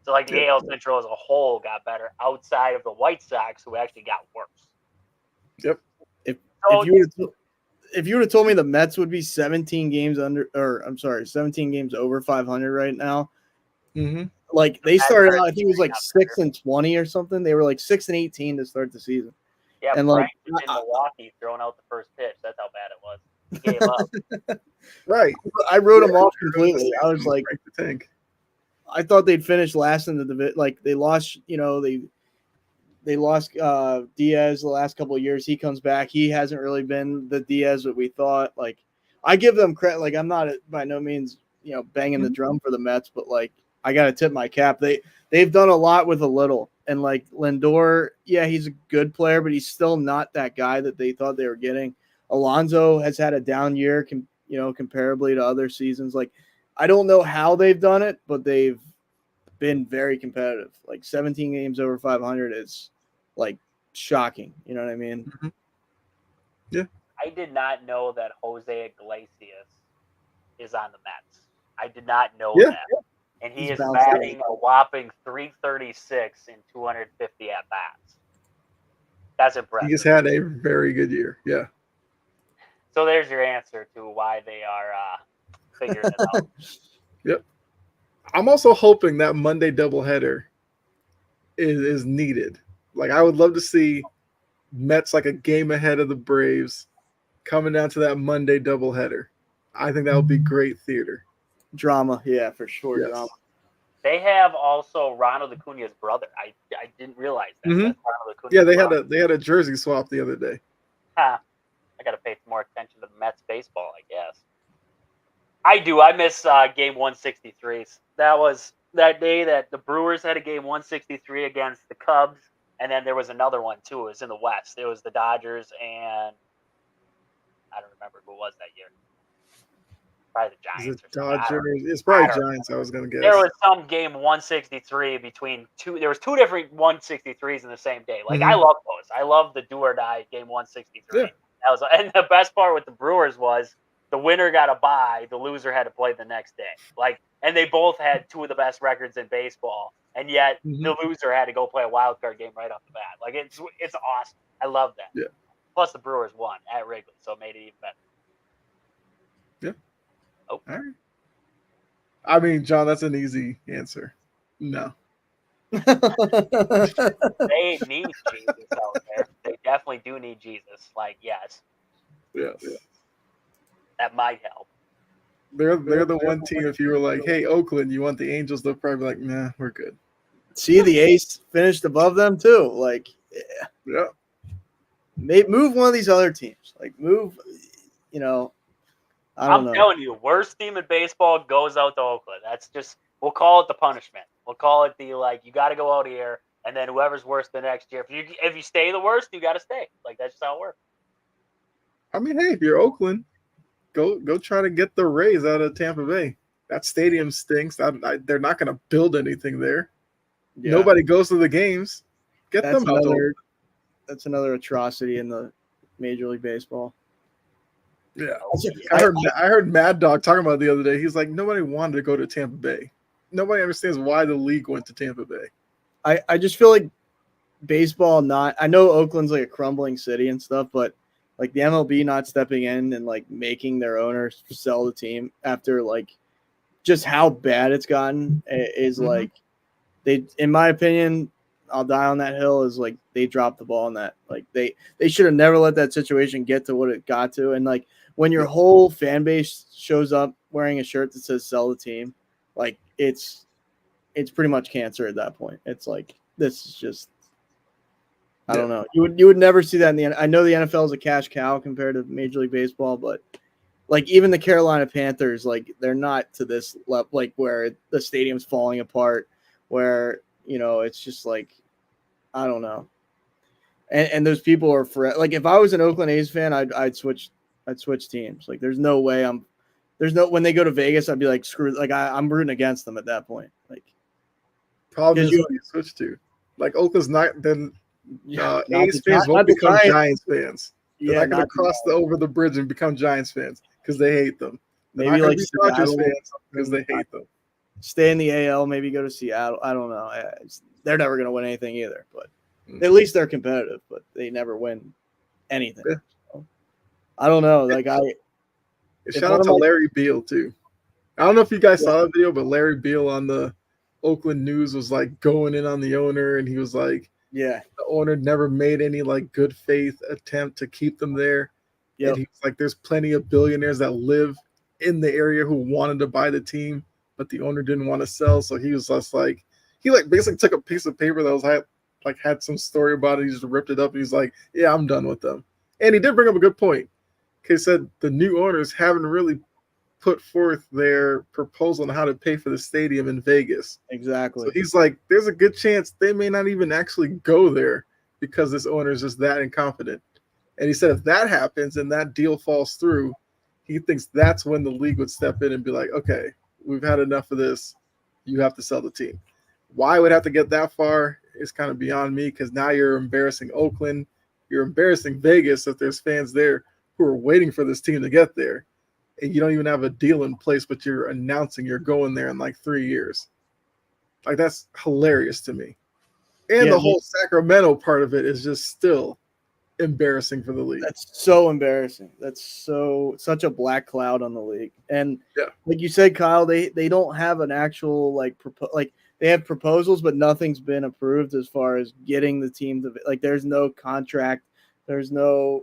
So the AL Central as a whole got better outside of the White Sox, who actually got worse. Yep. If you would have told me the Mets would be 17 games over 500 right now, like they started out, I think it was like 6-20 or something. They were like 6-18 to start the season. Yeah, and Frank was in Milwaukee throwing out the first pitch. That's how bad it was. He gave up. Right. I wrote them off completely. I was like, tank. I thought they'd finish last in the division. Like they lost, they lost Diaz the last couple of years. He comes back. He hasn't really been the Diaz that we thought. Like I give them credit. Like I'm not by no means, banging the drum for the Mets, but like I got to tip my cap. They've done a lot with a little. And like Lindor, yeah, he's a good player, but he's still not that guy that they thought they were getting. Alonso has had a down year, comparably to other seasons. Like I don't know how they've done it, but they've been very competitive. Like 17 games over 500 is like shocking. You know what I mean? Mm-hmm. Yeah. I did not know that Jose Iglesias is on the Mets. I did not know that. And he is batting a whopping .336 in 250 at bats. That's impressive. He just had a very good year. Yeah. So there's your answer to why they are figuring it out. Yep. I'm also hoping that Monday doubleheader is needed. Like I would love to see Mets like a game ahead of the Braves coming down to that Monday doubleheader. I think that would be great theater. Drama, yeah, for sure. Yes. Drama. They have also Ronald Acuna's brother. I didn't realize that. Mm-hmm. Yeah, they had a jersey swap the other day. I got to pay some more attention to the Mets baseball, I guess. I do. I miss game 163s. That was that day that the Brewers had a game 163 against the Cubs, and then there was another one too. It was in the West. It was the Dodgers and I don't remember who it was that year. Probably the Giants. It's probably Giants. I was gonna guess. There was some game 163 between two. There was 2 different 163s in the same day. Like I love those. I love the do or die game 163. Yeah. And the best part with the Brewers was the winner got a bye. The loser had to play the next day. And they both had 2 of the best records in baseball, and yet the loser had to go play a wild card game right off the bat. Like it's awesome. I love that. Yeah. Plus the Brewers won at Wrigley, so it made it even better. Yeah. Oh. All right. I mean, John, that's an easy answer. No. They need Jesus out there. They definitely do need Jesus. Like, yes. Yes. That might help. They're the one team, if you were like, hey, Oakland, you want the Angels, they'll probably be like, nah, we're good. See, the A's finished above them too. Like, yeah. Move one of these other teams. Like, move, I don't know. I'm telling you, worst team in baseball goes out to Oakland. That's just, we'll call it the punishment. We'll call it the, you got to go out here, and then whoever's worse the next year. If you stay the worst, you got to stay. Like, that's just how it works. I mean, hey, if you're Oakland, go try to get the Rays out of Tampa Bay. That stadium stinks. They're not going to build anything there. Yeah. Nobody goes to the games. That's them out there. That's another atrocity in the Major League Baseball. Yeah, I heard Mad Dog talking about it the other day. He's like, nobody wanted to go to Tampa Bay. Nobody understands why the league went to Tampa Bay. I just feel like baseball I know Oakland's like a crumbling city and stuff, but like the MLB not stepping in and like making their owners sell the team after like just how bad it's gotten is like they, in my opinion, I'll die on that hill, is like they dropped the ball on that. Like they should have never let that situation get to what it got to. And like when your whole fan base shows up wearing a shirt that says "Sell the team," like it's pretty much cancer at that point. It's like this is just I don't know. You would never see that in the. I know the NFL is a cash cow compared to Major League Baseball, but like even the Carolina Panthers, like they're not to this level, like where the stadium's falling apart, where it's just like I don't know. And those people are for like if I was an Oakland A's fan, I'd switch teams. Like there's no way when they go to Vegas, I'd be like screw. Like I'm rooting against them at that point. Like problem is who you switch to. Like Oakland's not then. A's fans won't become Giants fans. They're not going to cross over the bridge and become Giants fans because they hate them. They're maybe like Dodgers fans because they hate them. Stay in the AL, maybe go to Seattle. I don't know. They're never going to win anything either, but at least they're competitive. But they never win anything. Yeah. So, I don't know. Like shout out to Larry Beal too. I don't know if you guys saw that video, but Larry Beal on the Oakland News was like going in on the owner, and he was like, "Yeah, the owner never made any like good faith attempt to keep them there." Yep. And he's like, "There's plenty of billionaires that live in the area who wanted to buy the team, but the owner didn't want to sell." So he was just like, he like basically took a piece of paper that was had some story about it. He just ripped it up, and he's like, "Yeah, I'm done with them." And he did bring up a good point. He said the new owners haven't really put forth their proposal on how to pay for the stadium in Vegas. Exactly. So he's like, there's a good chance they may not even actually go there because this owner is just that incompetent. And he said if that happens and that deal falls through, he thinks that's when the league would step in and be like, okay, we've had enough of this. You have to sell the team. Why it would have to get that far is kind of beyond me because now you're embarrassing Oakland. You're embarrassing Vegas if there's fans there who are waiting for this team to get there. And you don't even have a deal in place, but you're announcing you're going there in like 3 years. Like, that's hilarious to me. And the whole Sacramento part of it is just still embarrassing for the league. That's so embarrassing. That's such a black cloud on the league. And like you said, Kyle, they don't have an actual they have proposals, but nothing's been approved as far as getting the team to like. There's no contract. There's no,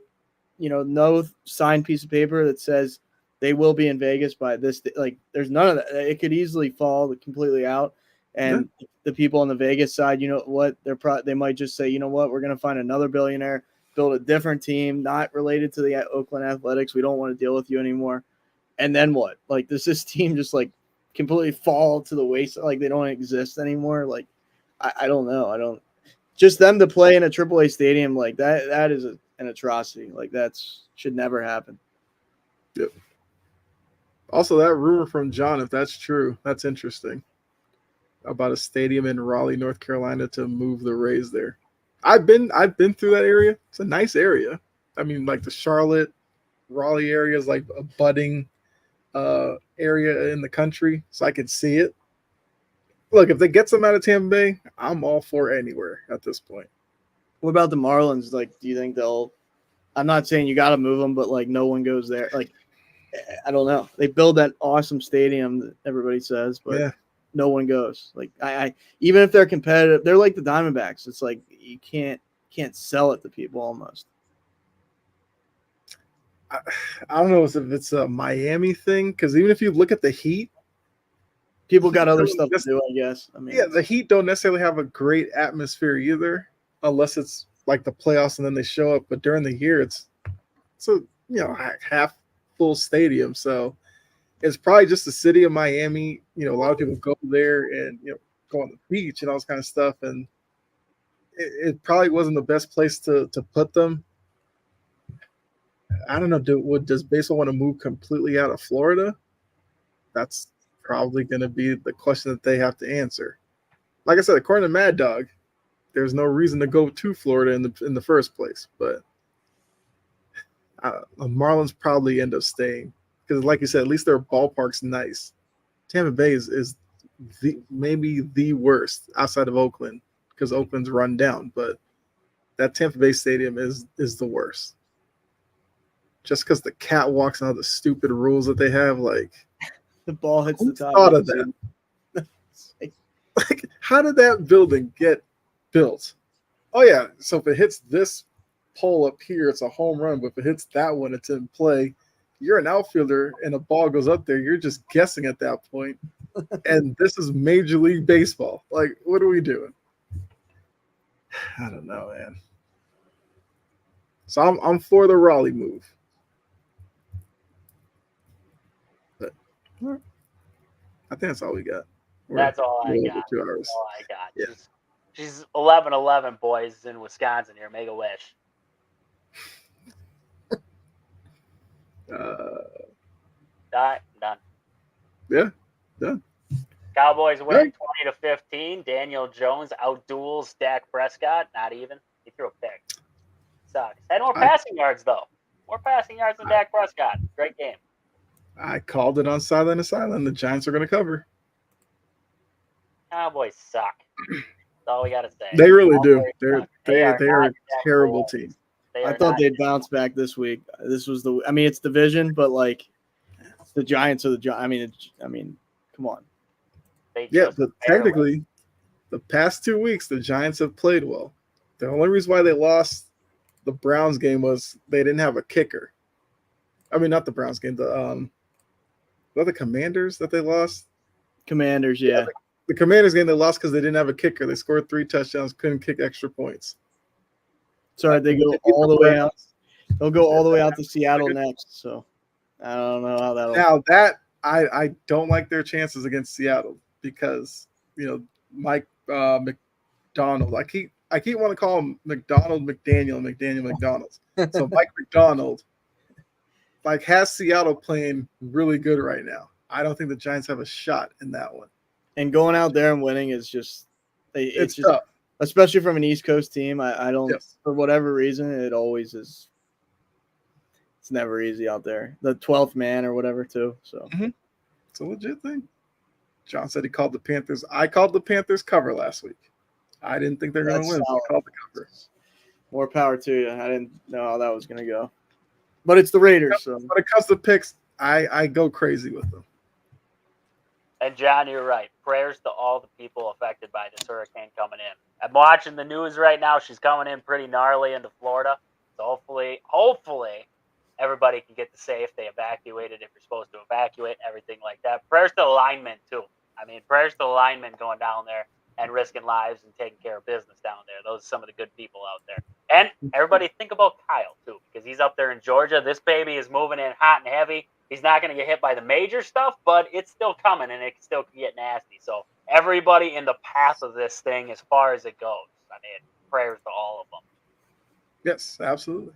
no signed piece of paper that says they will be in Vegas by this. Like, there's none of that. It could easily fall completely out. And the people on the Vegas side, you know what? They might just say, you know what? We're going to find another billionaire, build a different team, not related to the Oakland Athletics. We don't want to deal with you anymore. And then what? Like, does this team just like completely fall to the waist? Like, they don't exist anymore? Like, I don't know. Just them to play in a AAA stadium like that is an atrocity. Like, should never happen. Yep. Also, that rumor from John, if that's true, that's interesting. About a stadium in Raleigh, North Carolina, to move the Rays there. I've been through that area. It's a nice area. I mean, like the Charlotte, Raleigh area is like a budding area in the country, so I could see it. Look, if they get some out of Tampa Bay, I'm all for anywhere at this point. What about the Marlins? Like, do you think they'll? I'm not saying you got to move them, but like no one goes there. Like, I don't know. They build that awesome stadium that everybody says, but no one goes. Like I even if they're competitive, they're like the Diamondbacks. It's like you can't sell it to people almost. I don't know if it's a Miami thing because even if you look at the Heat, people got other stuff to do. I guess. I mean, the Heat don't necessarily have a great atmosphere either, unless it's like the playoffs and then they show up. But during the year, it's a half full stadium, so it's probably just the city of Miami. A lot of people go there and go on the beach and all this kind of stuff, and it probably wasn't the best place to put them. I don't know. Does baseball want to move completely out of Florida? That's probably going to be the question that they have to answer. Like I said, according to Mad Dog, there's no reason to go to Florida in the first place, but the Marlins probably end up staying because, like you said, at least their ballpark's nice. Tampa Bay is maybe the worst outside of Oakland because Oakland's run down, but that Tampa Bay stadium is the worst. Just because the catwalks and all the stupid rules that they have, like the ball hits the top. Thought of that? Like, how did that building get built? Oh yeah, so if it hits this pole up here, it's a home run. But if it hits that one, it's in play. you're an outfielder and a ball goes up there, you're just guessing at that point. And this is Major League Baseball. Like, what are we doing? I don't know, man. So I'm for the Raleigh move. But I think that's all we got. That's all I got. 2 hours. That's all I got. Yeah. She's 11-11, boys, in Wisconsin here. Make a wish. Done. Yeah, done. Cowboys win 20-15. Daniel Jones outduels Dak Prescott. Not even. He threw a pick. Sucks. Had more passing yards, though. More passing yards than Dak Prescott. Great game. I called it on Sideline to Sideline. The Giants are going to cover. Cowboys suck. That's all we got to say. They really do. They are are a not terrible Jack team. I thought they'd bounce back this week. This was it's division, but like the Giants are the Giants. I mean, come on. Yeah, but technically, the past 2 weeks, the Giants have played well. The only reason why they lost the Browns game was they didn't have a kicker. I mean, not the Browns game. The Commanders that they lost. Commanders, yeah. The Commanders game they lost because they didn't have a kicker. They scored 3 touchdowns, couldn't kick extra points. Sorry, they go all the way out. They'll go all the way out to Seattle next. So I don't know how that'll. Now that I don't like their chances against Seattle because Mike McDonald. I keep wanting to call him McDaniel McDonald. So Mike McDonald has Seattle playing really good right now. I don't think the Giants have a shot in that one. And going out there and winning is just it's just tough. Especially from an East Coast team. I don't for whatever reason it always is. It's never easy out there. The 12th man or whatever too. So it's a legit thing. John said he called the Panthers. I called the Panthers cover last week. I didn't think they're going to win. I called the cover. More power to you. I didn't know how that was going to go. But it's the Raiders. So. When it comes to picks, I go crazy with them. And John, you're right. Prayers to all the people affected by this hurricane coming in. I'm watching the news right now. She's coming in pretty gnarly into Florida. So hopefully, everybody can get to safe. They evacuated if you're supposed to evacuate, everything like that. Prayers to the linemen, too. I mean, prayers to the linemen going down there and risking lives and taking care of business down there. Those are some of the good people out there. And everybody think about Kyle, too, because he's up there in Georgia. This baby is moving in hot and heavy. He's not going to get hit by the major stuff, but it's still coming, and it can still get nasty. So everybody in the path of this thing as far as it goes. I mean, prayers to all of them. Yes, absolutely.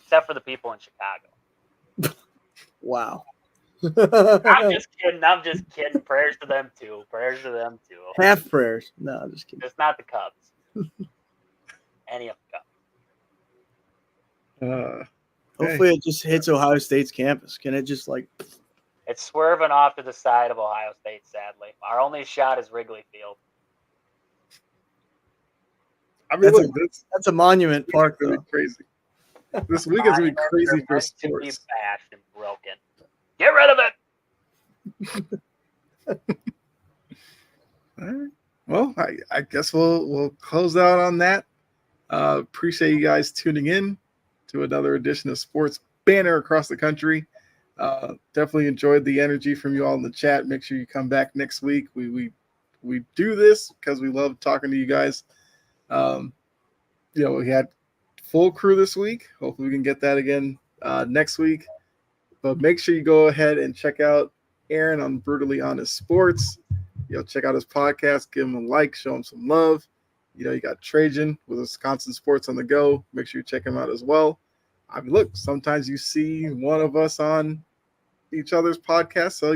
Except for the people in Chicago. Wow. I'm just kidding. Prayers to them, too. Half prayers. No, I'm just kidding. Just not the Cubs. Any of the Cubs. Hopefully it just hits Ohio State's campus. Can it just It's swerving off to the side of Ohio State, sadly. Our only shot is Wrigley Field. I mean, that's a monument park, though. Crazy. This weekend's going to be crazy for sports. To be bashed and broken. Get rid of it! All right. Well, I guess we'll close out on that. Appreciate you guys tuning in to another edition of Sports Banter across the country. Definitely enjoyed the energy from you all in the chat. Make sure you come back next week. We do this because we love talking to you guys. We had full crew this week. Hopefully we can get that again next week. But make sure you go ahead and check out Aaron on Brutally Honest Sports. Check out his podcast. Give him a like. Show him some love. You got Trajan with Wisconsin Sports on the Go. Make sure you check him out as well. I mean, look, sometimes you see one of us on each other's podcast. So,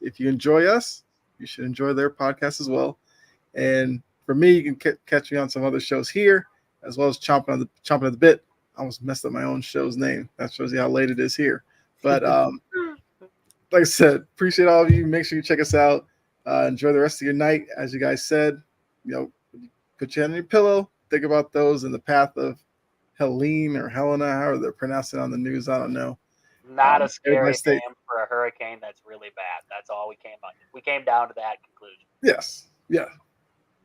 if you enjoy us, you should enjoy their podcast as well. And for me, you can catch me on some other shows here, as well as Chomping at the Bit. I almost messed up my own show's name. That shows you how late it is here. But like I said, appreciate all of you. Make sure you check us out. Enjoy the rest of your night. As you guys said, put your head on your pillow. Think about those in the path of Helene or Helena, however they're pronouncing on the news. I don't know. Not a scary name for a hurricane that's really bad. That's all we came down to that conclusion. Yes. Yeah.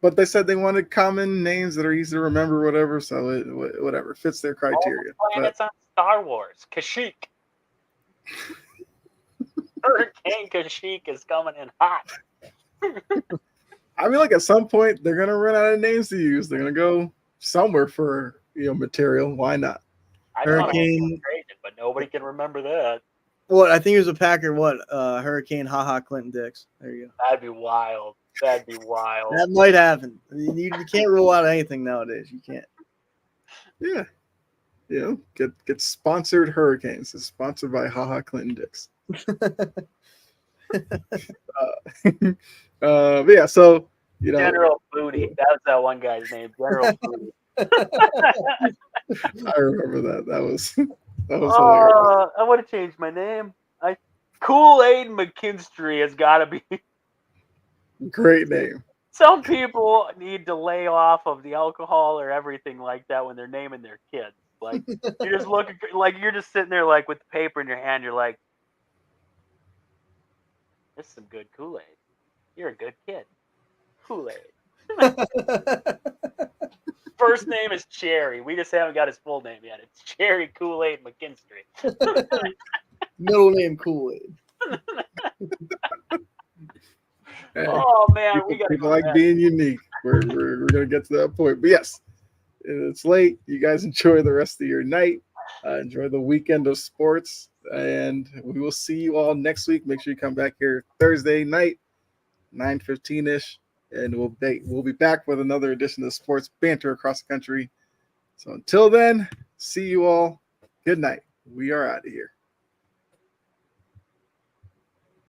But they said they wanted common names that are easy to remember, whatever. So whatever fits their criteria. All the planets on Star Wars. Kashyyyk. Hurricane Kashyyyk is coming in hot. I mean, like at some point they're gonna run out of names to use. They're gonna go somewhere for material. Why not? I Hurricane. but nobody can remember that. What I think it was a Packer. What Hurricane? Haha, Clinton Dix. There you go. That'd be wild. That'd be wild. That might happen. I mean, you can't rule out anything nowadays. You can't. Yeah, get sponsored Hurricanes. It's sponsored by Haha Clinton Dix. But yeah, so General Booty. That was that one guy's name, General Booty. I remember that. That was hilarious. I want to change my name. Kool-Aid McKinstry has got to be. Great name. Some people need to lay off of the alcohol or everything like that when they're naming their kids. Like you're just looking, like you're just sitting there, like with the paper in your hand. You're like, "This is some good Kool-Aid. You're a good kid." Kool-Aid. First name is Cherry. We just haven't got his full name yet. It's Cherry Kool-Aid McKinstry. Middle name Kool-Aid. Hey, Oh man, we got people like being unique. We're gonna get to that point. But yes, it's late. You guys enjoy the rest of your night. Enjoy the weekend of sports, and we will see you all next week. Make sure you come back here Thursday night, 9:15ish, and we'll be back with another edition of Sports Banter across the country. So until then, see you all. Good night. We are out of here.